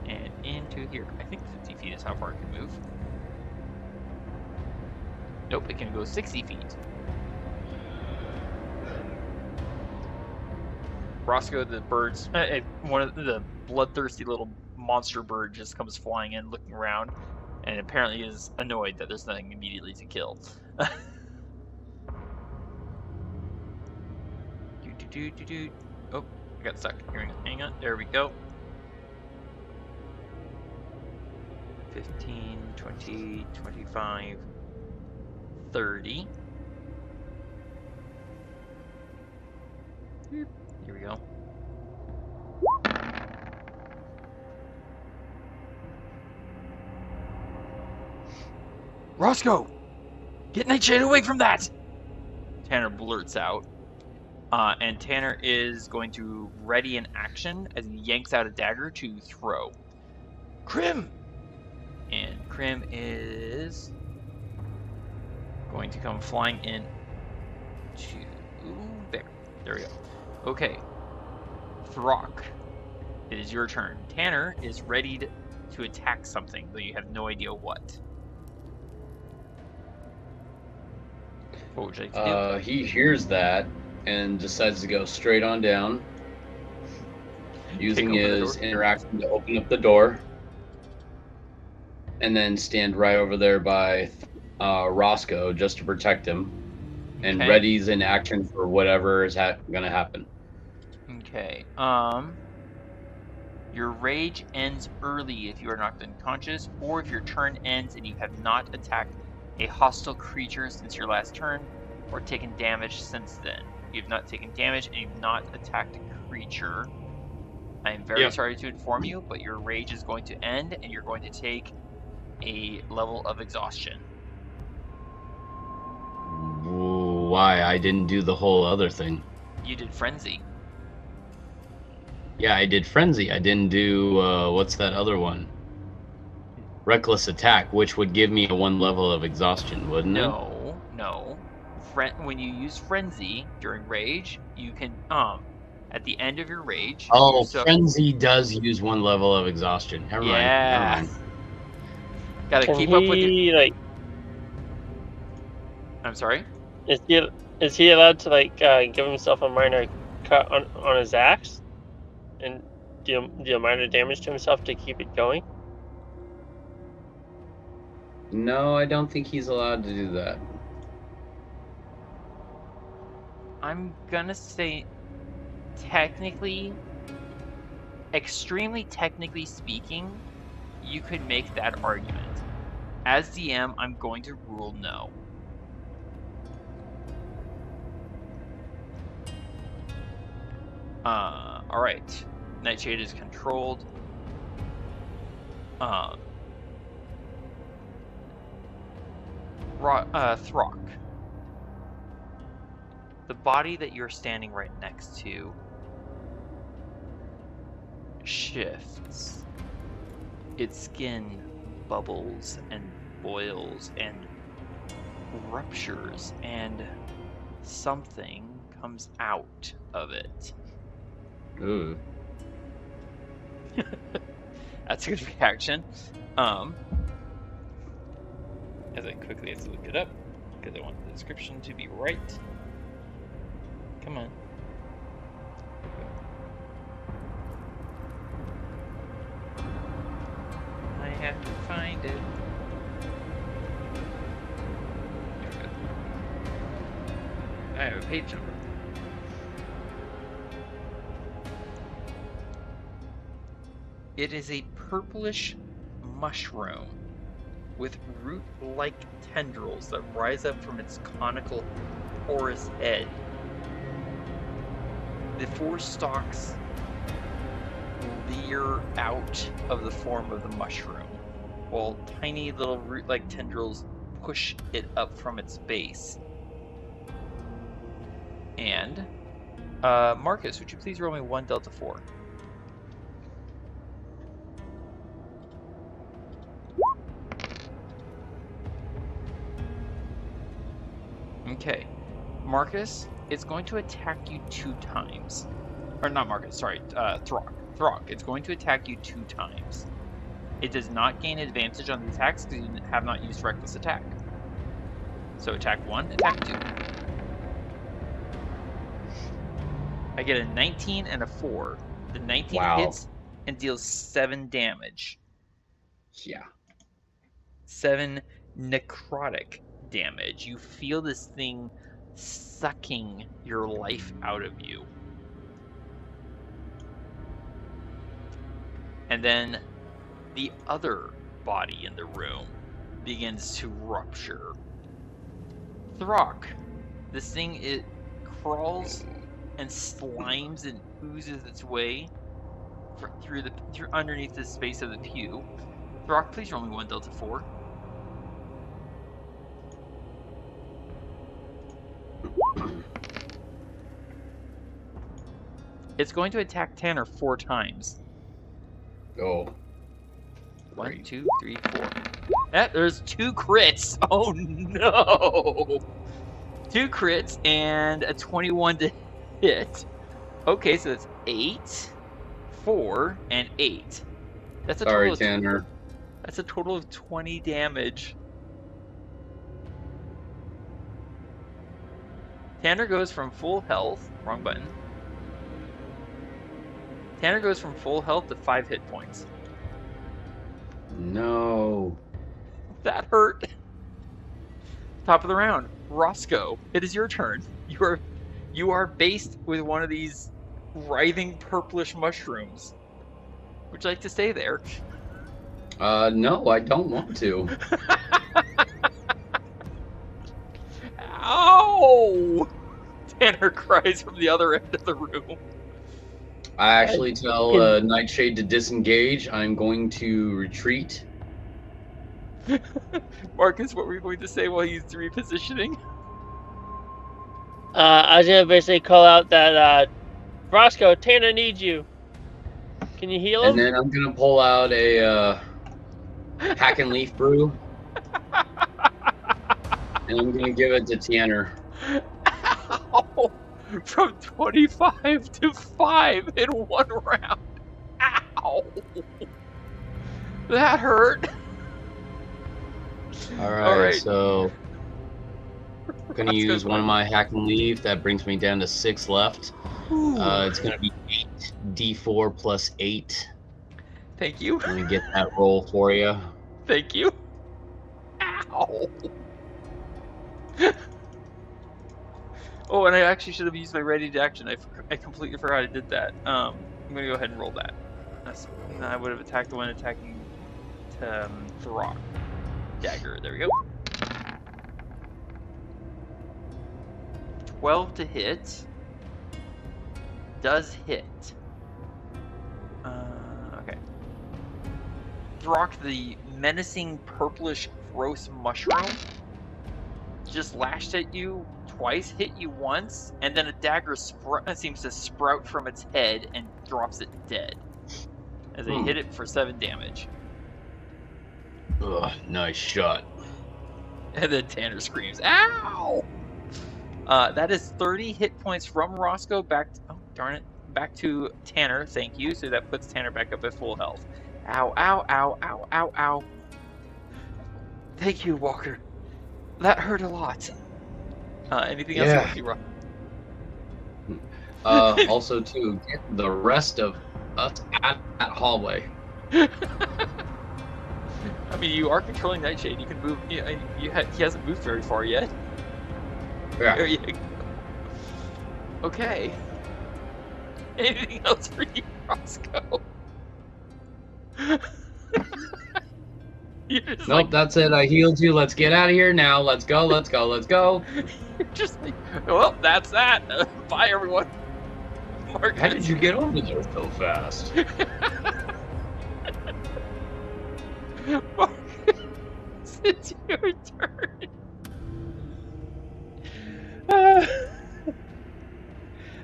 and into here. I think 50 feet is how far it can move. Nope, it can go 60 feet. Roscoe, the birds, one of the bloodthirsty little monster bird just comes flying in, looking around, and apparently is annoyed that there's nothing immediately to kill. Oh, I got stuck. Hang on. There we go. 15, 20, 25, 30. Here we go. Roscoe! Get Nightshade away from that! Tanner blurts out. And Tanner is going to ready an action as he yanks out a dagger to throw. Krim! And Krim is going to come flying in to there. There we go. Okay. Throk, it is your turn. Tanner is ready to attack something, though you have no idea what. What would you like to do? He hears that and decides to go straight on down, using his interaction to open up the door, and then stand right over there by Roscoe just to protect him, and readies in action for whatever is going to happen. Okay. Your rage ends early if you are knocked unconscious, or if your turn ends and you have not attacked a hostile creature since your last turn, or taken damage since then. You've not taken damage and you've not attacked a creature. I am very sorry to inform you, but your rage is going to end and you're going to take a level of exhaustion. Why? I didn't do the whole other thing. You did Frenzy. Yeah, I did Frenzy. I didn't do, what's that other one? Reckless Attack, which would give me a 1 level of exhaustion, wouldn't it? No. When you use Frenzy during Rage, you can, at the end of your Rage... Oh, Frenzy does use 1 level of exhaustion. Never mind. Yeah. Gotta keep up with your... like... I'm sorry? Is he allowed to, like, give himself a minor cut on his axe? And deal minor damage to himself to keep it going? No, I don't think he's allowed to do that. I'm gonna say, technically, extremely technically speaking, you could make that argument. As DM, I'm going to rule no. Alright. Nightshade is controlled. Throk. The body that you're standing right next to shifts. Its skin bubbles and boils and ruptures, and something comes out of it. Ooh. That's a good reaction. As I quickly have to look it up, because I want the description to be right. Come on. I have to find it. There we go. I have a page number. It is a purplish mushroom with root-like tendrils that rise up from its conical, porous head. The 4 stalks leer out of the form of the mushroom, while tiny little root-like tendrils push it up from its base. And, Marcus, would you please roll me 1 Delta 4? Okay, Marcus, it's going to attack you 2 times. Or not Marcus, sorry, Throk. Throk, it's going to attack you 2 times. It does not gain advantage on the attacks because you have not used Reckless Attack. So attack 1, attack 2. I get a 19 and a 4. The 19 hits and deals 7 damage. Yeah. 7 necrotic damage. You feel this thing sucking your life out of you. And then the other body in the room begins to rupture. Throk, this thing, it crawls and slimes and oozes its way through underneath the space of the pew. Throk, please roll me 1 Delta 4. It's going to attack Tanner 4 times. Oh. 1, 2, 3, 4. There's 2 crits. Oh no! 2 crits and a 21 to hit. Okay, so that's 8, 4, and 8. That's a total Sorry, of Tanner. That's a total of 20 damage. Tanner goes from full health. Wrong button. Tanner goes from full health to 5 hit points. No. That hurt. Top of the round, Roscoe. It is your turn. You are based with one of these writhing purplish mushrooms. Would you like to stay there? No, I don't want to. Ow! Tanner cries from the other end of the room. I actually tell Nightshade to disengage. I'm going to retreat. Marcus, what were you going to say while he's repositioning? I was gonna basically call out that Roscoe, Tanner needs you. Can you heal him? And then I'm gonna pull out a hack and leaf brew. And I'm gonna give it to Tanner. Ow! From 25 to 5 in 1 round. Ow! That hurt. All All right. So I'm gonna Let's go use one of my hack and leaf. That brings me down to 6 left. It's gonna be 8d4 plus 8. Thank you. Let me get that roll for you. Thank you. Ow! Oh, and I actually should have used my ready to action. I completely forgot I did that. I'm gonna go ahead and roll that. I would have attacked the one attacking Throk. Dagger. There we go. 12 to hit. Does hit. Okay. Throk, the menacing purplish gross mushroom, just lashed at you twice, hit you once, and then a dagger seems to sprout from its head and drops it dead as I hit it for 7 damage. Ugh, nice shot. And then Tanner screams, "Ow!" That is 30 hit points from Roscoe back to Tanner. Thank you. So that puts Tanner back up at full health. Ow! Ow! Ow! Ow! Ow! Ow! Thank you, Walker. That hurt a lot. Anything else you want to see, Rob? Also, too, get the rest of us out of that hallway. I mean, you are controlling Nightshade. You can move. He hasn't moved very far yet. Yeah. There you go. Okay. Anything else for you, Roscoe? You're just Nope, that's it. I healed you. Let's get out of here now. Let's go. Let's go. Let's go. You're just like, well, that's that. Bye, everyone. Marcus. How did you get over there so fast? Marcus, it's your turn.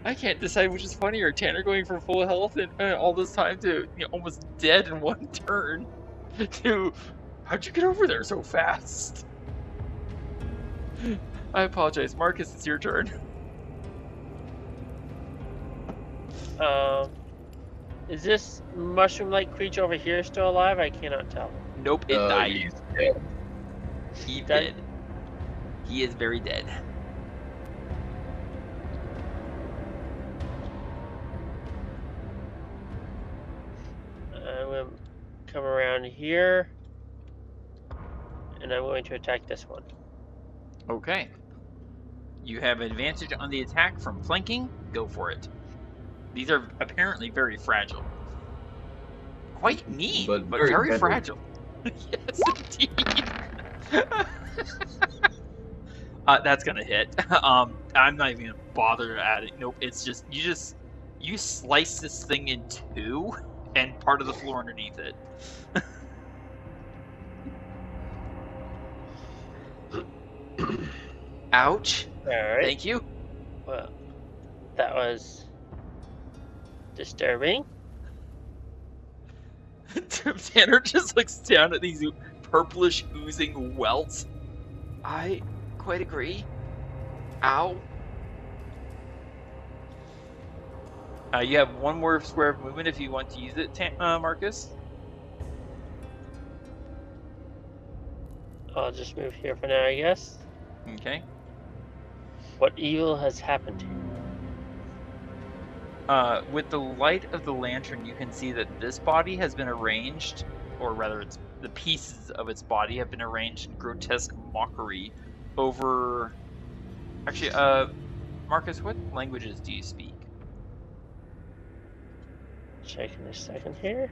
I can't decide which is funnier. Tanner going from full health and all this time to almost dead in 1 turn to how'd you get over there so fast? I apologize. Marcus, it's your turn. Is this mushroom-like creature over here still alive? I cannot tell. Nope, it died. He's dead. He dead. He is very dead. I'm going to come around here, and I'm going to attack this one. Okay. You have advantage on the attack from flanking. Go for it. These are apparently very fragile. Quite neat, but very deadly. fragile. Yes, indeed. That's gonna hit. I'm not even gonna bother adding. Nope. It's just you slice this thing in two, and part of the floor underneath it. Ouch. Alright. Thank you. Well, that was disturbing. Tanner just looks down at these purplish oozing welts. I quite agree. Ow. You have one more square of movement if you want to use it, Marcus. I'll just move here for now, I guess. Okay. What evil has happened here? With the light of the lantern, you can see that this body has been arranged, or rather, the pieces of its body have been arranged in grotesque mockery over. Actually, Marcus, what languages do you speak? Checking a second here.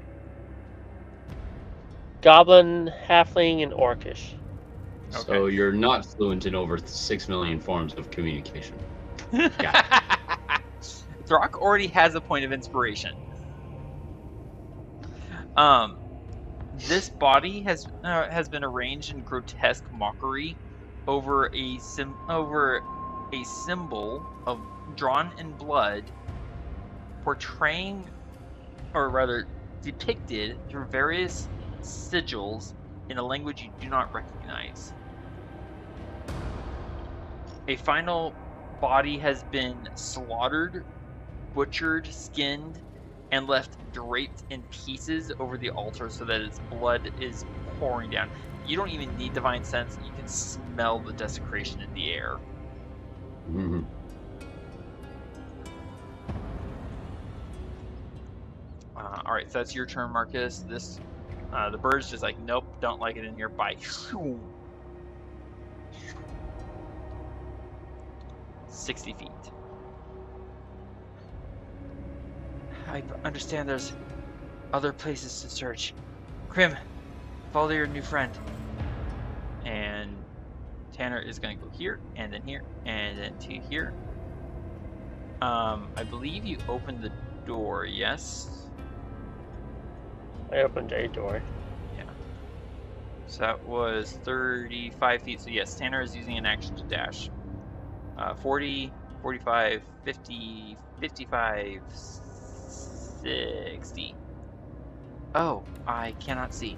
Goblin, Halfling, and Orcish. So Okay. you're not fluent in over 6 million forms of communication. Got Throk already has a point of inspiration. This body has been arranged in grotesque mockery over a symbol of drawn in blood, portraying, or rather depicted through various sigils in a language you do not recognize. A final body has been slaughtered, butchered, skinned, and left draped in pieces over the altar so that its blood is pouring down. You don't even need divine sense, you can smell the desecration in the air. Mm-hmm. Alright, so that's your turn, Marcus. This the bird's just like, nope, don't like it in here. Bye. 60 feet. I understand there's other places to search. Krim, follow your new friend. And Tanner is going to go here, and then here, and then to here. I believe you opened the door, yes? I opened a door. Yeah. So that was 35 feet. So yes, Tanner is using an action to dash. 40, 45, 50, 55, 60. Oh, I cannot see.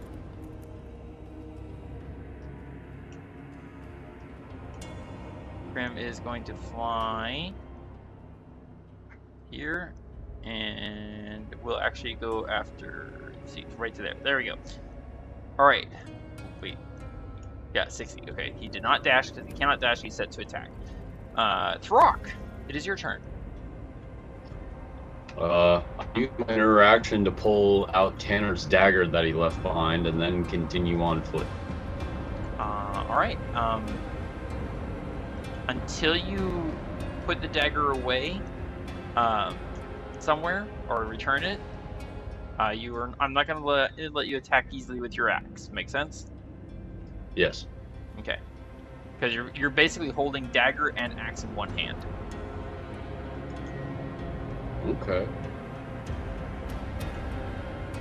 Grim is going to fly here, and we'll actually go after, see, right to there. There we go. Alright. Wait. Yeah, 60. Okay, he did not dash because he cannot dash. He's set to attack. Throk, it is your turn. I use my interaction to pull out Tanner's dagger that he left behind and then continue on foot. Alright. Until you put the dagger away somewhere or return it, I'm not going to let you attack easily with your axe. Make sense? Yes. Okay. Because you're basically holding dagger and axe in one hand. Okay.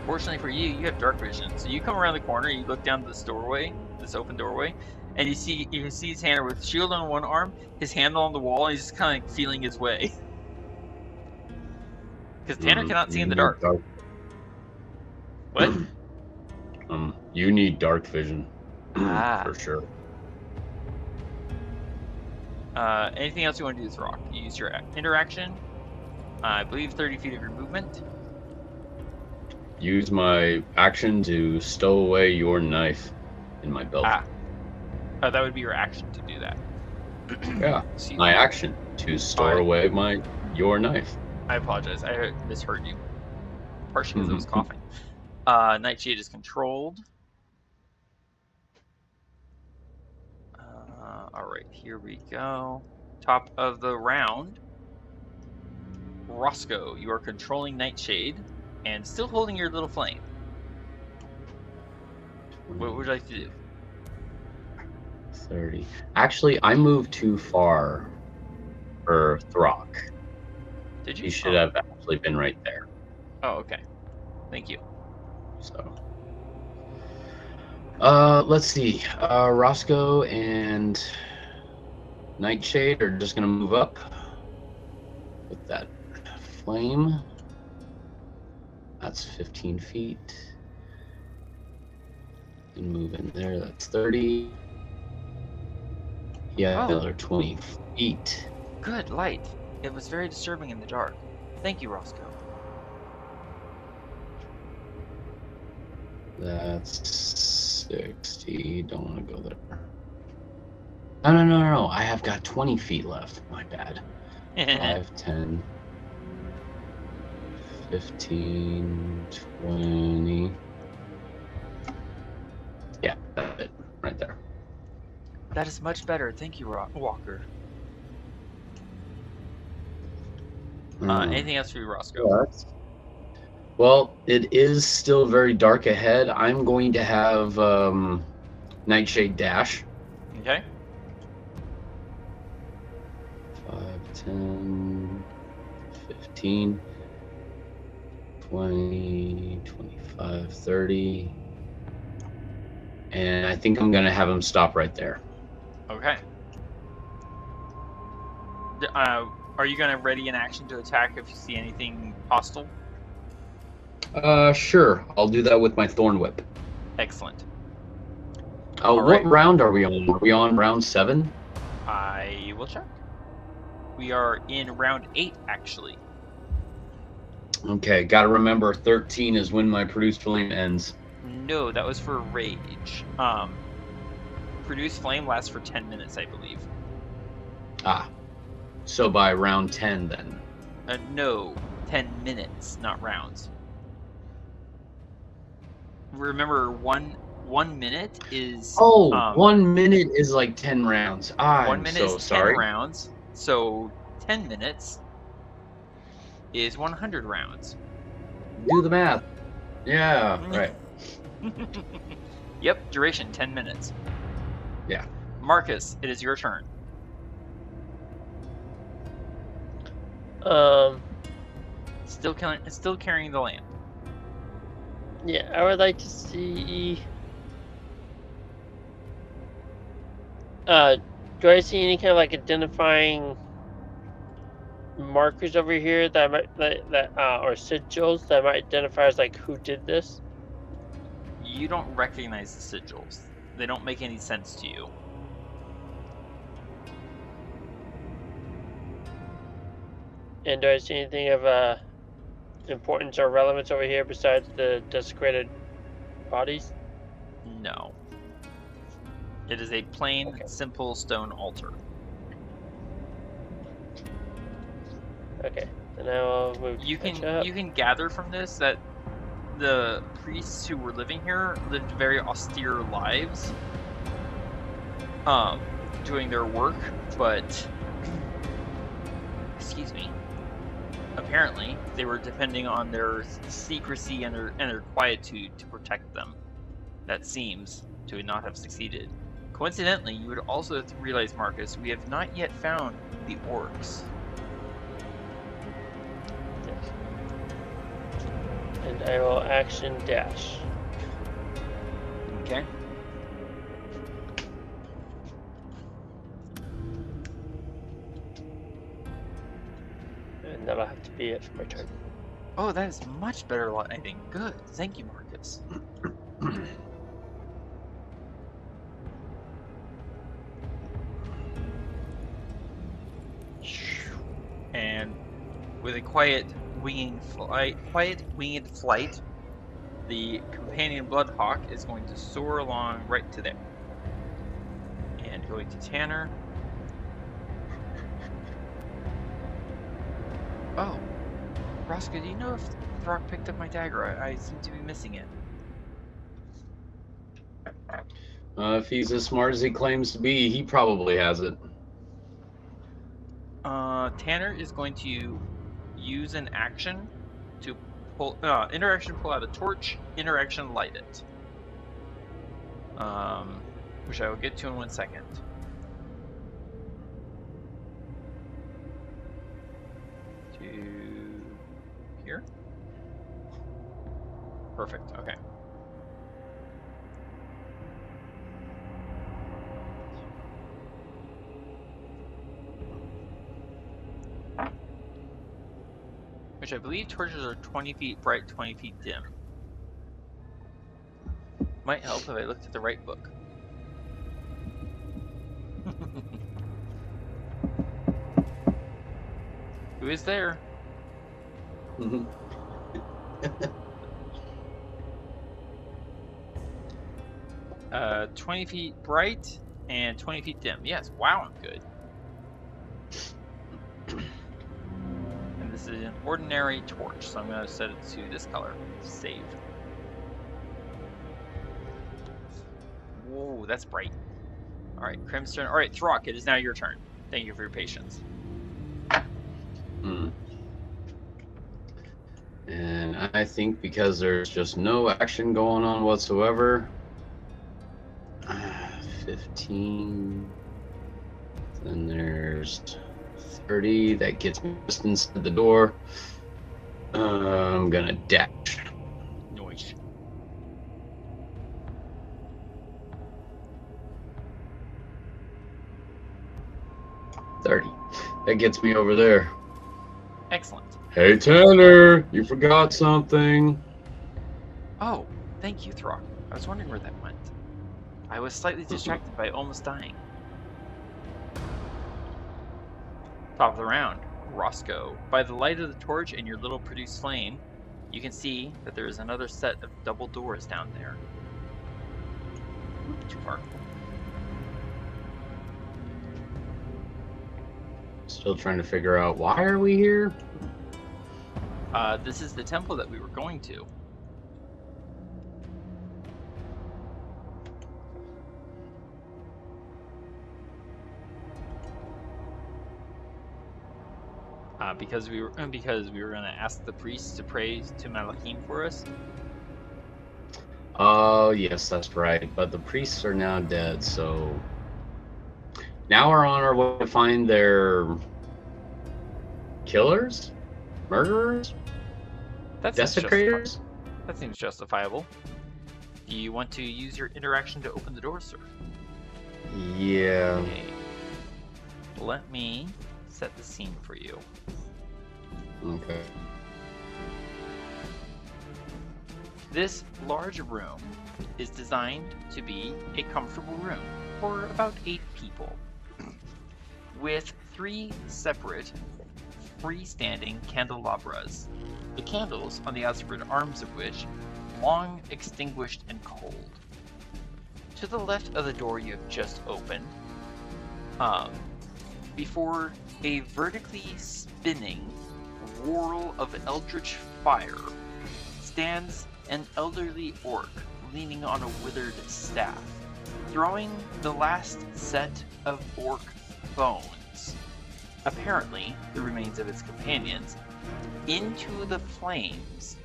Fortunately for you, you have dark vision. So you come around the corner, you look down this doorway, this open doorway, and you see Tanner with shield on one arm, his hand on the wall, and he's just kind of feeling his way. Because Tanner cannot see in the dark. What? You need dark vision. Ah. For sure. Anything else you want to do with Throk? You use your interaction. I believe 30 feet of your movement. Use my action to stow away your knife in my belt. That would be your action to do that. Yeah, my action to store away your knife. I apologize. I misheard you. Partially because I was coughing. Nightshade is controlled. Alright, here we go. Top of the round. Roscoe, you are controlling Nightshade and still holding your little flame. What would you like to do? 30. Actually, I moved too far for Throk. Did you? He should have actually been right there. Oh, okay. Thank you. So, let's see. Roscoe and Nightshade are just gonna move up with that flame. That's 15 feet. And move in there. That's 30. Yeah, Oh. another 20 feet. Good light. It was very disturbing in the dark. Thank you, Roscoe. That's 60. Don't want to go there. No. I have got 20 feet left. My bad. 5, 10, 15, 20. Yeah, that's it. Right there. That is much better. Thank you, Walker. Anything else for you, Roscoe? Well, it is still very dark ahead. I'm going to have Nightshade dash. Okay. 5, 10, 15, 20, 25, 30. And I think I'm going to have him stop right there. Okay. Are you going to ready an action to attack if you see anything hostile? Sure. I'll do that with my Thorn Whip. Excellent. Oh, All what right. round are we on? Are we on round 7? I will check. We are in round 8, actually. Okay, gotta remember 13 is when my Produce Flame ends. No, that was for Rage. Produce Flame lasts for 10 minutes, I believe. Ah. So by round 10 then. No, 10 minutes, not rounds. Remember, one minute is... 1 minute is like 10 rounds. 1 I'm minute so is 10 sorry. rounds, so 10 minutes is 100 rounds. Do the math. Yeah, right. Yep, duration 10 minutes. Yeah. Marcus, it is your turn. Still carrying the lamp. Yeah, I would like to see. Do I see any kind of like identifying markers over here that might or sigils that might identify as like who did this? You don't recognize the sigils. They don't make any sense to you. And do I see anything of importance or relevance over here besides the desecrated bodies? No. It is a plain, simple stone altar. Okay, then I will move. You catch up. can gather from this that the priests who were living here lived very austere lives, doing their work, but excuse me. Apparently, they were depending on their secrecy and their quietude to protect them. That seems to not have succeeded. Coincidentally, you would also realize, Marcus, we have not yet found the orcs. Yes. And I will action dash. Okay. And that'll have to be it for my turn. Oh, that is much better lighting. Good. Thank you, Marcus. And with a quiet winged flight, the companion Bloodhawk is going to soar along right to there. And going to Tanner. Oh, Roscoe, do you know if Throk picked up my dagger? I seem to be missing it. If he's as smart as he claims to be, he probably has it. Tanner is going to use an action to pull interaction, pull out a torch, interaction, light it. which I will get to in 1 second. To here. Perfect. Okay. Which I believe torches are 20 feet bright, 20 feet dim. Might help if I looked at the right book. Who is there? 20 feet bright and 20 feet dim. Yes, wow, I'm good. And this is an ordinary torch, so I'm going to set it to this color. Save. Whoa, that's bright. Alright, Crimson. Alright, Throk, it is now your turn. Thank you for your patience. And I think because there's just no action going on whatsoever, 15, then there's 30, that gets me just inside the door. I'm gonna dash. Noise. That gets me over there. Excellent. Hey Tanner, you forgot something. Oh, thank you, Throk. I was wondering where that went. I was slightly distracted by almost dying. Top of the round, Roscoe. By the light of the torch and your little produced flame, you can see that there is another set of double doors down there. Too far. Still trying to figure out why are we here? This is the temple that we were going to. Because we were going to ask the priests to pray to Malachim for us. Oh yes, that's right. But the priests are now dead, so now we're on our way to find their killers, murderers, desecrators. That seems justifiable. Do you want to use your interaction to open the door, sir? Yeah. Okay. Let me set the scene for you. Okay. This large room is designed to be a comfortable room for about 8 people, with 3 separate freestanding candelabras, the candles on the outspread arms of which long extinguished and cold. To the left of the door you have just opened, before a vertically spinning whorl of eldritch fire, stands an elderly orc leaning on a withered staff, throwing the last set of orc bones, apparently the remains of its companions, into the flames.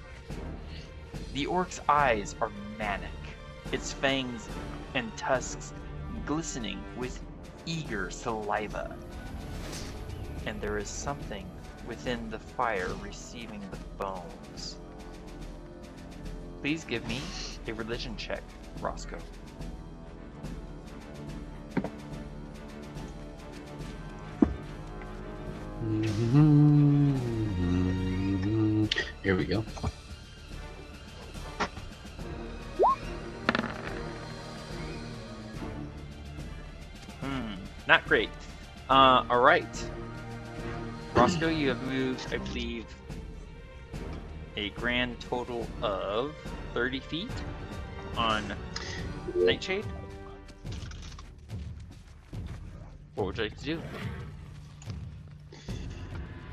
The orc's eyes are manic, its fangs and tusks glistening with eager saliva. And there is something within the fire receiving the bones. Please give me a religion check, Roscoe. Here we go. Not great. Alright. Roscoe, you have moved, I believe, a grand total of 30 feet on Nightshade. What would you like to do?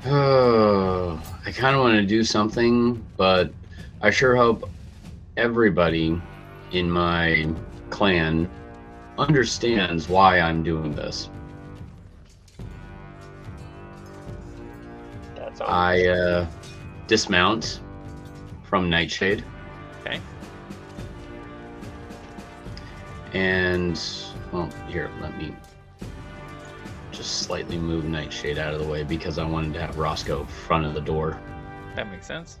Oh, I kind of want to do something, but I sure hope everybody in my clan understands why I'm doing this. That's all. I dismount from Nightshade. Okay. And, well, here, let me just slightly move Nightshade out of the way because I wanted to have Roscoe front of the door. That makes sense.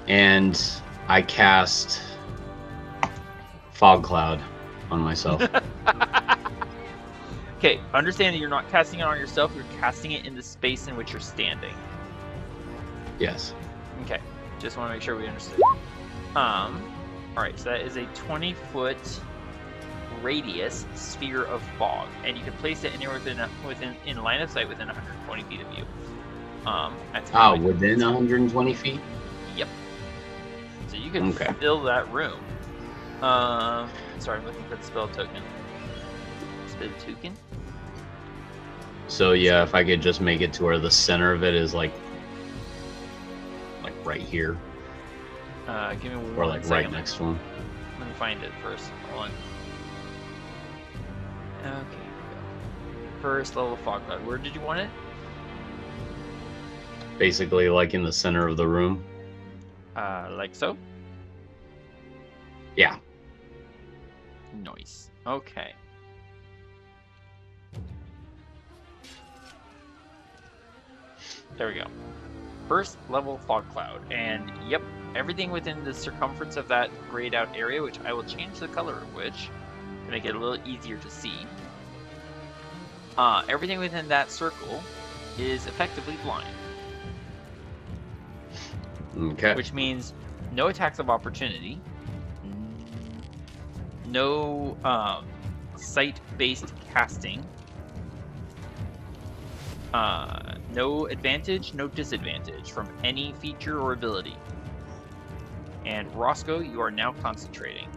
And I cast Fog Cloud on myself. Okay, understand that you're not casting it on yourself, you're casting it in the space in which you're standing. Yes. Okay, just want to make sure we understood. Alright, so that is a 20-foot radius sphere of fog, and you can place it anywhere within in line of sight within 120 feet of you. Within 120 feet? Yep. So you can fill that room. Sorry, I'm looking for the spell token. Spell token? So yeah, if I could just make it to where the center of it is like right here. Give me one or like second. right next to him. Let me find it first. Hold on. Okay, here we go. First level of fog cloud. Where did you want it? Basically like in the center of the room. Like so? Yeah. Nice. Okay. There we go. First level fog cloud, and yep, everything within the circumference of that grayed out area, which I will change the color of which to make it a little easier to see. Everything within that circle is effectively blind. Okay. Which means no attacks of opportunity, no sight-based casting, no advantage, no disadvantage from any feature or ability. And Roscoe, you are now concentrating.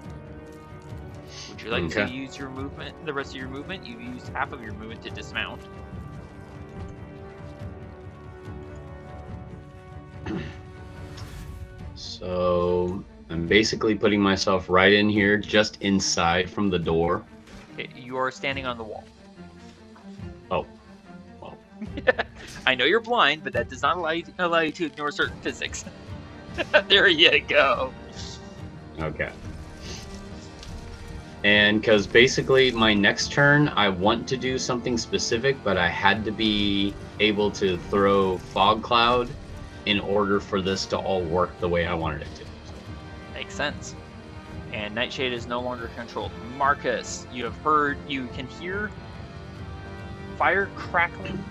Would you like to use your movement, the rest of your movement? You've used half of your movement to dismount. So I'm basically putting myself right in here, just inside from the door. Okay, you are standing on the wall. Oh. Well. I know you're blind, but that does not allow you to ignore certain physics. There you go. Okay. And because basically my next turn, I want to do something specific, but I had to be able to throw Fog Cloud in order for this to all work the way I wanted it to. Makes sense. And Nightshade is no longer controlled. Marcus, you can hear fire crackling,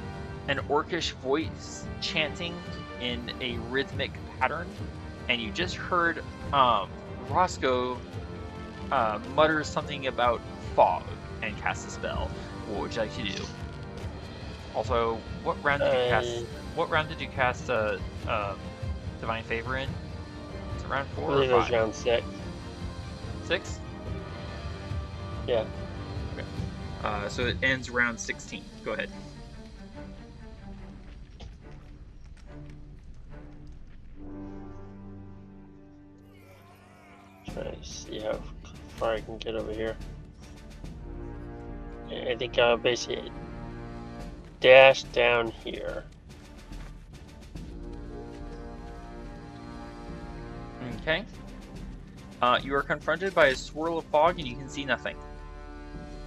an orcish voice chanting in a rhythmic pattern, and you just heard Roscoe mutter something about fog and cast a spell. What would you like to do? Also, what round did you cast? What round did you cast Divine Favor in? Is it round 4 I or believe 5? it was round 6. 6? Yeah. Okay. So it ends round 16. Go ahead. Trying to see how far I can get over here. I think I'll basically dash down here. Okay. You are confronted by a swirl of fog and you can see nothing.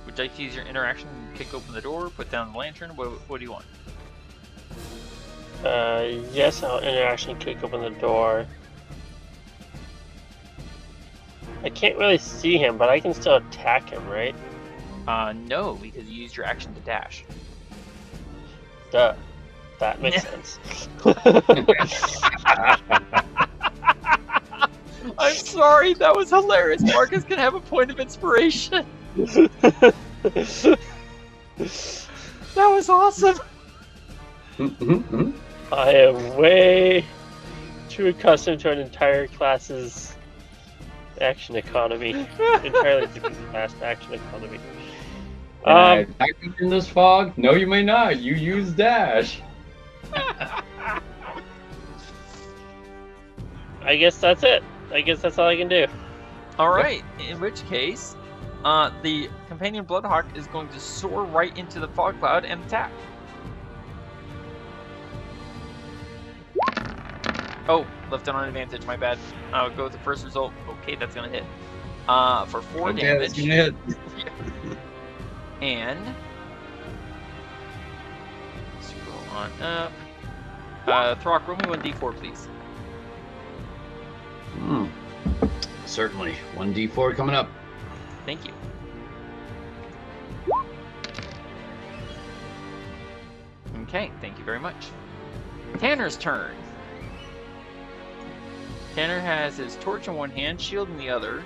Would you like to use your interaction to kick open the door, put down the lantern? What do you want? Yes, I'll interaction kick open the door. I can't really see him, but I can still attack him, right? No, because you used your action to dash. Duh. That makes sense. I'm sorry, that was hilarious. Marcus can have a point of inspiration. That was awesome. I am way too accustomed to an entire class's action economy. Entirely different class action economy. Can I attack you in this fog? No, you may not. You use dash. I guess that's it. I guess that's all I can do. Alright, in which case, the companion Bloodhawk is going to soar right into the fog cloud and attack. Oh, left it on advantage, my bad. I'll go with the first result. Okay, that's gonna hit. For 4 Okay, damage. that's gonna hit. And scroll on up. Throk, roll me 1d4, please. Certainly. 1d4 coming up. Thank you. Okay, thank you very much. Tanner's turn. Tanner has his torch in one hand, shield in the other.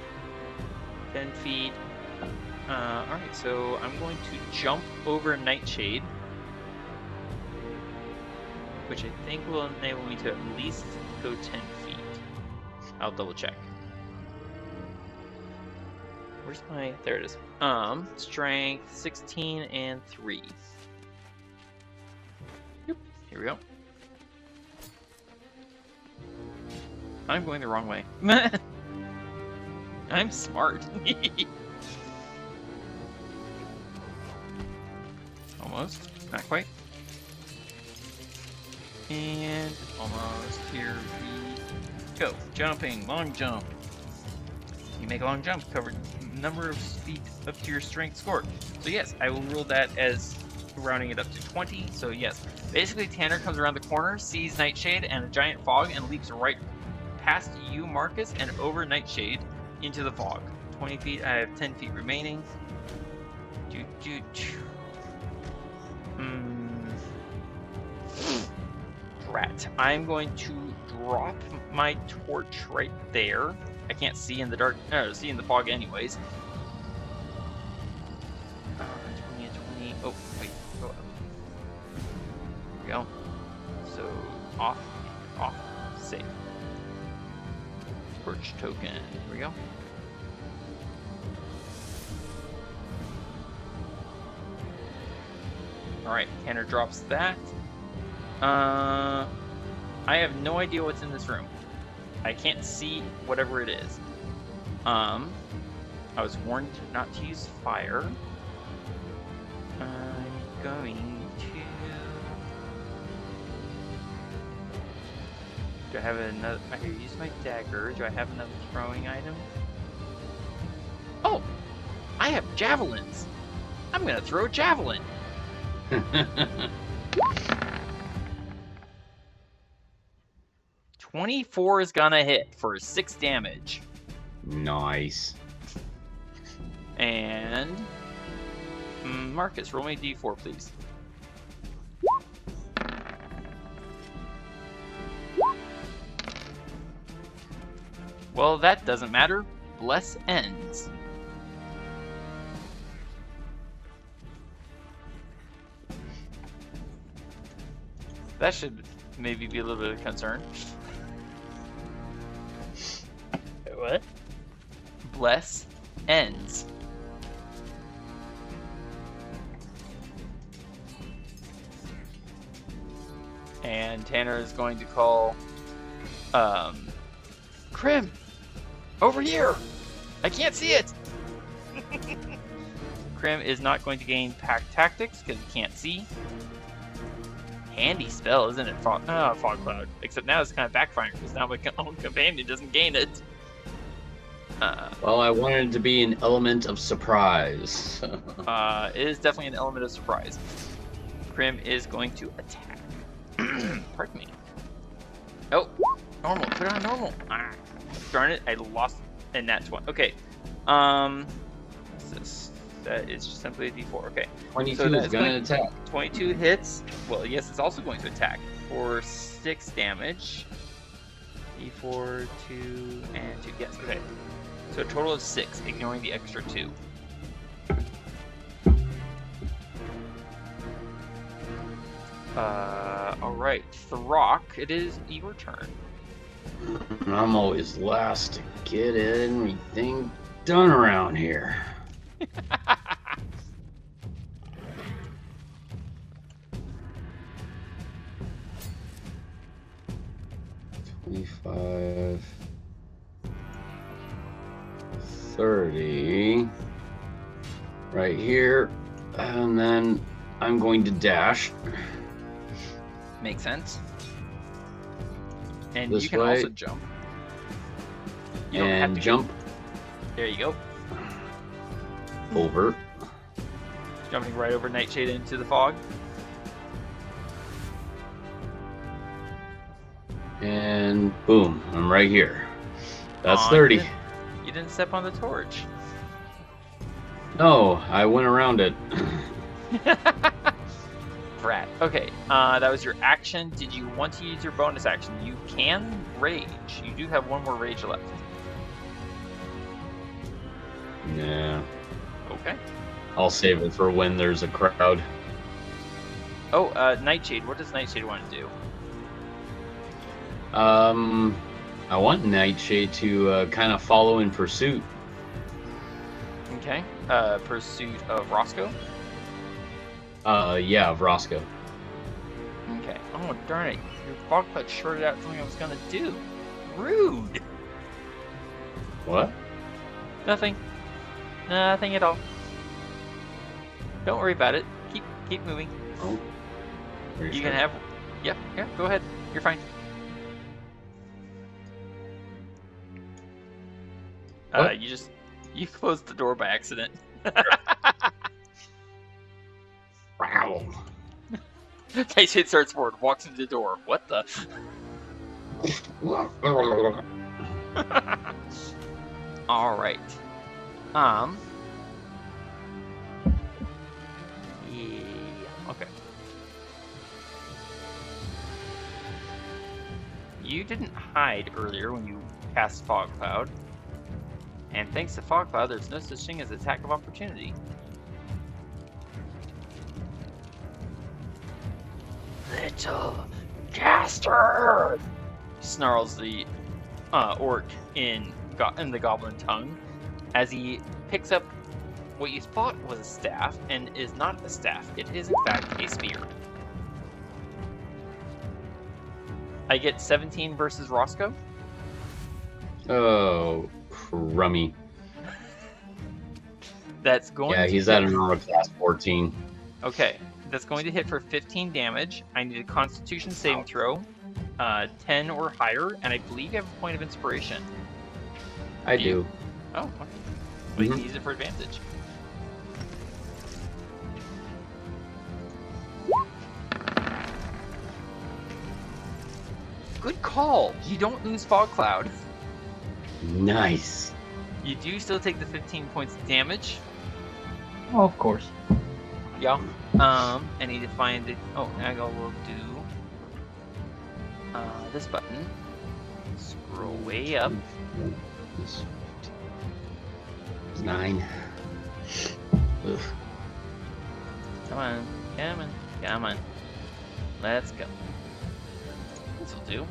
10 feet. Alright, so I'm going to jump over Nightshade, which I think will enable me to at least go 10 feet. I'll double check. Where's my... There it is. Strength 16 and 3. Yep, here we go. I'm going the wrong way. I'm smart. Almost. Not quite. And almost. Here we go. Jumping. Long jump. You make a long jump. Covered number of feet up to your strength score. So yes, I will rule that as rounding it up to 20. So yes. Basically, Tanner comes around the corner, sees Nightshade and a giant fog, and leaps right past you, Marcus, and over Nightshade into the fog. 20 feet. I have 10 feet remaining. Rat. I'm going to drop my torch right there. I can't see in the dark. See in the fog, anyways. 20 and 20. Oh, wait. Go up. There we go. So off, safe. Torch token. Here we go. Alright, Tanner drops that. I have no idea what's in this room. I can't see whatever it is. I was warned not to use fire. I'm going to... Do I have another... I could use my dagger. Do I have another throwing item? Oh! I have javelins! I'm gonna throw a javelin! 24 is gonna hit for 6 damage. Nice. And... Marcus, roll me a d4, please. Well, that doesn't matter. Bless ends. That should maybe be a little bit of concern. What? Bless ends. And Tanner is going to call Krim, over here! I can't see it! Krim is not going to gain pack tactics because he can't see. Handy spell, isn't it? Fog Cloud. Except now it's kind of backfiring because now my own companion doesn't gain it. Well, I wanted it to be an element of surprise. It is definitely an element of surprise. Krim is going to attack. Pardon me. Oh, normal. Put it on normal. Ah, darn it! I lost in that one. Okay. That is just simply a D4. Okay. 22 so is going to attack. 22 hits. Well, yes, it's also going to attack for 6 damage. D4, 2, and 2. Yes. Okay. So a total of 6, ignoring the extra 2. Alright, Throk, it is your turn. I'm always last to get everything done around here. 25, 30, right here, and then I'm going to dash. Makes sense. And This you can way. also jump. You don't have And to jump There you go. Over. Jumping right over Nightshade into the fog. And boom, I'm right here. That's Aw, 30. You didn't step on the torch. No, I went around it. Brat. Okay, that was your action. Did you want to use your bonus action? You can rage. You do have one more rage left. Nah, Okay. I'll save it for when there's a crowd. Oh, Nightshade. What does Nightshade want to do? I want Nightshade to kind of follow in pursuit. Okay. Pursuit of Roscoe. Yeah, of Roscoe. Okay. Oh, darn it. Your fog cloud shorted out something I was going to do. Rude. What? Nothing. Nothing at all. Don't worry about it. Keep moving. Oh. Are You sure? can have... Yeah, go ahead. You're fine. What? You closed the door by accident. Wow. Nightshade starts forward, walks into the door. What the? All right. Yeah. Okay. You didn't hide earlier when you cast Fog Cloud. And thanks to Fog Cloud, there's no such thing as attack of opportunity. Little caster! Snarls the orc in the goblin tongue as he picks up what you thought was a staff and is not a staff. It is in fact a spear. I get 17 versus Roscoe. Oh, crummy. That's going Yeah, to he's hit. at an armor class 14. Okay, that's going to hit for 15 damage. I need a Constitution saving throw, 10 or higher, and I believe you have a point of inspiration. I do. Oh, okay. Well, you can use it for advantage. Good call. You don't lose Fog Cloud. Nice. You do still take the 15 points of damage. Oh, of course. Yeah. I need to find it. Oh, I will do this button. Scroll way up. 9. Ugh. Come on. Let's go. This will do.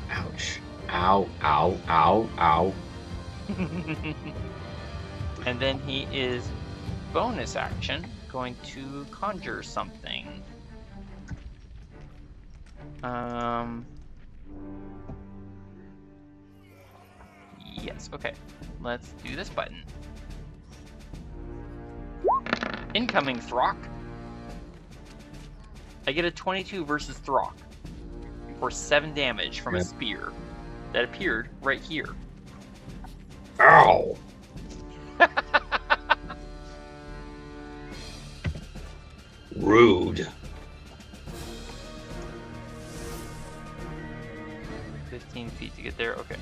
Ouch. Ow, ow, ow, ow. And then he is bonus action going to conjure something. Yes, okay. Let's do this button. Incoming Throk. I get a 22 versus Throk for 7 damage from a spear that appeared right here. Ow! Rude. 15 feet to get there, okay.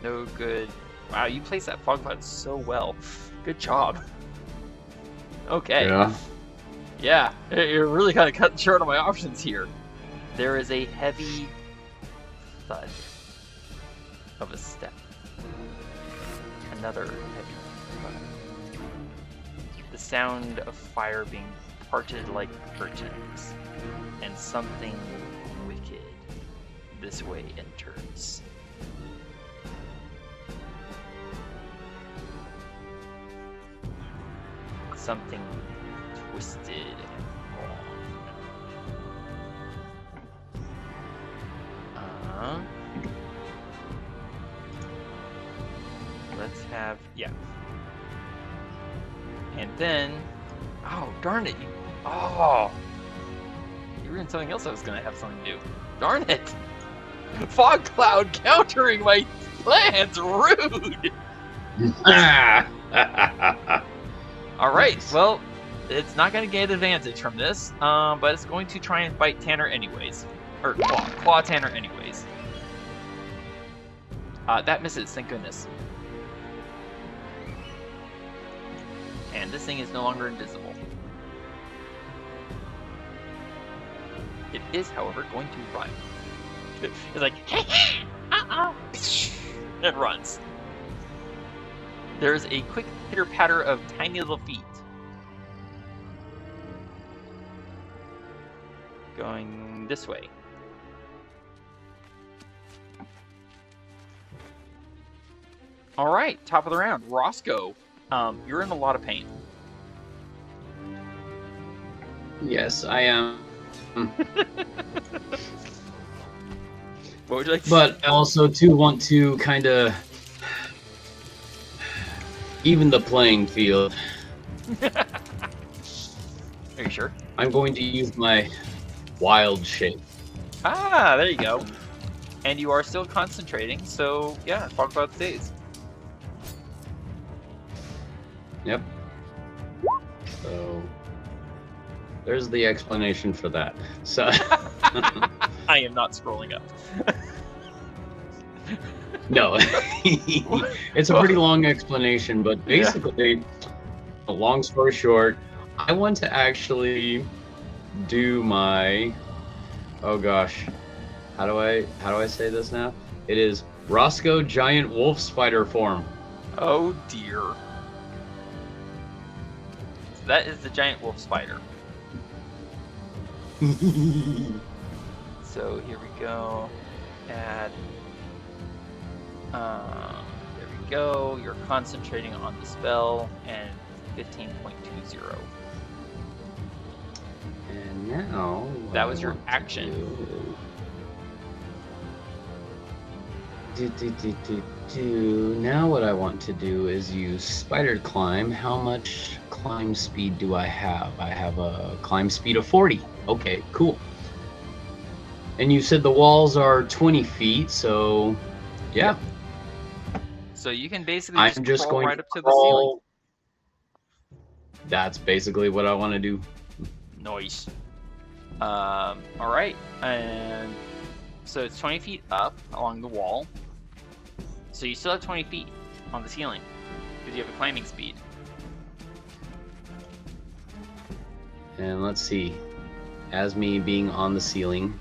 No good. Wow, you placed that fog cloud so well. Good job. Okay. Yeah, you're really kind of cutting short on my options here. There is a heavy thud of a step. Another heavy thud. The sound of fire being parted like curtains. And something wicked this way enters. Something twisted and wrong. Let's have, yeah. And then, oh darn it, Oh, you were in something else I was gonna have something to do. Darn it! Fog cloud countering my plans. Rude. All right. Nice. Well, it's not gonna get advantage from this, but it's going to try and bite Tanner anyways, or claw Tanner anyways. That misses. Thank goodness. And this thing is no longer invisible. It is, however, going to run. It's like, it runs. There's a quick pitter-patter of tiny little feet. Going this way. Alright, top of the round. Roscoe, you're in a lot of pain. Yes, I am. What would you like to But I also too want to kind of even the playing field. Are you sure? I'm going to use my wild shape. Ah, there you go. And you are still concentrating, so yeah, talk about the days. Yep. So there's the explanation for that. So I am not scrolling up. no, it's a pretty long explanation, but basically, long story short, I want to actually do my. Oh gosh, how do I say this now? It is Roscoe giant wolf spider form. Oh dear. So that is the giant wolf spider. So here we go. Add. There we go. You're concentrating on the spell and 15.20. And now That was your action. Now what I want to do is use spider climb. How much climb speed do I have? I have a climb speed of 40. Okay, cool. And you said the walls are 20 feet, so yeah. So you can basically I'm just crawl going right to up to the ceiling. That's basically what I want to do. Nice. All right, and so it's 20 feet up along the wall. So you still have 20 feet on the ceiling because you have a climbing speed. And let's see. As me being on the ceiling,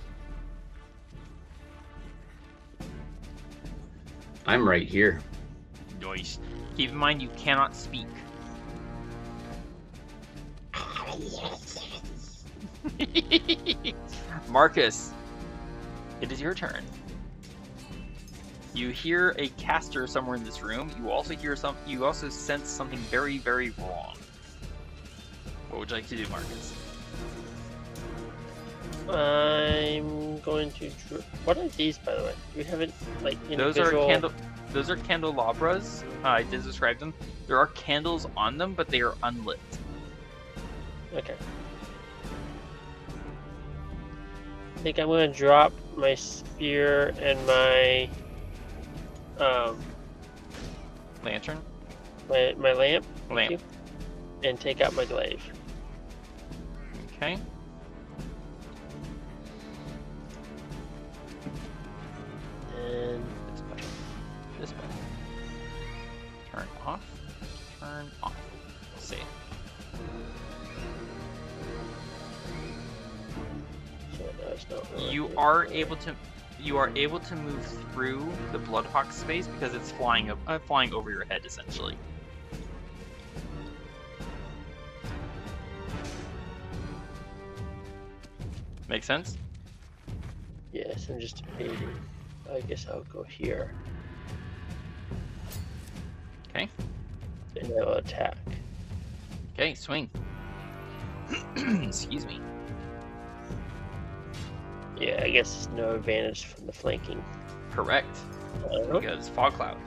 I'm right here. Nice. Keep in mind you cannot speak. Marcus, it is your turn. You hear a caster somewhere in this room. You also hear you also sense something very, very wrong. What would you like to do, Marcus? I'm going to. What are these, by the way? Do we have it like Those individual? are Those are candelabras. I did describe them. There are candles on them, but they are unlit. Okay. I think I'm going to drop my spear and my Lantern. my lamp. Thank Lamp. you. And take out my glaive. Okay. And This button. Turn off. Turn off. Save. so that's not really You good. are able to move through the Bloodhawk space because it's flying over your head essentially. Make sense? Yes, I'm just debating. I guess I'll go here. Okay. And I'll attack. Okay, swing. Excuse me. Yeah, I guess no advantage from the flanking. Correct. Because fog cloud.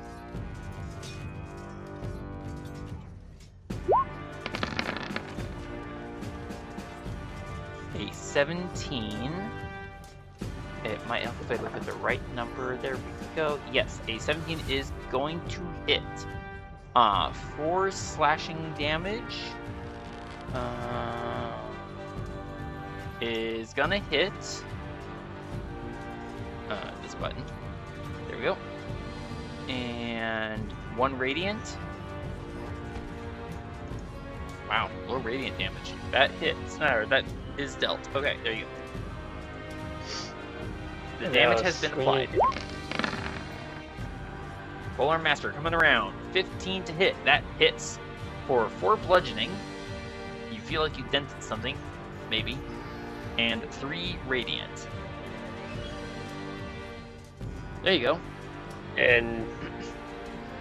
17. It might help if I look at the right number. There we go. Yes, a 17 is going to hit. 4 slashing damage. Is gonna hit. This button. There we go. And 1 radiant. Wow, low radiant damage. That hits. Or that is dealt. Okay, there you go. The damage has been applied. Polar Master coming around. 15 to hit. That hits for 4 bludgeoning. You feel like you dented something, maybe. And 3 radiant. There you go. And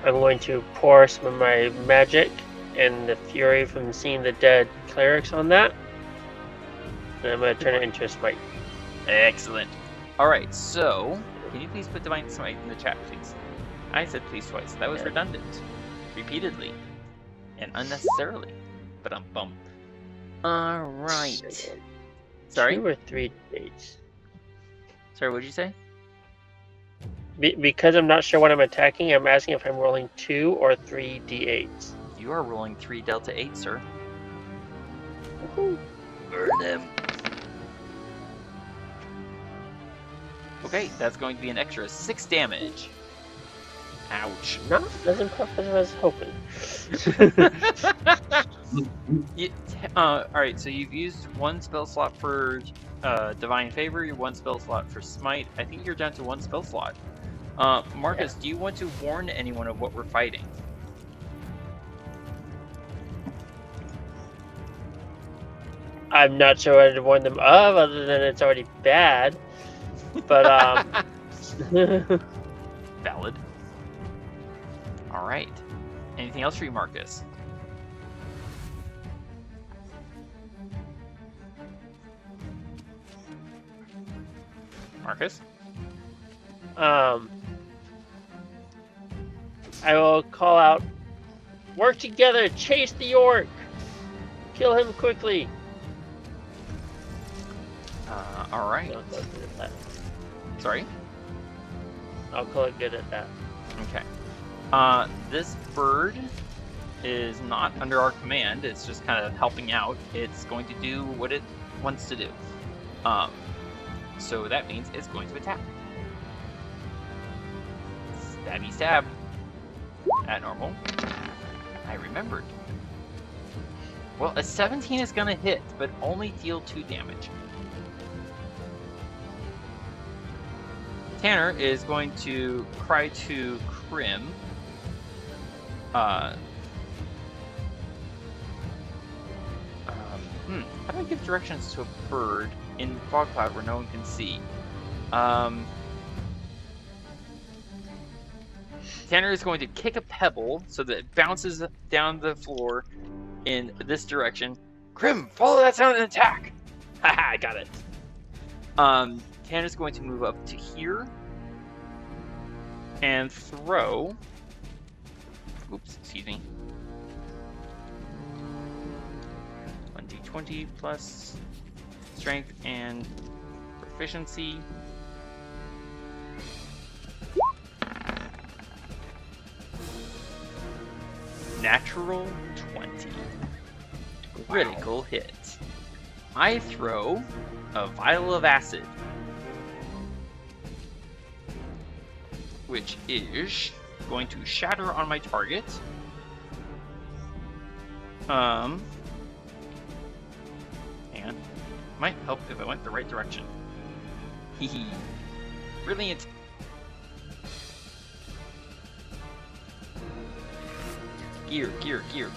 I'm going to pour some of my magic and the fury from seeing the dead clerics on that. And I'm going to turn it into a smite. Excellent. Alright, so, can you please put Divine Smite in the chat, please? I said please twice. That was redundant. Repeatedly. And unnecessarily. But I'm bummed. Alright. Sorry? 2 or 3 d8s. Sorry, what did you say? Because I'm not sure what I'm attacking, I'm asking if I'm rolling 2 or 3 d8s. You are rolling 3 Delta 8, sir. Woohoo. Burn them. Okay, that's going to be an extra 6 damage. Ouch. Not as impressive as I was hoping. Alright, so you've used 1 spell slot for Divine Favor, 1 spell slot for Smite. I think you're down to 1 spell slot. Marcus, do you want to warn anyone of what we're fighting? I'm not sure what to warn them of, other than it's already bad. But, Valid. Alright. Anything else for you, Marcus? Marcus? I will call out, work together, chase the orc! Kill him quickly! Alright. I'll call it good at that. Sorry? I'll call it good at that. Okay. This bird is not under our command. It's just kind of helping out. It's going to do what it wants to do. So that means it's going to attack. Stabby stab. At normal. I remembered. Well, a 17 is going to hit, but only deal 2 damage. Tanner is going to cry to Krim. How do I give directions to a bird in fog cloud where no one can see? Tanner is going to kick a pebble so that it bounces down the floor in this direction. Krim, follow that sound and attack! Haha, I got it. Tanner's going to move up to here and throw. Oops, excuse me. 1d20 plus strength and proficiency. Natural 20. Critical hit. I throw a vial of acid, which is going to shatter on my target. And might help if I went the right direction. Hehe. Brilliant. Gear. Here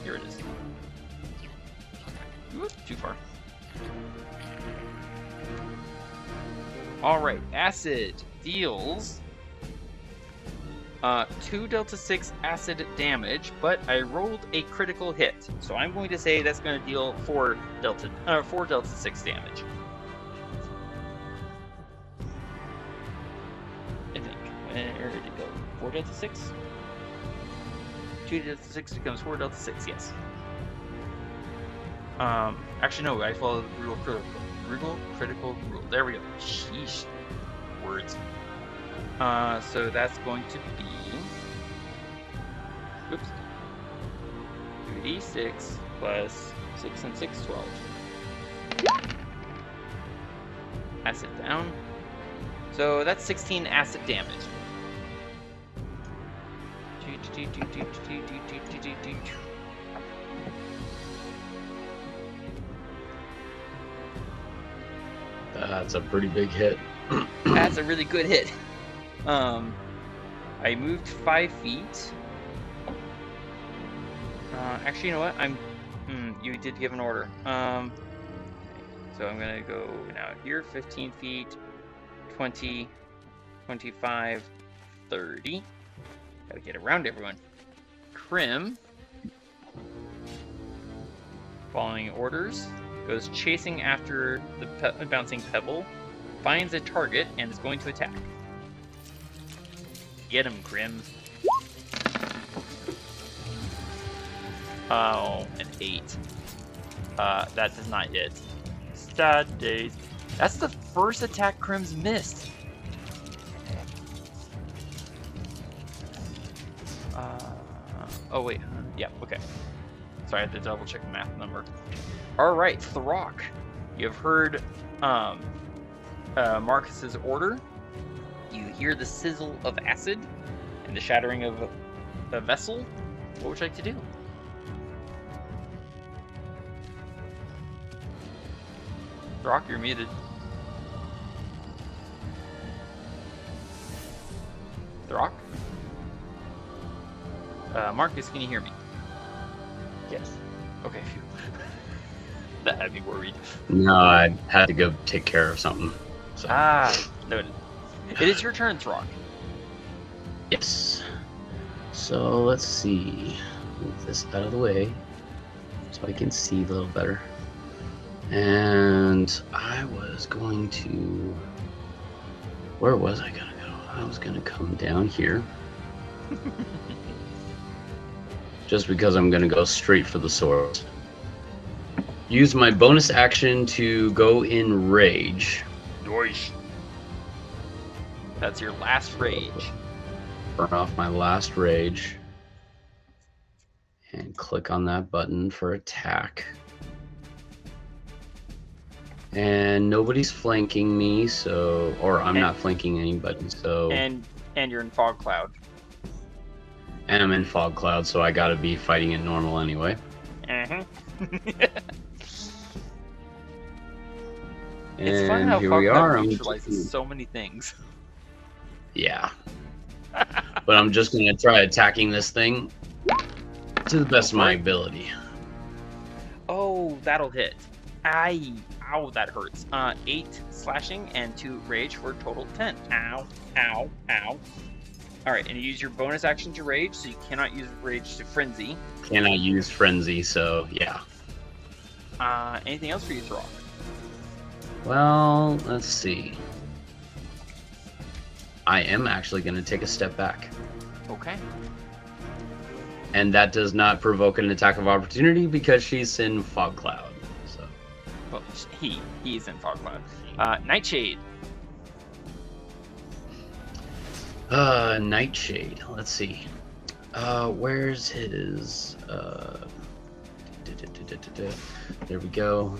it is. Ooh, too far. Alright, acid deals 2 Delta 6 acid damage, but I rolled a critical hit. So I'm going to say that's going to deal 4 Delta 6 damage. I think. Where did it go? 4 Delta 6? 2 Delta 6 becomes 4 Delta 6, yes. Actually no, I followed the rule Brutal critical rule. There we go. Sheesh. Words. So that's going to be. Oops. 2d6 plus 6 and 6, 12. Acid down. So that's 16 acid damage. That's a pretty big hit. That's a really good hit. I moved 5 feet. Actually, you know what? You did give an order. So I'm gonna go now here, 15 feet, 20, 25, 30. Gotta get around everyone. Krim, following orders, goes chasing after the bouncing pebble, finds a target, and is going to attack. Get him, Krim. Oh, an 8. That does not hit. Sad days. That's the first attack Krim's missed. Oh wait, yeah, okay. Sorry, I had to double check the math number. Alright, Throk. You've heard Marcus's order. You hear the sizzle of acid and the shattering of a vessel. What would you like to do? Throk, you're muted. Throk? Marcus, can you hear me? Yes. Okay, phew. That had me worried. No, I had to go take care of something. So. Noted. It is your turn, Throk. Yes. So let's see. Move this out of the way so I can see a little better. And I was going to... Where was I going to go? I was going to come down here. Just because I'm going to go straight for the sword. Use my bonus action to go in rage. Nice. That's your last rage. Burn off my last rage. And click on that button for attack. And nobody's flanking me, so... Or I'm not flanking anybody, so... And you're in Fog Cloud. And I'm in Fog Cloud, so I gotta be fighting it normal anyway. Uh-huh. And it's fun how here Fog we Cloud are. neutralizes so many things. Yeah. But I'm just gonna try attacking this thing to the best of my ability. Oh, that'll hit. Ow, that hurts. 8 slashing and 2 rage for a total 10. Ow, ow, ow. Alright, and you use your bonus action to rage, so you cannot use rage to frenzy. Cannot use frenzy, so yeah. Anything else for you, Throk? Well, let's see. I am actually going to take a step back. Okay. And that does not provoke an attack of opportunity because she's in Fog Cloud. So. Well, he's in Fog Cloud. Nightshade. Nightshade. Let's see. Where's his... There we go.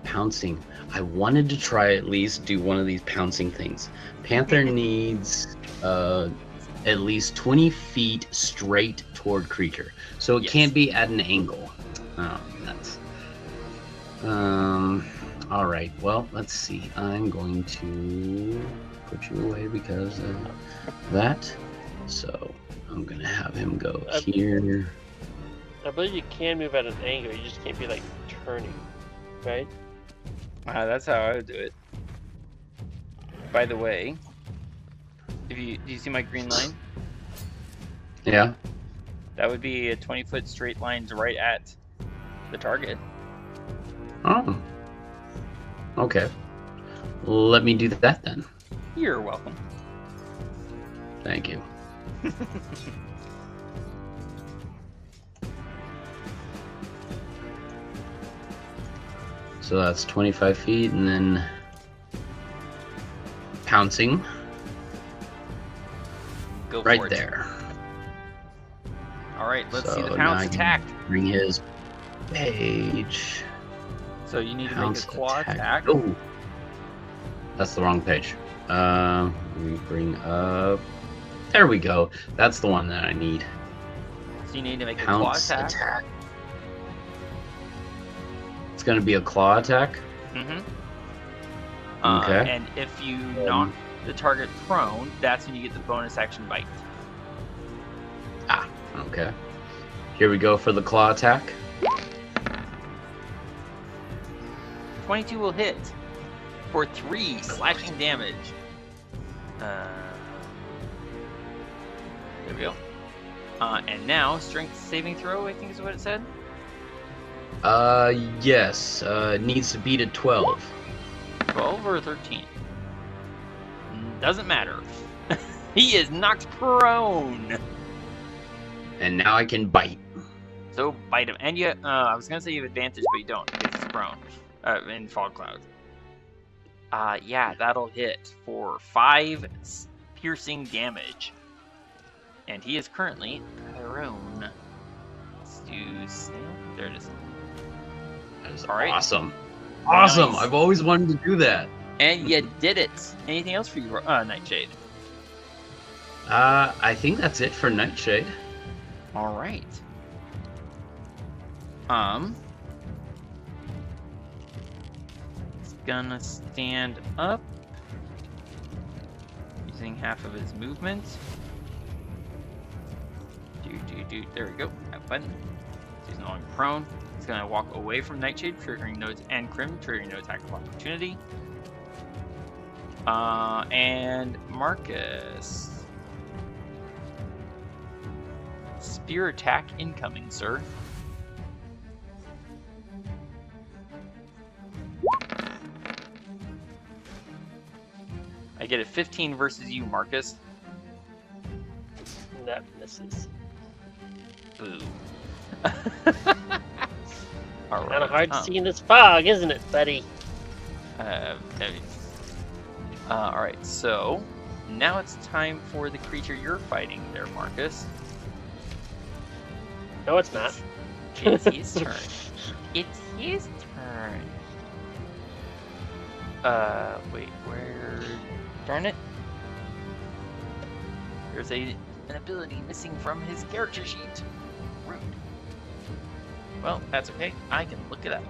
Pouncing. I wanted to try at least do one of these pouncing things. Panther needs at least 20 feet straight toward creature. So it can't be at an angle. Oh, that's... Alright, well, let's see. I'm going to put you away because of that. So I'm going to have him go here. I believe you can move at an angle, you just can't be like turning, right? That's how I would do it. By the way, do you see my green line? Yeah. That would be a 20-foot straight line right at the target. Oh. Okay. Let me do that then. You're welcome. Thank you. So that's 25 feet, and then pouncing Go right for it. there. All right, let's see the So now pounce I can attack. Bring his page. So you need to Pounce make a claw attack. Oh, that's the wrong page. Let me bring up. There we go. That's the one that I need. So you need to make a claw Pounce attack. attack. It's gonna be a claw attack. Mm-hmm. Okay. And if you knock the target prone, that's when you get the bonus action bite. Ah, okay. Here we go for the claw attack. 22 will hit for 3 slashing damage. There we go. And now, strength saving throw, I think is what it said. Yes. Needs to beat a 12. 12 or 13? Doesn't matter. He is knocked prone. And now I can bite. So bite him. And you, I was gonna say you have advantage, but you don't because he's prone in fog cloud. Yeah, that'll hit for 5 piercing damage. And he is currently prone. Let's do snail. There it is. That is All right. awesome. Awesome. Nice. I've always wanted to do that. And you did it. Anything else for you, Nightshade? I think that's it for Nightshade. All right. He's gonna stand up using half of his movement. There we go. That button. He's no longer prone. He's gonna walk away from Nightshade, triggering no and Crim, triggering no attack of opportunity. And Marcus. Spear attack incoming, sir. I get a 15 versus you, Marcus. That misses. Boo. Kind of hard to see in this fog, isn't it, buddy? Alright, so now it's time for the creature you're fighting there, Marcus. No, it's not. It's his turn. It's his turn. Wait, where? Darn it. There's an ability missing from his character sheet. Rude. Well, that's okay. I can look it up.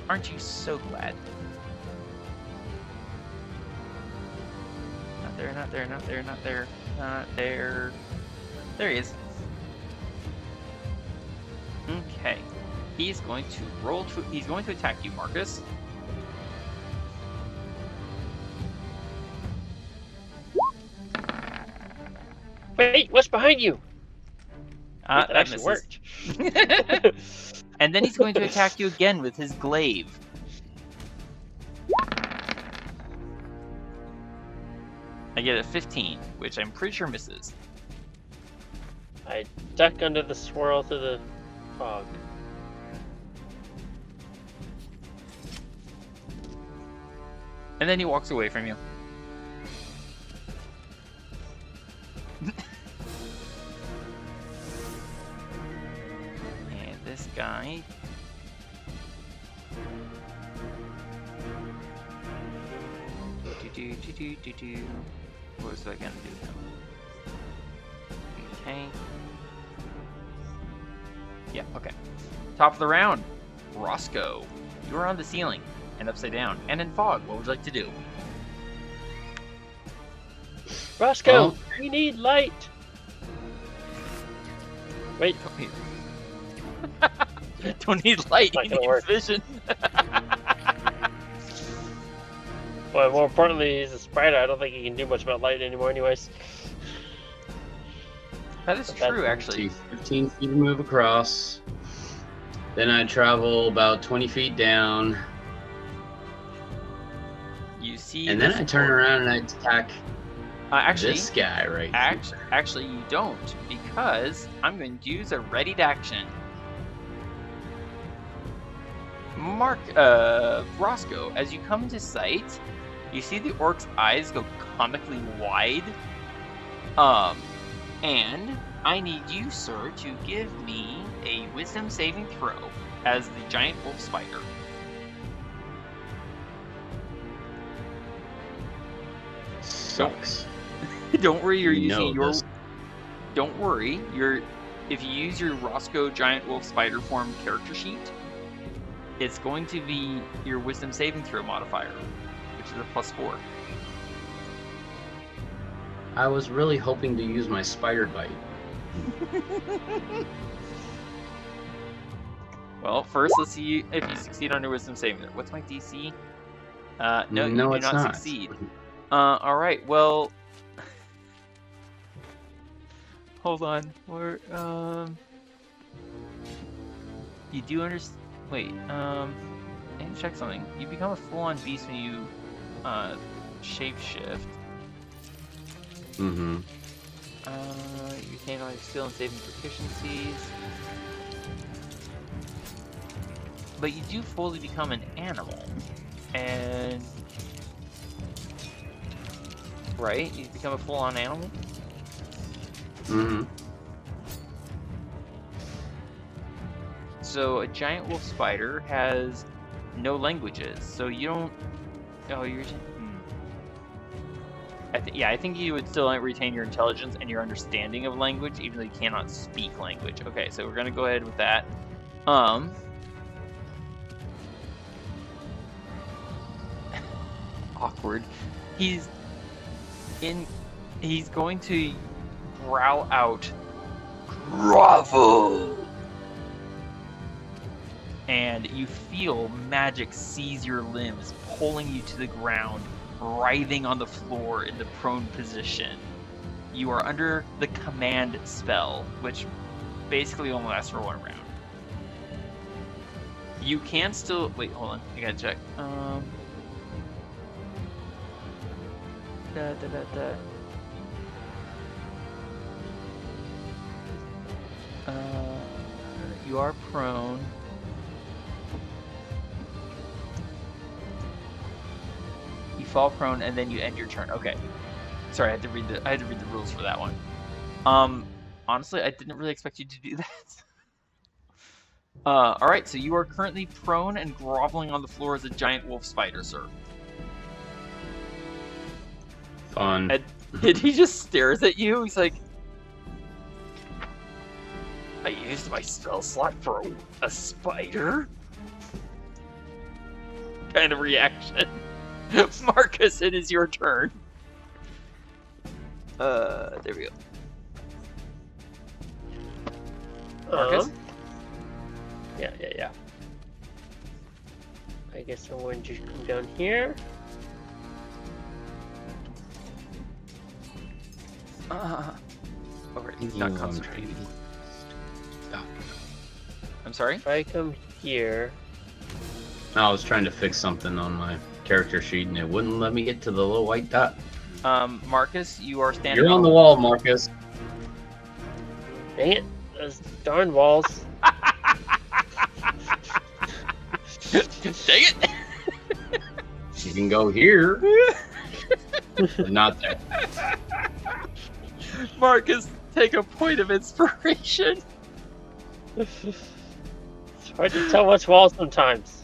Aren't you so glad? Not there, not there, not there, not there, not there. There he is. Okay. He's going to he's going to attack you, Marcus. Wait, what's behind you? That actually misses. worked. And then he's going to attack you again with his glaive. I get a 15, which I'm pretty sure misses. I duck under the swirl through the fog. And then he walks away from you. And this guy. What was I gonna do now? Okay. Yeah, okay. Top of the round. Roscoe. You are on the ceiling and upside down and in fog. What would you like to do? Roscoe, Well- we need light. Wait, Don't need light, Not you gonna need work. vision. well, more importantly, he's a spider. I don't think he can do much about light anymore, anyways. That is That's true, actually. 15 feet to move across. Then I travel about 20 feet down. You see, And then this I turn orc. around and I attack Actually, this guy right actually, you don't, because I'm going to use a readied action. Roscoe, as you come into sight, you see the orc's eyes go comically wide. And I need you, sir, to give me a wisdom saving throw as the giant wolf spider. Sucks. Don't worry, you're You using know your. this. Don't worry, if you use your Roscoe giant wolf spider form character sheet, it's going to be your wisdom saving throw modifier, which is a +4. I was really hoping to use my spider bite. Well, first let's see if you succeed on your wisdom saving throw. What's my DC? No, you do it's not succeed. All right. Well, hold on. You do understand? Wait. I need to check something. You become a full-on beast when you shapeshift. Mm-hmm. You retain all your skill and saving proficiencies. But you do fully become an animal. And... Right? You become a full-on animal? Mm-hmm. So a giant wolf spider has no languages. So you don't... Oh, you're... I think you would still retain your intelligence and your understanding of language, even though you cannot speak language. Okay, so we're gonna go ahead with that. Awkward. He's going to growl out, "Grovel!" And you feel magic seize your limbs, pulling you to the ground, writhing on the floor in the prone position. You are under the command spell, which basically only lasts for 1 round. You can still... Wait, hold on. I gotta check. You are prone. You fall prone and then you end your turn. Okay. Sorry, I had to read the rules for that one. Honestly, I didn't really expect you to do that. Alright, so you are currently prone and groveling on the floor as a giant wolf spider, sir. Fun. And he just stares at you. He's like, I used my spell slot for a spider? Kind of reaction. Marcus, it is your turn. There we go. Marcus? Yeah. I guess I'm going to come down here. Not concentrating. I'm sorry? If I come here... I was trying to fix something on my character sheet and it wouldn't let me get to the little white dot. Marcus, you are standing... You're on the wall, Marcus. Dang it. Those darn walls. Dang it! You can go here. But not there. Marcus, take a point of inspiration. It's hard to tell which wall sometimes.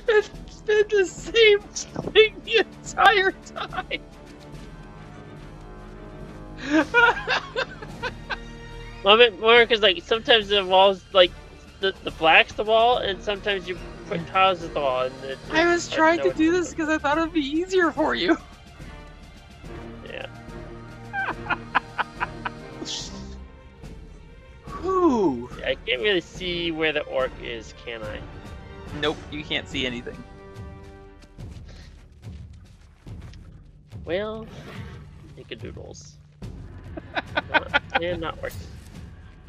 It's been the same thing the entire time. Well, I mean, more because like sometimes the walls like the black's the wall, and sometimes you put tiles as the wall. And I was trying to do this because I thought it would be easier for you. Yeah. Whew. I can't really see where the orc is, can I? Nope, you can't see anything. Well, nickadoodles. Not working.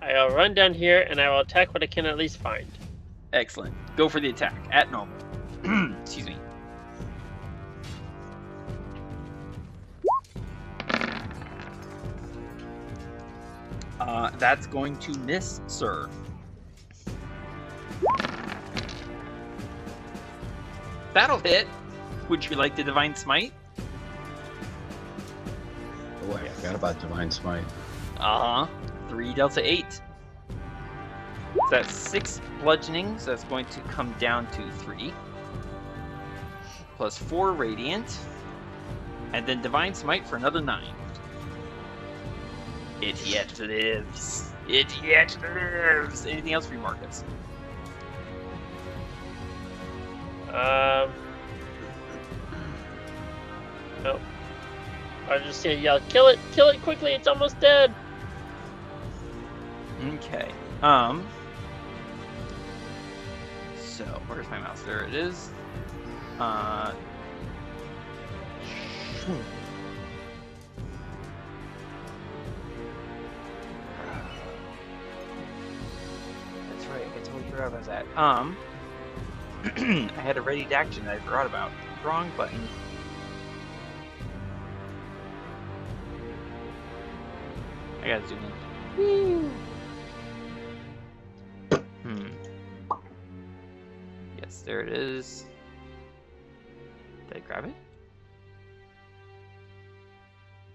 I'll run down here and I will attack what I can at least find. Excellent. Go for the attack at normal. Excuse me. That's going to miss, sir. that'll hit. Would you like the Divine Smite? Oh, I forgot about Divine Smite. 3 delta 8. So that's 6 bludgeoning, so that's going to come down to 3. Plus 4 radiant. And then Divine Smite for another 9. It yet lives. It yet lives. Anything else for you, Marcus? Nope. I just gonna yell, kill it quickly, it's almost dead. Okay. So where's my mouse? There it is. That's right. I totally forgot about that. I had a ready to action that I forgot about. Wrong button. I gotta zoom in. Yes, there it is. Did I grab it?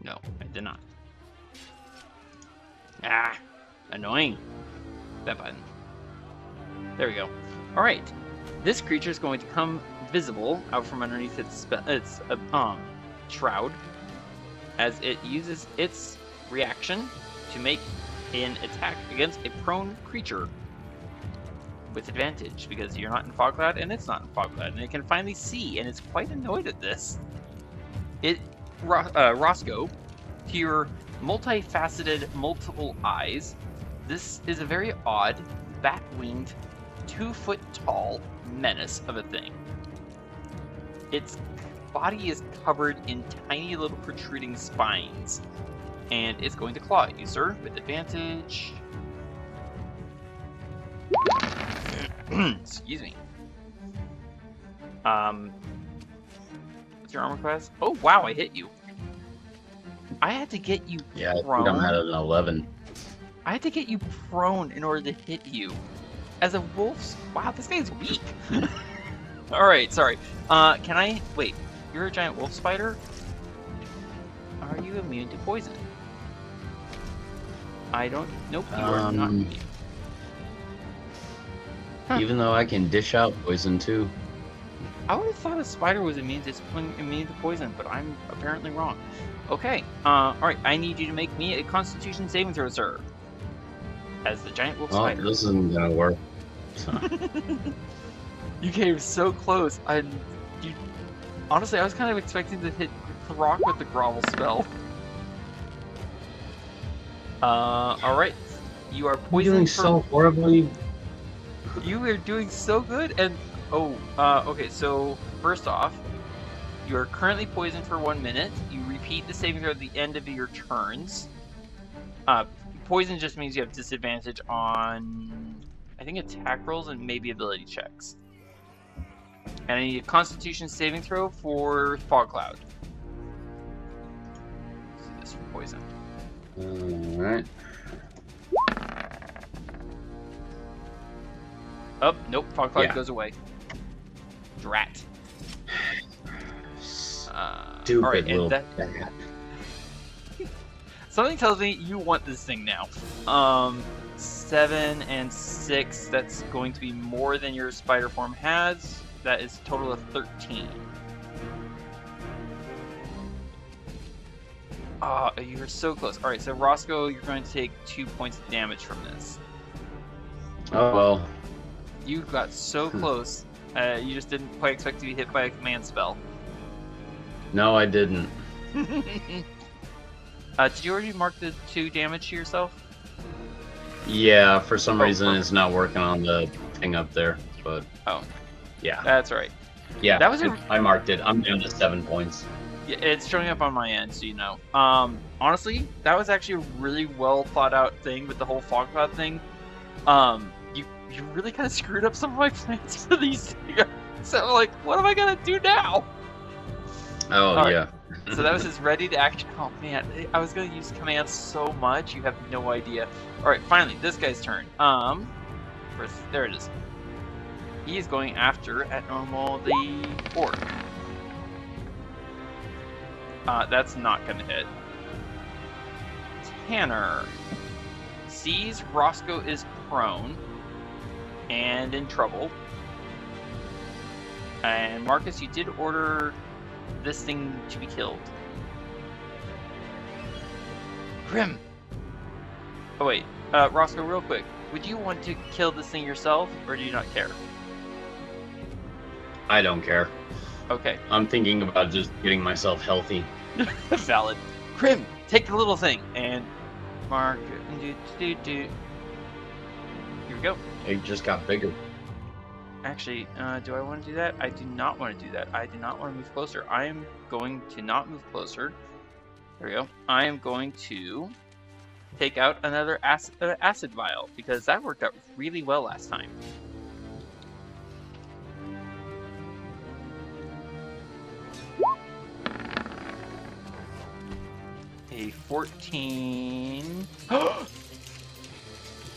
No, I did not. Ah, annoying. That button. There we go. All right, this creature is going to come visible out from underneath its shroud as it uses its reaction to make an attack against a prone creature with advantage because you're not in fog cloud and it's not in fog cloud, and it can finally see, and it's quite annoyed at this. Roscoe, to your multifaceted, multiple eyes, this is a very odd, bat-winged, 2-foot-tall menace of a thing. Its body is covered in tiny little protruding spines, and it's going to claw at you, sir, with advantage. Excuse me. What's your armor class? Oh wow, I hit you. I had to get you prone. Yeah, I think I'm at an 11. I had to get you prone in order to hit you. As a wolf, wow, this guy's weak. All right, sorry. Can I wait? You're a giant wolf spider. Are you immune to poison? I don't. Nope, you are not immune. Huh. Even though I can dish out poison too. I would have thought a spider was immune to poison, but I'm apparently wrong. Okay. All right. I need you to make me a Constitution saving throw, sir. As the giant wolf spider. This isn't gonna work. You came so close. Honestly, I was kind of expecting to hit Throk with the grovel spell. All right. You are poisoned. Doing so horribly. You are doing so good, and okay. So first off, you are currently poisoned for 1 minute. You repeat the saving throw at the end of your turns. Poison just means you have disadvantage on, I think, attack rolls and maybe ability checks. And I need a Constitution saving throw for Fog Cloud. Let's do this for poison. Alright. Oh, nope, Fog Cloud goes away. Drat. Stupid right, little that... Something tells me you want this thing now. 7 and 6, that's going to be more than your spider form has. That is a total of 13. You're so close. Alright, so Roscoe, you're going to take 2 points of damage from this. Oh well. You got so close. You just didn't quite expect to be hit by a command spell. No, I didn't. Did you already mark the 2 damage to yourself? Yeah, for some reason it's not working on the thing up there, but... Oh. Yeah. That's right. Yeah, that was I marked it. I'm down to 7 points. Yeah, it's showing up on my end, so you know. Honestly, that was actually a really well thought out thing with the whole fog cloud thing. You really kind of screwed up some of my plans for these things. So, like, what am I gonna do now? Oh, right. yeah. So that was his ready to action. Oh man, I was gonna use commands so much, you have no idea. Alright, finally, this guy's turn. There it is. He is going after, at normal, the orc. That's not going to hit. Tanner sees Roscoe is prone and in trouble. And Marcus, you did order this thing to be killed. Grim! Oh wait, Roscoe, real quick. Would you want to kill this thing yourself, or do you not care? I don't care. Okay. I'm thinking about just getting myself healthy. Valid. Grim, take the little thing, and Mark. Here we go. It just got bigger. Actually, do I want to do that? I do not want to do that. I do not want to move closer. I am going to not move closer. There we go. I am going to take out another acid vial, because that worked out really well last time. A 14.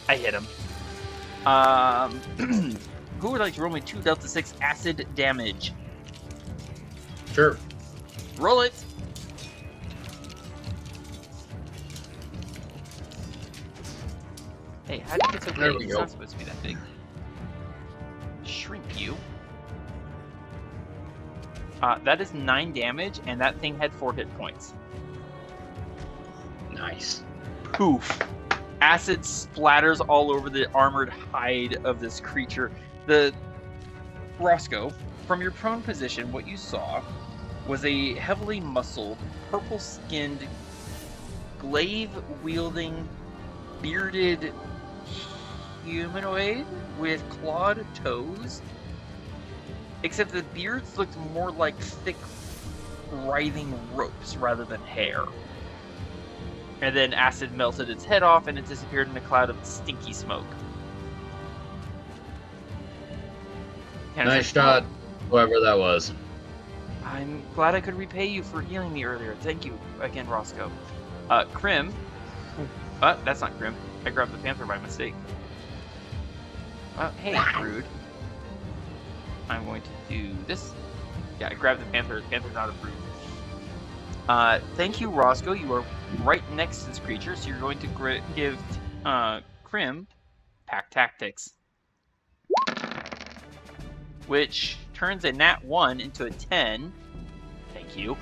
I hit him. Who would like to roll me 2 Delta 6 acid damage? Sure. Roll it! Hey, how did you get so There big? we It's go. not supposed to be that big. Shrink you. That is 9 damage, and that thing had 4 hit points. Nice. Poof. Acid splatters all over the armored hide of this creature. Roscoe, from your prone position, what you saw was a heavily muscled, purple-skinned, glaive-wielding, bearded humanoid with clawed toes. Except the beards looked more like thick, writhing ropes rather than hair. And then acid melted its head off, and it disappeared in a cloud of stinky smoke. Nice shot, whoever that was. I'm glad I could repay you for healing me earlier. Thank you again, Roscoe. Krim. That's not Krim. I grabbed the panther by mistake. Hey, rude. I'm going to do this. Yeah, I grabbed the panther. The panther's not approved. Thank you, Roscoe. You are right next to this creature, so you're going to give Krim Pack Tactics, which turns a nat 1 into a 10. Thank you.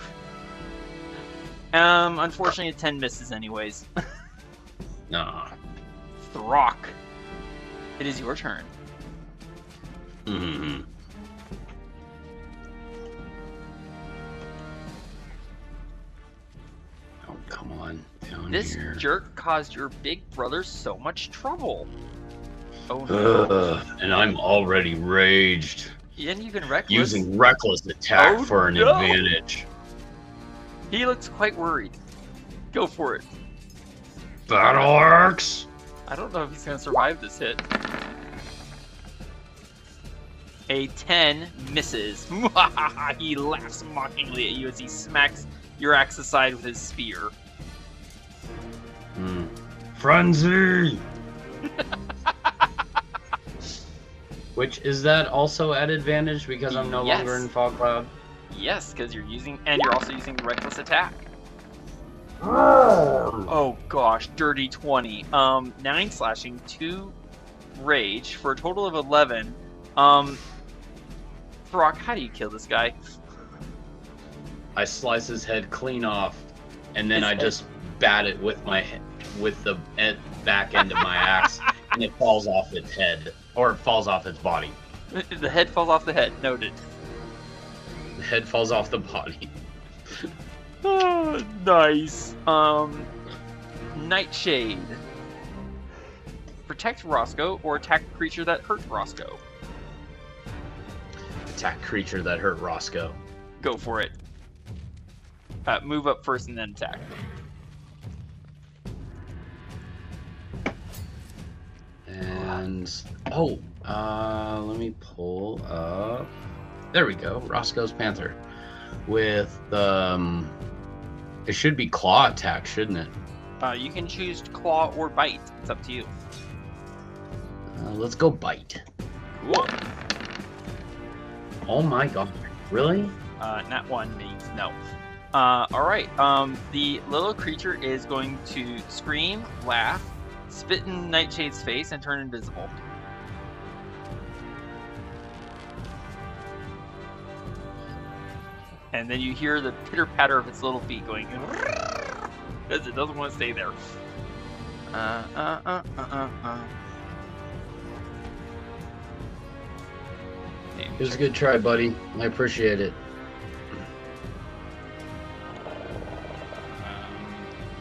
Unfortunately, a 10 misses anyways. Nah. Throk, it is your turn. Mm-hmm. Oh, come on. Down This here. jerk caused your big brother so much trouble. Oh no. And I'm already raged. And you can reckless. Using reckless attack Oh, for an no. advantage. He looks quite worried. Go for it. Battle axe! I don't know if he's going to survive this hit. A 10 misses. He laughs mockingly at you as he smacks your axe aside with his spear. Frenzy! Which, is that also at advantage because I'm no longer in Fog Cloud? Yes, because you're also using reckless attack. Oh gosh, dirty 20. 9 slashing, 2 rage for a total of 11. Throk, how do you kill this guy? I slice his head clean off, and then I just bat it with the back end of my axe, and it falls off its head, or it falls off its body. The head falls off the head. Noted. The head falls off the body. Oh, nice. Nightshade. Protect Roscoe or attack a creature that hurt Roscoe. Attack creature that hurt Roscoe. Go for it. Move up first and then attack. And let me pull up. There we go. Roscoe's Panther. With it should be claw attack, shouldn't it? You can choose claw or bite. It's up to you. Let's go bite. Cool. Oh my god. Really? Nat 1 means no. Alright, the little creature is going to scream, laugh, spit in Nightshade's face, and turn invisible. And then you hear the pitter-patter of its little feet going because it doesn't want to stay there. It was a good try, buddy. I appreciate it.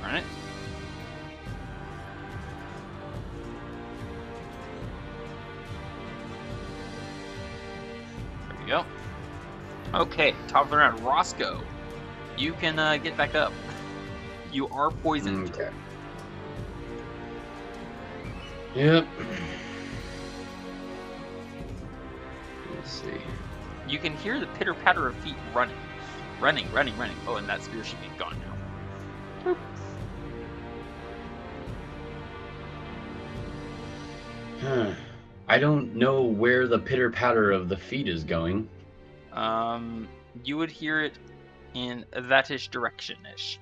Alright. There we go. Okay, top of the round. Roscoe, you can get back up. You are poisoned. Okay. Yep. Let's see. You can hear the pitter-patter of feet running. Running. Oh, and that spear should be gone now. Boop. Huh. I don't know where the pitter-patter of the feet is going. You would hear it in that-ish direction-ish.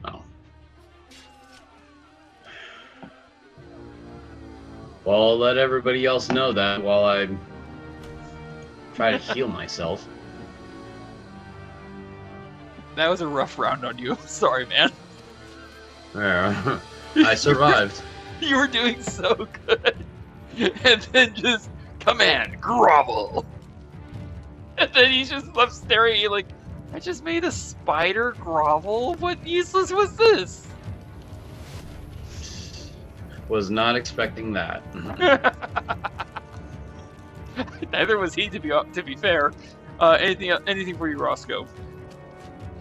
Oh. Well, I'll let everybody else know that while I try to heal myself. That was a rough round on you. Sorry, man. Yeah. I survived. You were doing so good. And then just, command, grovel. And then he's just left staring at you like, I just made a spider grovel? What useless was this? Was not expecting that. Neither was he, to be fair. Anything for you, Roscoe?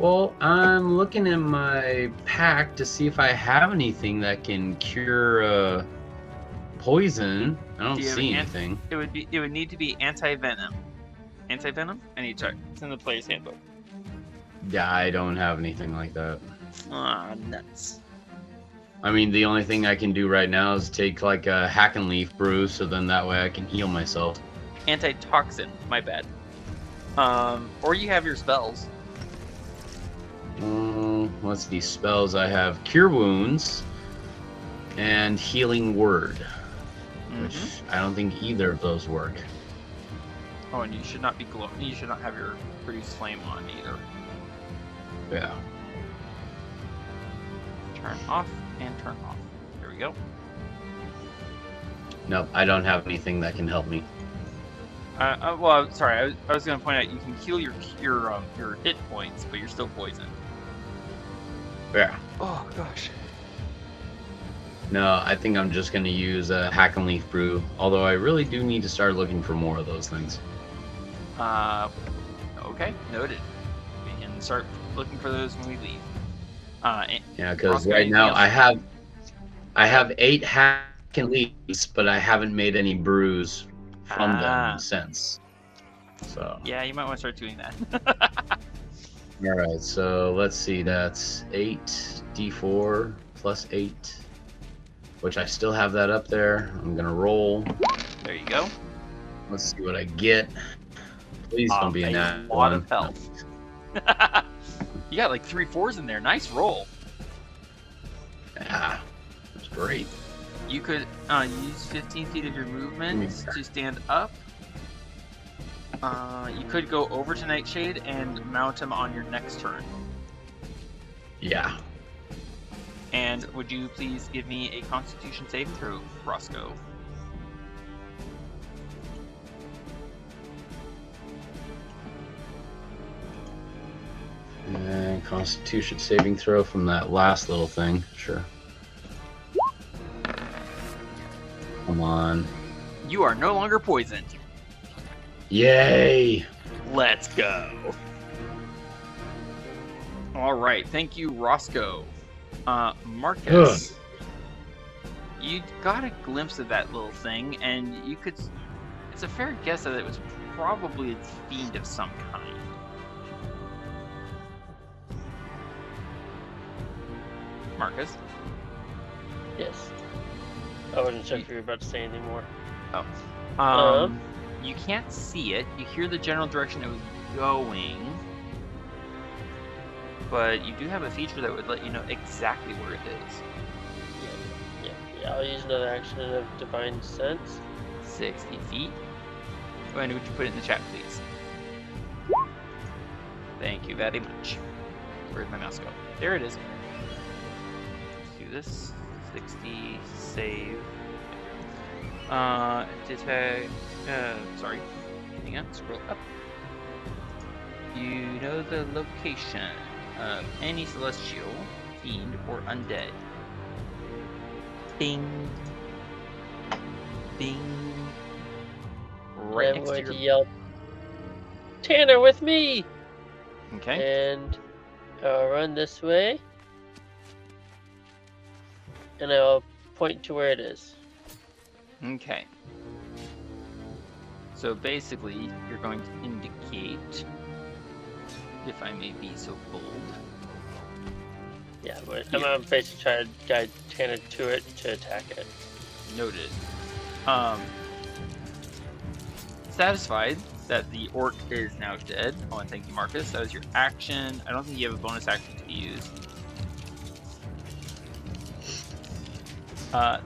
Well, I'm looking in my pack to see if I have anything that can cure poison. I don't see anything. It would need to be anti-venom. Anti-venom? I need to check. It's in the player's handbook. Yeah, I don't have anything like that. Ah, nuts. I mean, the only thing I can do right now is take like a hack and leaf brew, so then that way I can heal myself. Antitoxin, my bad. Or you have your spells. What's these spells? I have Cure Wounds and Healing Word, which I don't think either of those work. Oh, and you should not be you should not have your produce flame on either. Yeah. Turn off and turn off. There we go. Nope, I don't have anything that can help me. Well, sorry. I was going to point out you can heal your hit points, but you're still poisoned. Yeah. Oh gosh. No, I think I'm just going to use a hack and leaf brew. Although I really do need to start looking for more of those things. Okay, noted. We can start looking for those when we leave. Yeah, because right now I have 8 hack and leaves, but I haven't made any brews from them since. So yeah, you might want to start doing that. all right, so let's see. That's 8d4 plus 8, which I still have that up there. I'm gonna roll. There you go. Let's see what I get. Please don't be a nat lot of health. You got like 3 4s in there. Nice roll. Yeah, that's great. You could use 15 feet of your movement to stand up. You could go over to Nightshade and mount him on your next turn. Yeah. And would you please give me a Constitution saving throw, Roscoe? And Constitution saving throw from that last little thing. Sure. Come on. You are no longer poisoned. Yay! Let's go. All right, thank you, Roscoe. Marcus, you got a glimpse of that little thing, and you could. It's a fair guess that it was probably a fiend of some kind. Marcus? Yes. I wasn't sure if you were about to say anything more. Oh. You can't see it. You hear the general direction it was going, but you do have a feature that would let you know exactly where it is. Yeah. I'll use another action of Divine Sense. 60 feet. And would you put it in the chat, please? Thank you very much. Where'd my mouse go? There it is. Let's do this. 60, save. Detect. Sorry. Hang on, scroll up. You know the location of any celestial, fiend, or undead. Bing. Bing. Right I'm next going to to your... yell, Tanner, with me! Okay. And I'll run this way. And I'll point to where it is. Okay. So basically, you're going to indicate, if I may be so bold. Yeah, but I'm gonna basically try to guide Tanner to it to attack it. Noted. Satisfied that the orc is now dead. Oh, and thank you, Marcus. That was your action. I don't think you have a bonus action to use.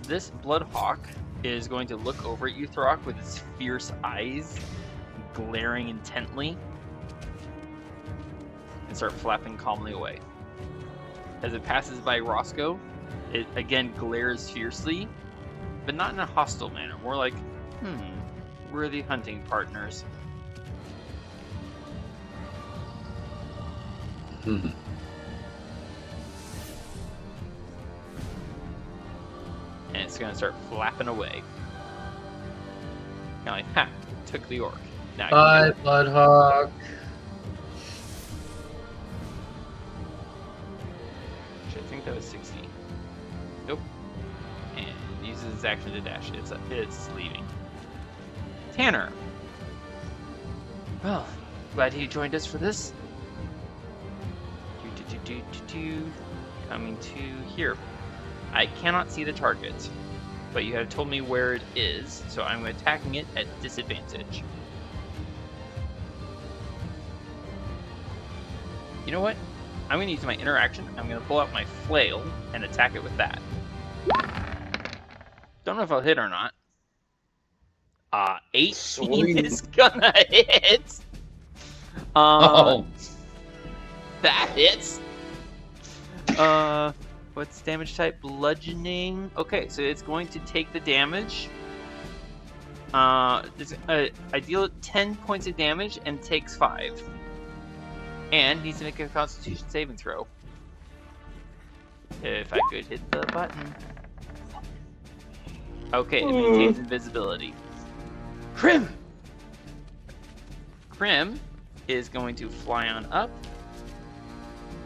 This Bloodhawk is going to look over at you, Throk, with its fierce eyes, glaring intently, and start flapping calmly away. As it passes by Roscoe, it again glares fiercely, but not in a hostile manner, more like, we're the hunting partners. Mhm. And it's going to start flapping away. Kind of like, ha, took the orc. Now Bye, Bloodhawk. I think that was 60. Nope. And uses its action to dash. It's leaving. Tanner. Well, glad you joined us for this. Coming to here. I cannot see the target, but you have told me where it is, so I'm attacking it at disadvantage. You know what? I'm going to use my interaction. I'm going to pull out my flail and attack it with that. Don't know if I'll hit or not. 18 Sweet. is gonna hit. Oh, That hits. What's damage type? Bludgeoning. Okay, so it's going to take the damage. I deal it 10 points of damage and takes 5. And needs to make a Constitution saving throw. If I could hit the button. Okay, it maintains invisibility. Krim! Krim is going to fly on up.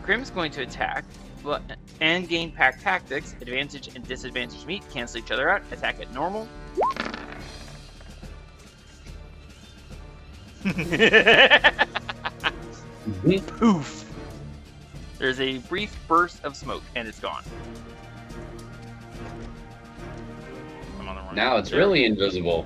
Krim's going to attack and gain pack tactics. Advantage and disadvantage meet, cancel each other out. Attack at normal. Poof! There's a brief burst of smoke and it's gone. I'm on the wrong now it's really invisible.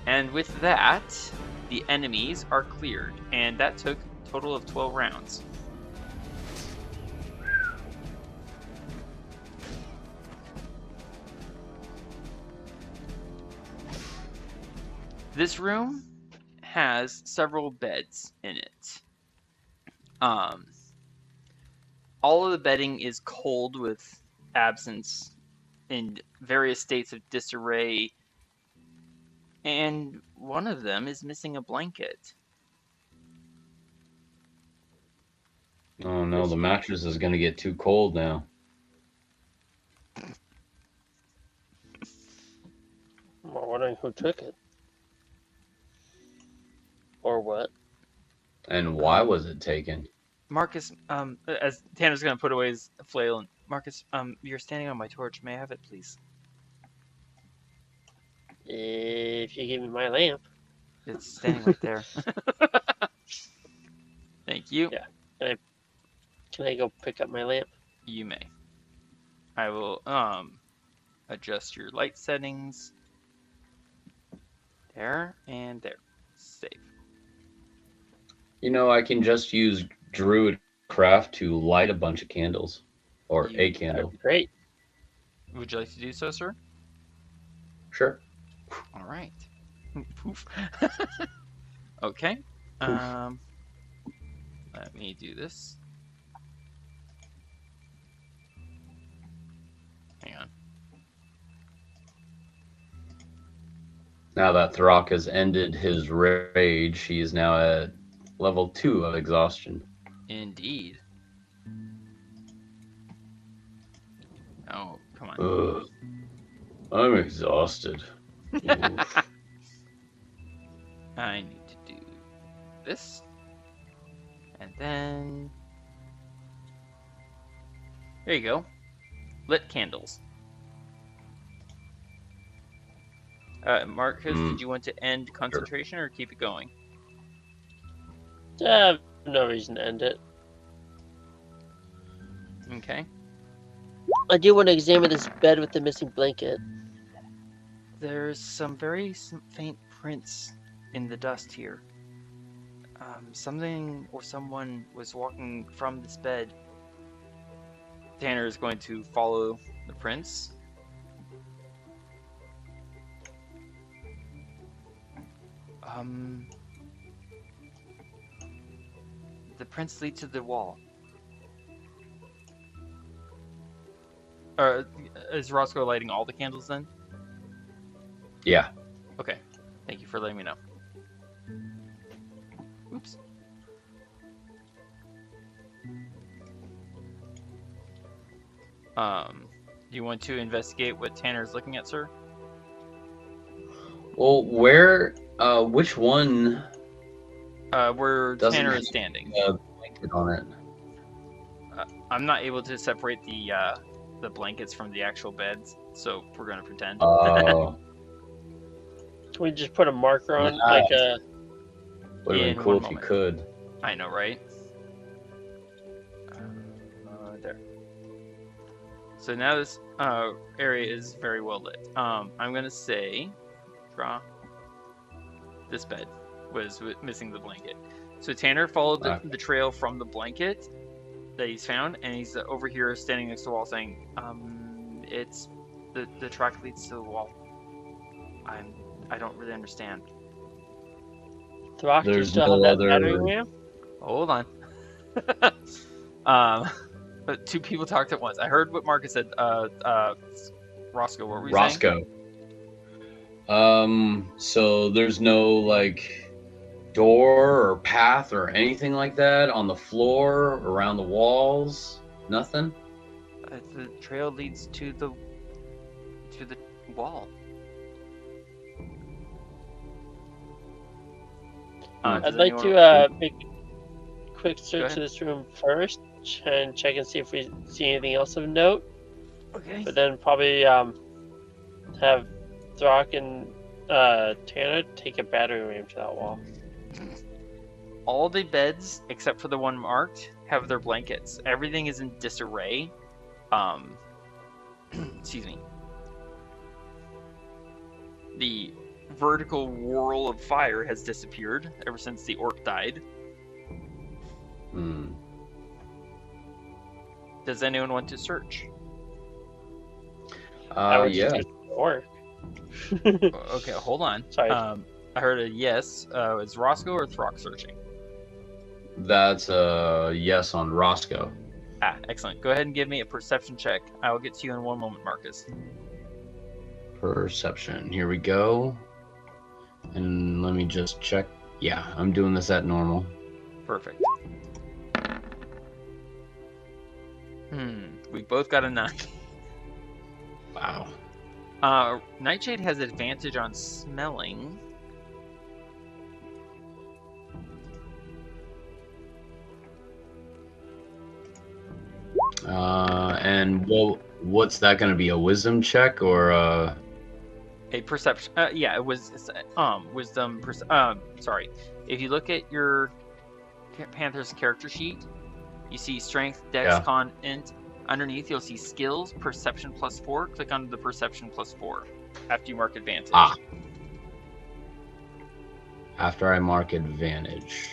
And with that, the enemies are cleared, and that took a total of 12 rounds. This room has several beds in it. All of the bedding is cold with absence in various states of disarray, and one of them is missing a blanket. Oh no, the mattress is gonna get too cold now. I'm wondering who took it. Or what. And why was it taken? Marcus, as Tanner's gonna put away his flail, and Marcus, you're standing on my torch. May I have it, please? If you give me my lamp. It's standing right there. Thank you. Yeah. Can I go pick up my lamp? You may. I will adjust your light settings. There and there. Save. You know, I can just use Druid Craft to light a bunch of candles. Or You- a That'd candle. be great. Would you like to do so, sir? Sure. All right. Poof. Okay. Let me do this. Hang on. Now that Throk has ended his rage, he is now at level 2 of exhaustion. Indeed. Oh, come on. Ugh. I'm exhausted. Oof. I need to do this. And then... There you go. Lit candles. Marcus, did you want to end concentration or keep it going? No reason to end it. Okay. I do want to examine this bed with the missing blanket. There's some very faint prints in the dust here. Something or someone was walking from this bed. Tanner is going to follow the prints. The prints lead to the wall. Is Roscoe lighting all the candles then? Yeah. Okay. Thank you for letting me know. Oops. Do you want to investigate what Tanner's looking at, sir? Well, which one Where doesn't Tanner have is standing. a blanket on it? I'm not able to separate the blankets from the actual beds, so we're gonna pretend. Oh, Can we just put a marker on, Nice. like a... would have In been cool one if you moment. could. I know, right? There. So now this area is very well lit. I'm gonna say, draw. This bed was missing the blanket. So Tanner followed the trail from the blanket that he's found, and he's over here standing next to the wall saying, it's the track leads to the wall. I don't really understand. Throk, do you There's still no have that other- battering ram? Hold on. But two people talked at once. I heard what Marcus said. Roscoe, what were you saying? Roscoe. So there's no like door or path or anything like that on the floor, around the walls. Nothing. The trail leads to the wall. I'd Does like anyone- to make a quick search ahead. of this room first and check and see if we see anything else of note. Okay. But then probably have Throk and Tanner take a battering ram to that wall. All the beds, except for the one marked, have their blankets. Everything is in disarray. Excuse me. The vertical whirl of fire has disappeared ever since the orc died. Hmm. Does anyone want to search? I would Yeah. just work. Okay, hold on. Sorry. I heard a yes. Is Roscoe or Throk searching? That's a yes on Roscoe. Ah, excellent. Go ahead and give me a perception check. I will get to you in one moment, Marcus. Perception. Here we go. And let me just check. Yeah, I'm doing this at normal. Perfect. We both got a 9. Wow. Nightshade has advantage on smelling. And what's that going to be? A wisdom check or A perception. Yeah, it was wisdom. Sorry. If you look at your Panther's character sheet, you see strength, dex, Yeah. con, int. Underneath, you'll see skills, perception +4. Click on the perception +4 after you mark advantage. Ah. After I mark advantage.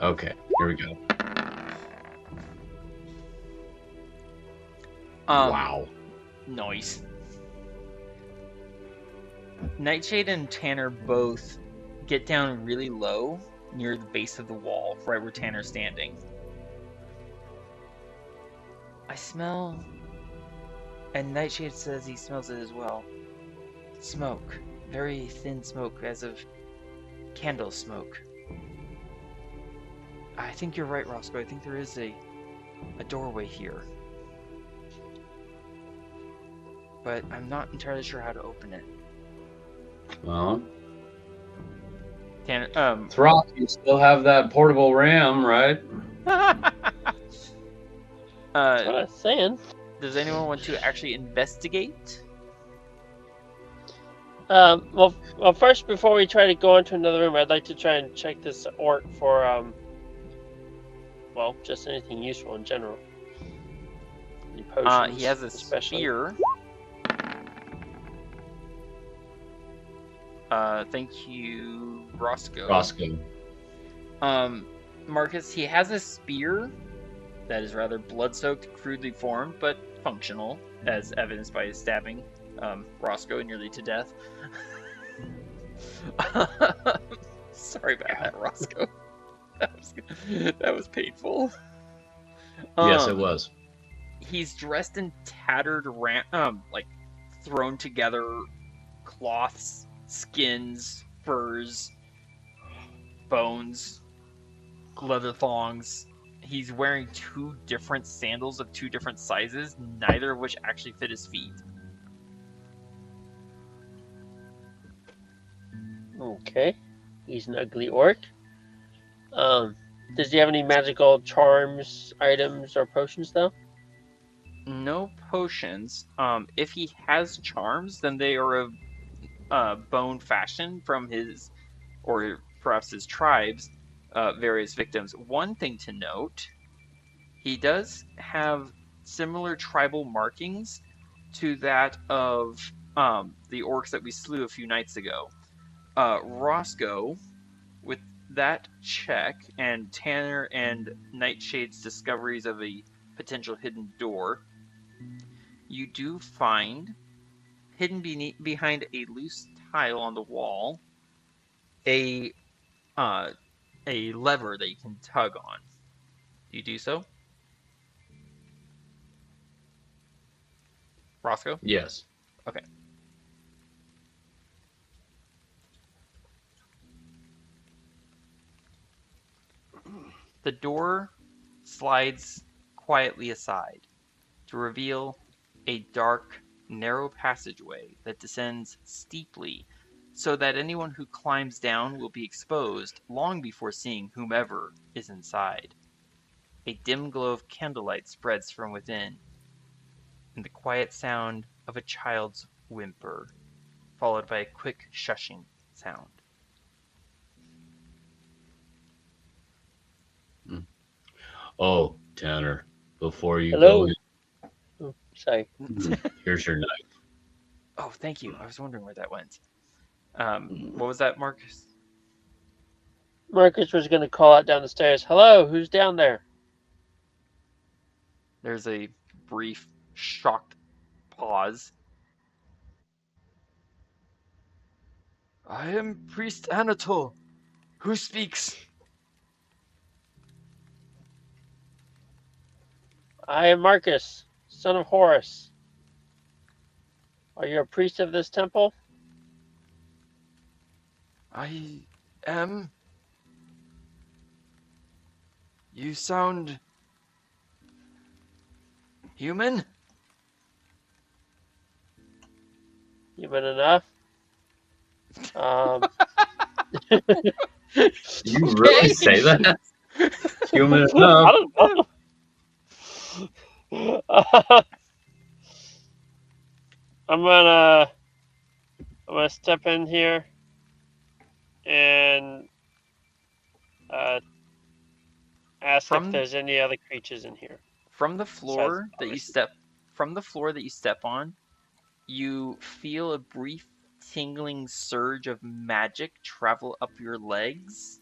Okay, here we go. Wow. Nice. Nightshade and Tanner both get down really low near the base of the wall, right where Tanner's standing. I smell... And Nightshade says he smells it as well. Smoke. Very thin smoke, as of candle smoke. I think you're right, Roscoe. I think there is a doorway here. But I'm not entirely sure how to open it. Well, Tanner, Throk, you still have that portable RAM, right? That's what I was saying. Does anyone want to actually investigate? Well, first, before we try to go into another room, I'd like to try and check this orc for, well, just anything useful in general. Any potions, He has a especially. spear. Thank you, Roscoe. Roscoe. Marcus, he has a spear that is rather blood-soaked, crudely formed, but functional, as evidenced by his stabbing Roscoe nearly to death. Sorry about that, Roscoe. That was painful. Yes, it was. He's dressed in tattered, like thrown together cloths, skins, furs, bones, leather thongs. He's wearing 2 different sandals of 2 different sizes, neither of which actually fit his feet. Okay. He's an ugly orc. Does he have any magical charms, items, or potions, though? No potions. If he has charms, then they are of bone fashion from his, or perhaps his tribe's, various victims. One thing to note, he does have similar tribal markings to that of the orcs that we slew a few nights ago. Roscoe, with that check, and Tanner and Nightshade's discoveries of a potential hidden door, you do find, hidden behind a loose tile on the wall, a lever that you can tug on. Do you do so? Roscoe? Yes. Okay. The door slides quietly aside to reveal a dark, narrow passageway that descends steeply so that anyone who climbs down will be exposed long before seeing whomever is inside. A dim glow of candlelight spreads from within, and the quiet sound of a child's whimper, followed by a quick shushing sound. Oh, Tanner, before you Hello? go, Oh, sorry. here's your knife. Oh, thank you. I was wondering where that went. What was that, Marcus? Marcus was going to call out down the stairs. Hello, who's down there? There's a brief, shocked pause. I am Priest Anatole. Who speaks? I am Marcus, son of Horus. Are you a priest of this temple? I am. You sound human? Human enough? You really say that? Human I enough. don't know. I'm gonna step in here and ask if there's any other creatures in here. From the floor Besides, that you obviously. step on, you feel a brief tingling surge of magic travel up your legs,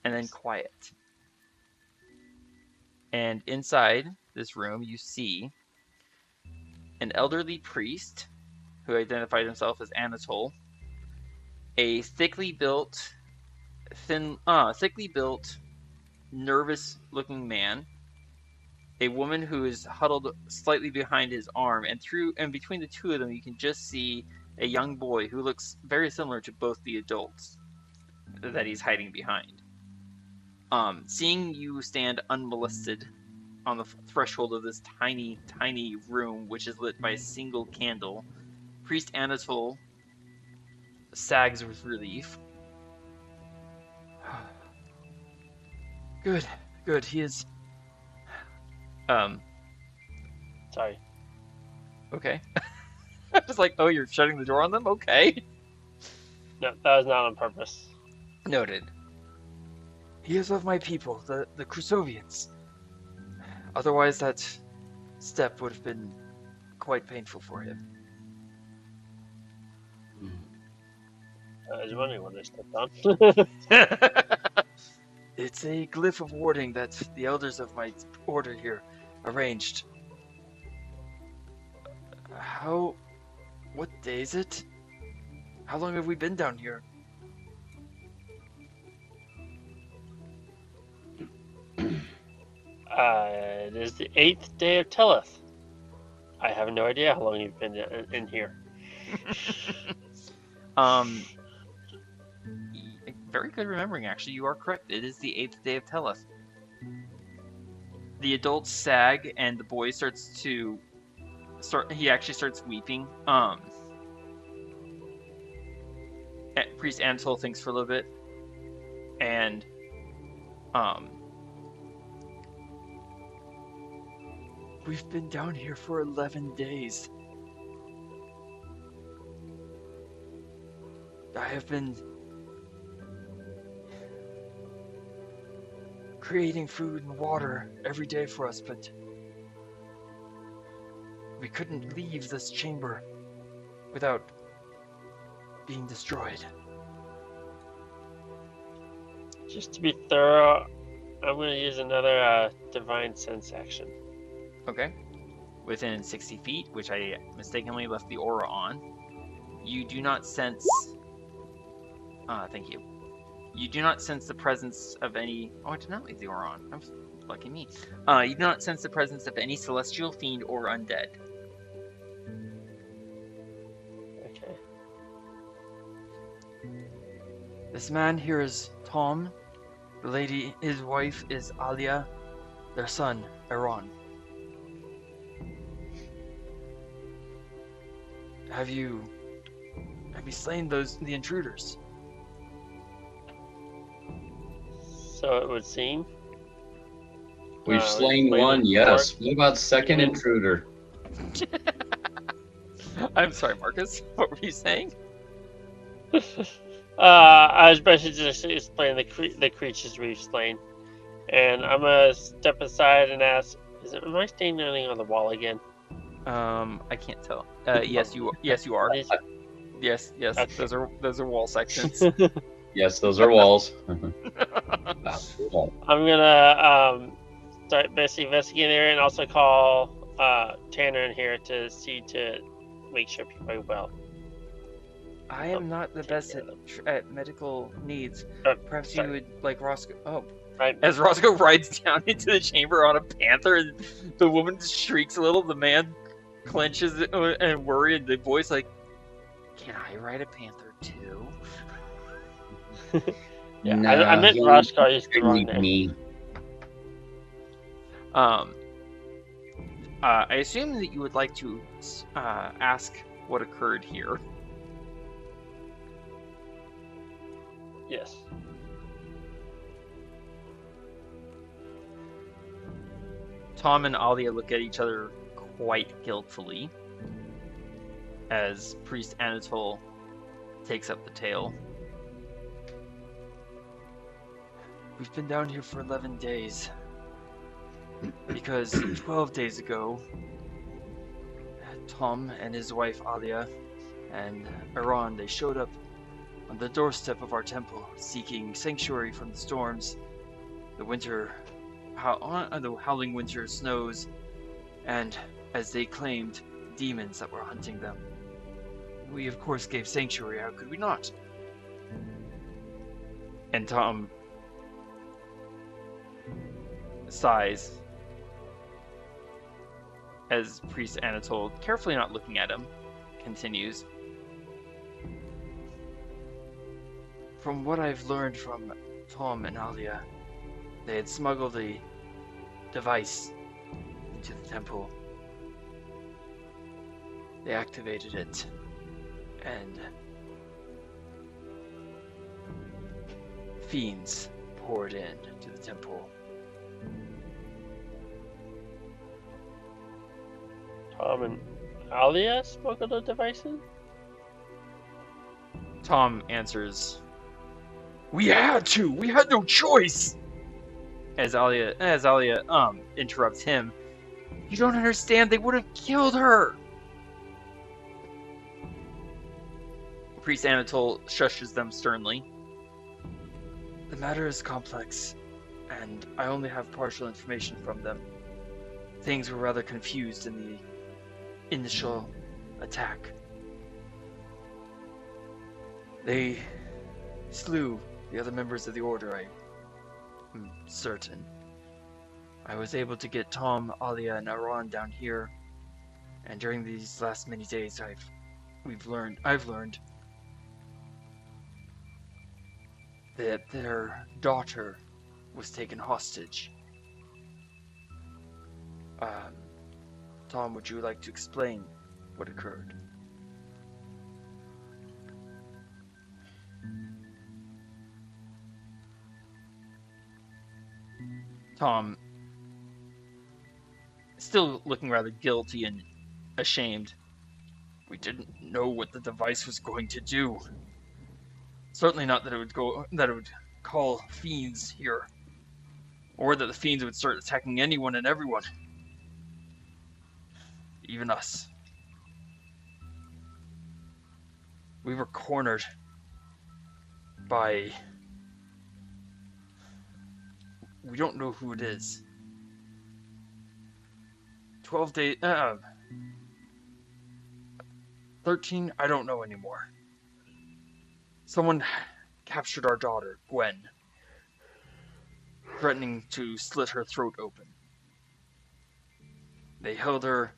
and then quiet. And inside this room, you see an elderly priest who identified himself as Anatole, a thickly built, nervous-looking man, a woman who is huddled slightly behind his arm, and between the two of them, you can just see a young boy who looks very similar to both the adults that he's hiding behind. Seeing you stand unmolested on the threshold of this tiny, tiny room, which is lit by a single candle, Priest Anatole sags with relief. Good, he is... Sorry. Okay. I was like, oh, you're shutting the door on them? Okay. No, that was not on purpose. Noted. He is of my people, the Crusovians. Otherwise, that step would have been quite painful for him. I was wondering what I stepped on. It's a glyph of warding that the elders of my order here arranged. What day is it? How long have we been down here? It is the 8th day of Telleth. I have no idea how long you've been in here. Very good remembering, actually. You are correct. It is the 8th day of Telleth. The adults sag, and the boy he actually starts weeping. Priest Anatole thinks for a little bit, and we've been down here for 11 days. I have been creating food and water every day for us, but we couldn't leave this chamber without being destroyed. Just to be thorough, I'm going to use another Divine Sense action. Okay. Within 60 feet, which I mistakenly left the aura on, you do not sense... thank you. You do not sense the presence of any... Oh, I did not leave the aura on. I'm lucky me. You do not sense the presence of any celestial fiend or undead. Okay. This man here is Tom. The lady, his wife, is Alia. Their son, Aaron. Have you slain the intruders? So it would seem. We've slain one, yes. What about second intruder? I'm sorry, Marcus. What were you saying? I was basically just explaining the creatures we've slain. And I'm going to step aside and ask, am I standing on the wall again? I can't tell. Yes, you are. Yes. Okay. Those are wall sections. Yes, those are walls. I'm gonna start basically investigating there, and also call Tanner in here to make sure people are well. I am not the best at medical needs. Perhaps you would like Roscoe. Oh. Right. As Roscoe rides down into the chamber on a panther, the woman shrieks a little. The man clenches and worried. The boy's like, "Can I ride a panther too?" Yeah, nah, I meant Roscoe. I used the wrong name. I assume that you would like to ask what occurred here. Yes. Tom and Alia look at each other quite guiltily as Priest Anatole takes up the tale. We've been down here for 11 days. Because 12 days ago, Tom and his wife Alia and Iran, they showed up on the doorstep of our temple, seeking sanctuary from the storms, the howling winter snows, and, as they claimed, demons that were hunting them. We, of course, gave sanctuary. How could we not? And Tom sighs as Priest Anatole, carefully not looking at him, continues. From what I've learned from Tom and Alia, they had smuggled a device into the temple. They activated it, and fiends poured in to the temple. Tom and Alia smuggled the devices? Tom answers, "We had to! We had no choice!" As Alia interrupts him, "You don't understand, they would have killed her!" Priest Anatole shushes them sternly. "The matter is complex, and I only have partial information from them. Things were rather confused in the initial attack. They slew the other members of the Order, I am certain. I was able to get Tom, Alia, and Aran down here, and during these last many days I've learned that their daughter was taken hostage. Tom, would you like to explain what occurred?" Tom, still looking rather guilty and ashamed. "We didn't know what the device was going to do. Certainly not that it would call fiends here, or that the fiends would start attacking anyone and everyone. Even us. We were cornered by... we don't know who it is. 12 days... 13? I don't know anymore. Someone captured our daughter, Gwen, threatening to slit her throat open. They held her,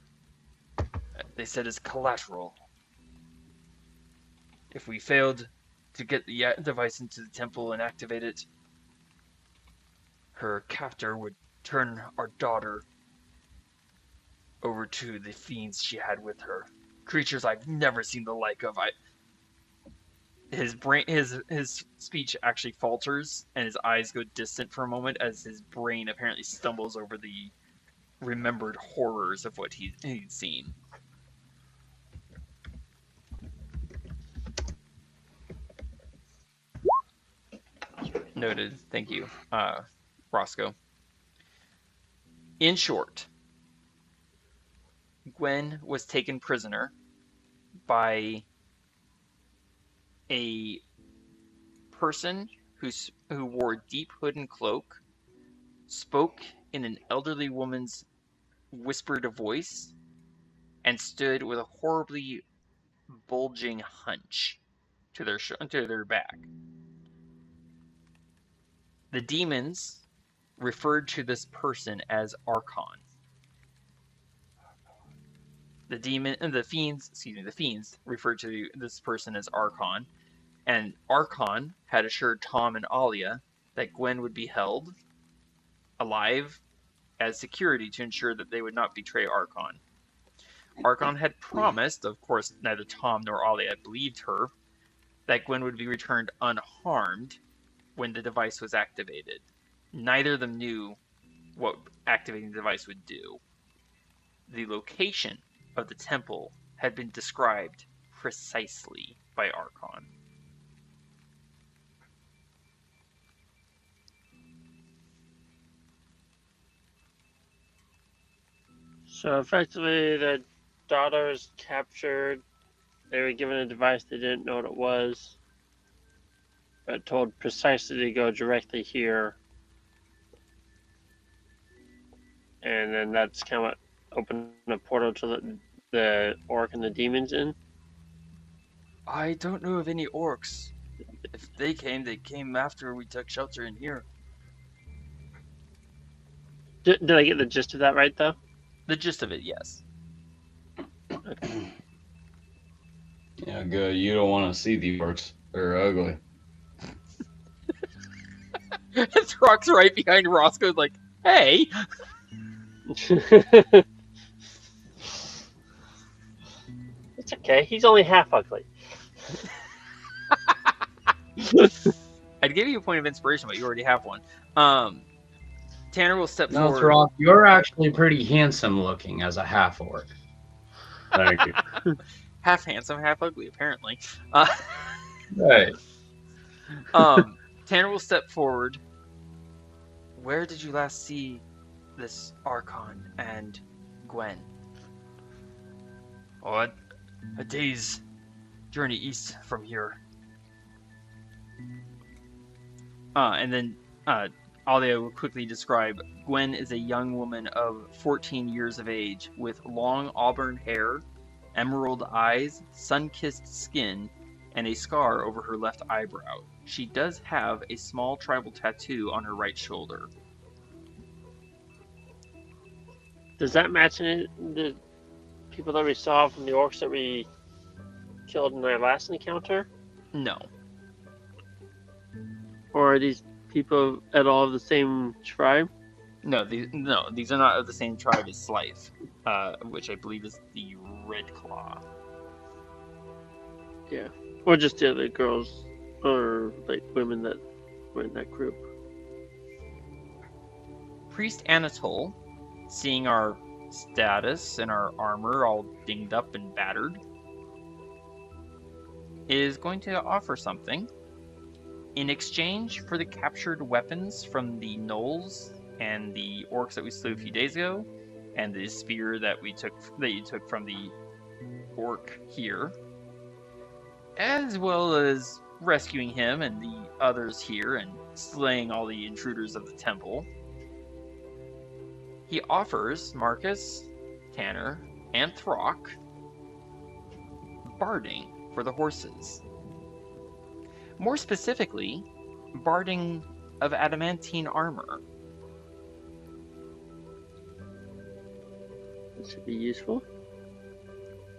they said, as collateral. If we failed to get the device into the temple and activate it, her captor would turn our daughter over to the fiends she had with her. Creatures I've never seen the like of. His speech actually falters, and his eyes go distant for a moment as his brain apparently stumbles over the remembered horrors of what he'd seen. Noted. Thank you, Roscoe. In short, Gwen was taken prisoner by a person who wore a deep hood and cloak, spoke in an elderly woman's whispered voice, and stood with a horribly bulging hunch to their back. The demons referred to this person as Archon. The fiends referred to this person as Archon, and Archon had assured Tom and Alia that Gwen would be held alive as security to ensure that they would not betray Archon. Archon had promised, of course neither Tom nor Alia believed her, that Gwen would be returned unharmed when the device was activated. Neither of them knew what activating the device would do. The location of the temple had been described precisely by Archon. So effectively, the daughter is captured They were given a device they didn't know what it was, but told precisely to go directly here. And then that's kind of what opened a portal to the orc and the demons in. I don't know of any orcs. If they came after we took shelter in here. Did I get the gist of that right, though? The gist of it, yes. Okay. Yeah, good. You don't want to see the orcs. They're ugly. Throk's right behind Roscoe, like, hey! It's okay. He's only half ugly. I'd give you a point of inspiration, but you already have one. Tanner will step No, forward. Throk, you're actually pretty handsome looking as a half orc. Thank you. Half handsome, half ugly, apparently. Right. Tanner will step forward. Where did you last see this Archon and Gwen? Oh, a day's journey east from here. And then Alia will quickly describe Gwen is a young woman of 14 years of age with long auburn hair, emerald eyes, sun-kissed skin, and a scar over her left eyebrow. She does have a small tribal tattoo on her right shoulder. Does that match any the people that we saw from the orcs that we killed in our last encounter? No. Or are these people at all of the same tribe? No, these are not of the same tribe as Slife, which I believe is the Red Claw. Yeah. Or just the other girls or like women that were in that group. Priest Anatole, seeing our status and our armor all dinged up and battered, is going to offer something. In exchange for the captured weapons from the gnolls and the orcs that we slew a few days ago, and the spear that you took from the orc here, as well as rescuing him and the others here and slaying all the intruders of the temple, he offers Marcus, Tanner, and Throk barding for the horses. More specifically, barding of adamantine armor. That should be useful.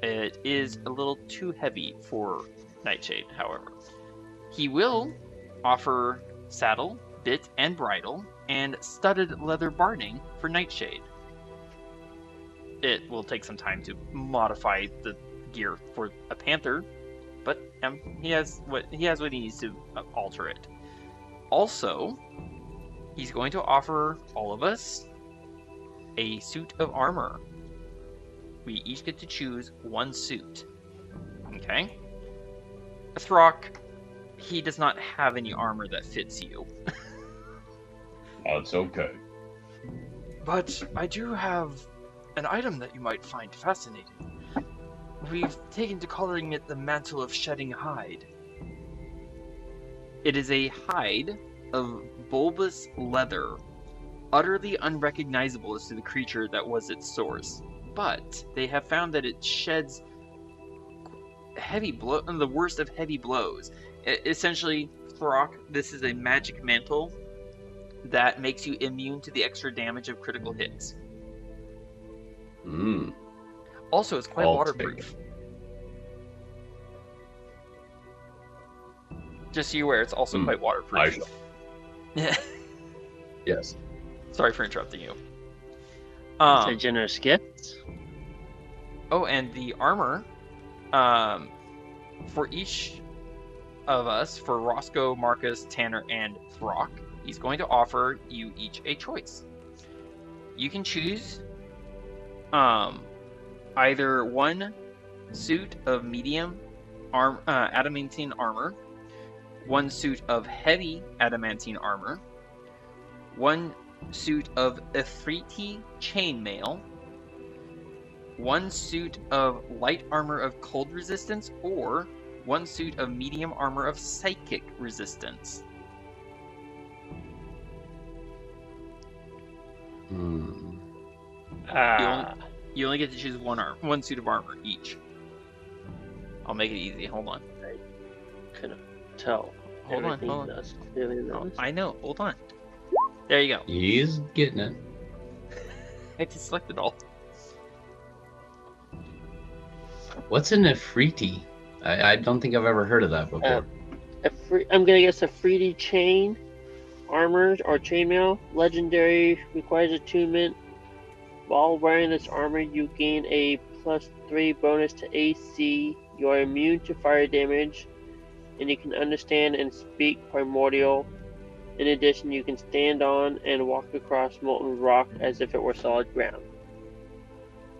It is a little too heavy for Nightshade, however. He will offer saddle, bit, and bridle, and studded leather barding for Nightshade. It will take some time to modify the gear for a panther, but he has what he needs to alter it. Also, he's going to offer all of us a suit of armor. We each get to choose one suit. Okay? Throk, he does not have any armor that fits you. That's okay. But I do have an item that you might find fascinating. We've taken to calling it the Mantle of Shedding Hide. It is a hide of bulbous leather, utterly unrecognizable as to the creature that was its source. But they have found that it sheds the worst of heavy blows. Essentially, Throk, this is a magic mantle that makes you immune to the extra damage of critical hits. Also, it's quite waterproof. Just so you're aware, it's also quite waterproof. Yeah. Yes. Sorry for interrupting you. It's a generous gift. Oh, and the armor, for each of us, for Roscoe, Marcus, Tanner, and Throk, he's going to offer you each a choice. You can choose either one suit of medium adamantine armor, one suit of heavy adamantine armor, one suit of Ifriti chainmail, 1 suit of light armor of cold resistance, or 1 suit of medium armor of psychic resistance. You only get to choose one suit of armor each. I'll make it easy. Hold on. I couldn't tell. Hold on. That's clearly Oh, I know. Hold on. There you go. He's getting it. I just selected all. What's an Ifriti? I don't think I've ever heard of that before. I'm gonna guess a 3D chain armor or chainmail. Legendary, requires attunement. While wearing this armor, you gain a +3 bonus to AC. You are immune to fire damage, and you can understand and speak primordial. In addition, you can stand on and walk across molten rock as if it were solid ground.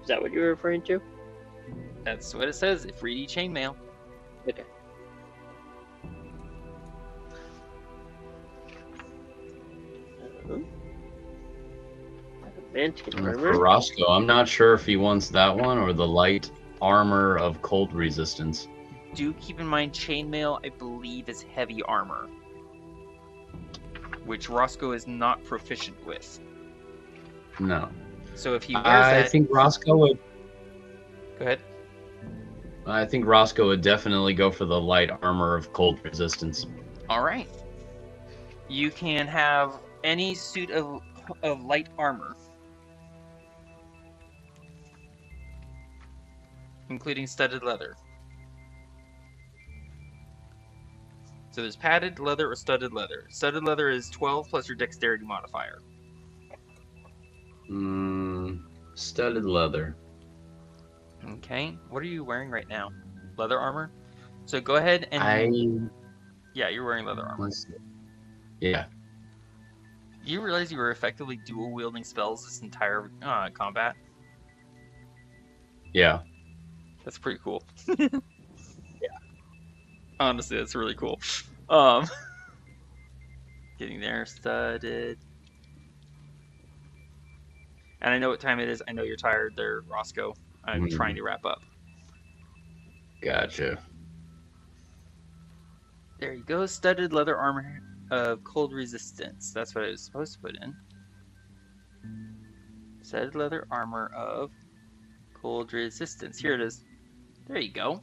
Is that what you're referring to? That's what it says. 3D chainmail. Okay. Adamantium armor. For Roscoe, I'm not sure if he wants that one or the light armor of cold resistance. Do keep in mind, chainmail, I believe, is heavy armor, which Roscoe is not proficient with. No. So if he wears I that, think Roscoe would. go ahead. I think Roscoe would definitely go for the light armor of cold resistance. All right. You can have any suit of light armor, including studded leather. So there's padded leather or studded leather. Studded leather is 12 plus your dexterity modifier. Studded leather. Okay. What are you wearing right now? Leather armor? So go ahead and... Yeah, you're wearing leather armor. Yeah. You realize you were effectively dual wielding spells this entire combat? Yeah. That's pretty cool. Yeah. Honestly, that's really cool. Getting there, studded. And I know what time it is. I know you're tired there, Roscoe. I'm trying to wrap up. Gotcha. There you go. Studded leather armor of cold resistance. That's what I was supposed to put in. Studded leather armor of cold resistance. Here it is. There you go.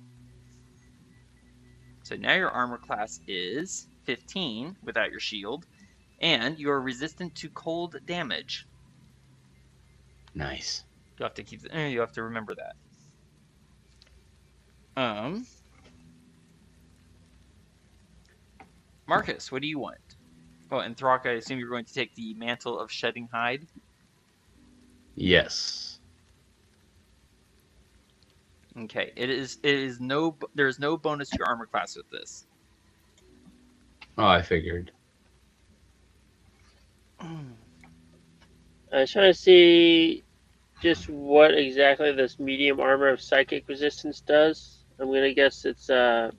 So now your armor class is 15 without your shield, and you are resistant to cold damage. Nice. You have to you have to remember that. Marcus, what do you want? Oh, and Throk, I assume you're going to take the mantle of shedding hide. Yes. Okay, there's no bonus to your armor class with this. Oh, I figured. I was trying to see just what exactly this medium armor of psychic resistance does. I'm gonna guess it's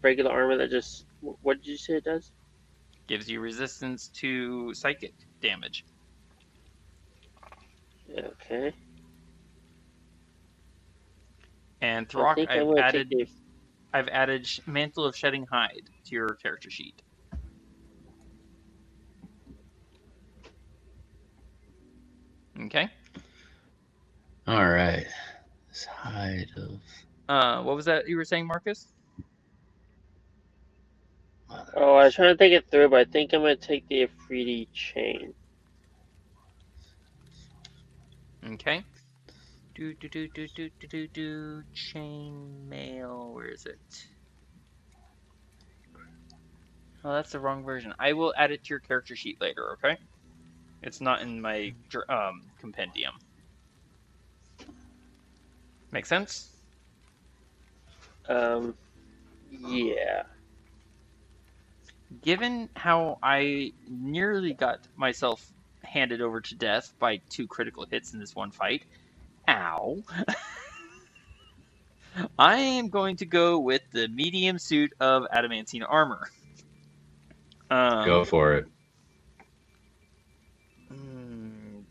regular armor that just. What did you say it does? Gives you resistance to psychic damage. Okay. And Throk, I I've added mantle of shedding hide to your character sheet. Okay. All right. This hide of. What was that you were saying, Marcus? Oh, I was trying to think it through, but I think I'm gonna take the Ifriti chain. Okay. Chainmail. Where is it? Oh, that's the wrong version. I will add it to your character sheet later. Okay. It's not in my compendium. Make sense? Yeah. Given how I nearly got myself handed over to death by 2 critical hits in this one fight, ow, I am going to go with the medium suit of adamantine armor. Go for it.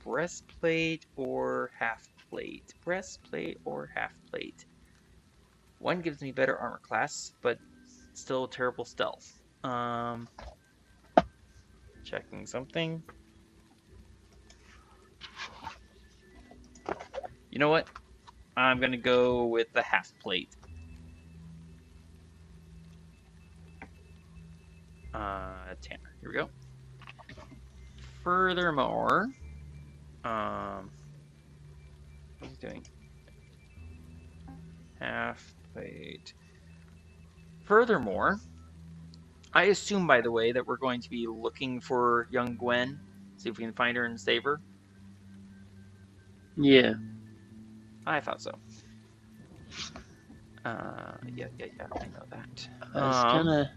Breastplate or half plate. Breastplate or half plate. One gives me better armor class, but still terrible stealth. Checking something. You know what? I'm gonna go with the half plate. Tanner. Here we go. Furthermore, what are you doing? Half plate. Furthermore, I assume, by the way, that we're going to be looking for young Gwen. See if we can find her and save her. Yeah. I thought so. Yeah, I know that. It's kind of.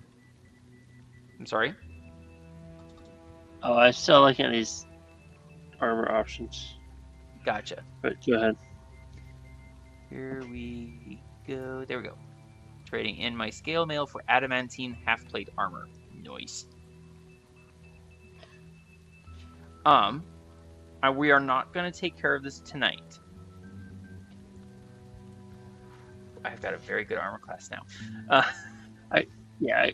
I'm sorry? Oh, I still looking at these armor options. Gotcha. But go ahead. Here we go. There we go. Trading in my scale mail for adamantine half-plate armor. Nice. We are not going to take care of this tonight. I've got a very good armor class now. Yeah.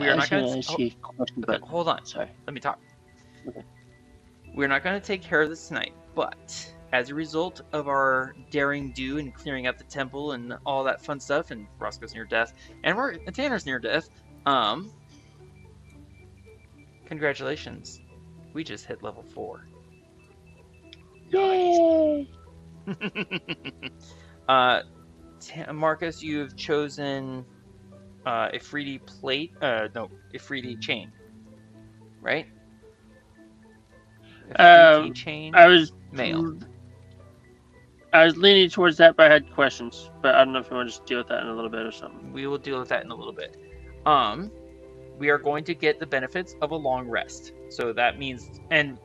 We are not going to ask you a question, but hold on. sorry. Let me talk. Okay. We're not going to take care of this tonight, but as a result of our daring do and clearing out the temple and all that fun stuff, and Roscoe's near death, and Tanner's near death, congratulations. We just hit level 4. Yay! Marcus, you've chosen Ifriti plate. Ifriti chain. Right? Ifriti chain. I was mail. I was leaning towards that, but I had questions. But I don't know if you want to just deal with that in a little bit or something. We will deal with that in a little bit. We are going to get the benefits of a long rest. So that means, and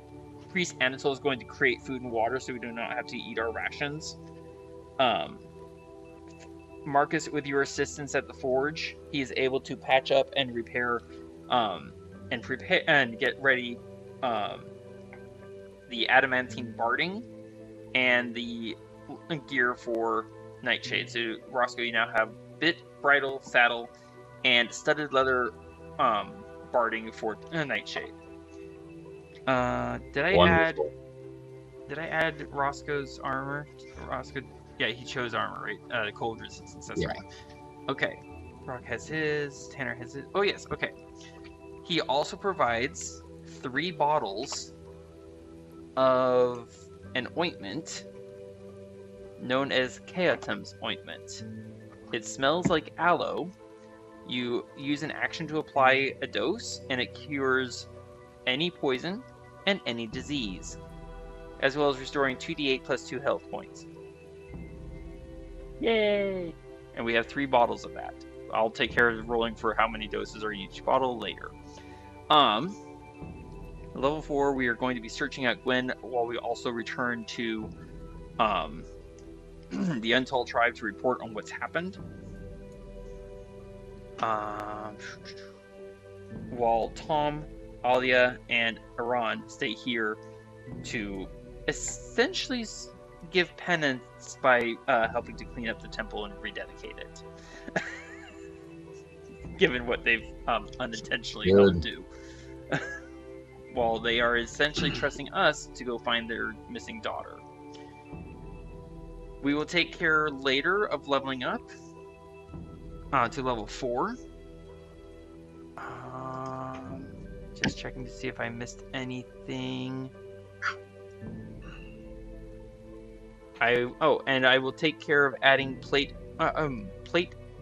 Priest Anatole is going to create food and water, so we do not have to eat our rations. Marcus, with your assistance at the forge, he is able to patch up and repair, and prepare and get ready, the adamantine barding and the gear for Nightshade. So Roscoe, you now have bit, bridle, saddle, and studded leather barding for Nightshade. Did I add Roscoe's armor? Roscoe, yeah, he chose armor, right? Cold resistance. That's right. Okay. Throk has his. Tanner has his. Oh yes. Okay. He also provides 3 bottles of an ointment known as Chaotum's ointment. It smells like aloe. You use an action to apply a dose, and it cures any poison and any disease, as well as restoring 2d8 plus 2 health points. Yay! And we have 3 bottles of that. I'll take care of rolling for how many doses are in each bottle later. Level 4, we are going to be searching out Gwen while we also return to the Untold tribe to report on what's happened. While Tom, Alia, and Iran stay here to essentially give penance by helping to clean up the temple and rededicate it. Given what they've unintentionally helped do. While they are essentially trusting us to go find their missing daughter. We will take care later of leveling up to level 4. Just checking to see if I missed anything. And I will take care of adding plate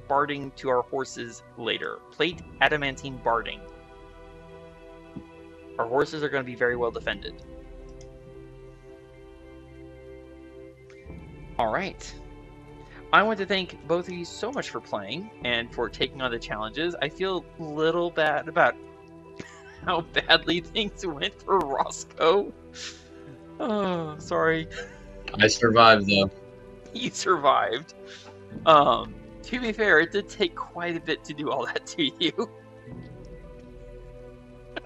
barding to our horses later. Plate adamantine barding. Our horses are going to be very well defended. Alright. I want to thank both of you so much for playing and for taking on the challenges. I feel a little bad about how badly things went for Roscoe. Oh, sorry. I survived though. He survived. To be fair, it did take quite a bit to do all that to you.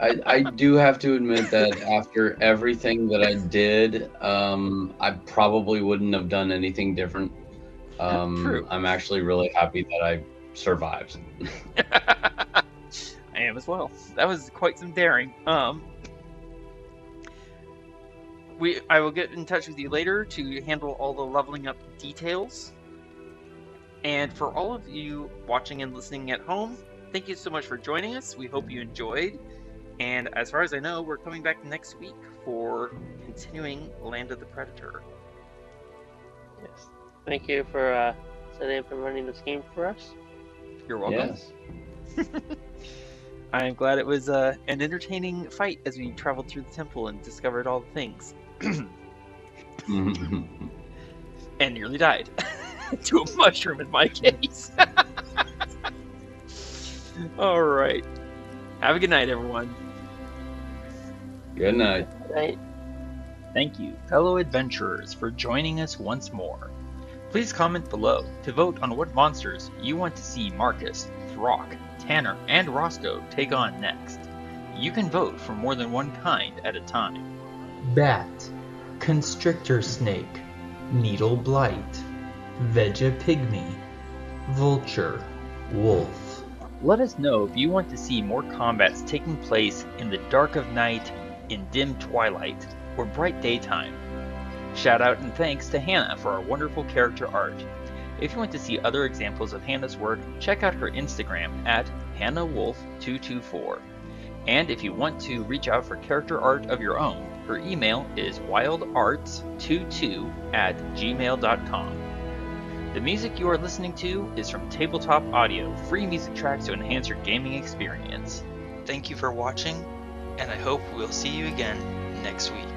I do have to admit that after everything that I did, I probably wouldn't have done anything different. True. I'm actually really happy that I survived. I am as well. That was quite some daring. I will get in touch with you later to handle all the leveling up details. And for all of you watching and listening at home, thank you so much for joining us. We hope you enjoyed. And as far as I know, we're coming back next week for continuing Land of the Predator. Yes. Thank you for setting up and running this game for us. You're welcome. Yes. I am glad it was an entertaining fight as we traveled through the temple and discovered all the things. And nearly died. To a mushroom in my case. All right. Have a good night, everyone. Good night. Right. Thank you, fellow adventurers, for joining us once more. Please comment below to vote on what monsters you want to see Marcus, Throk, Tanner, and Roscoe take on next. You can vote for more than one kind at a time. Bat, Constrictor Snake, Needle Blight, Vegepygmy, Vulture, Wolf. Let us know if you want to see more combats taking place in the dark of night, in dim twilight, or bright daytime. Shout out and thanks to Hannah for our wonderful character art. If you want to see other examples of Hannah's work, check out her Instagram at HannahWolf224. And if you want to reach out for character art of your own, her email is wildarts22@gmail.com. The music you are listening to is from Tabletop Audio, free music tracks to enhance your gaming experience. Thank you for watching, and I hope we'll see you again next week.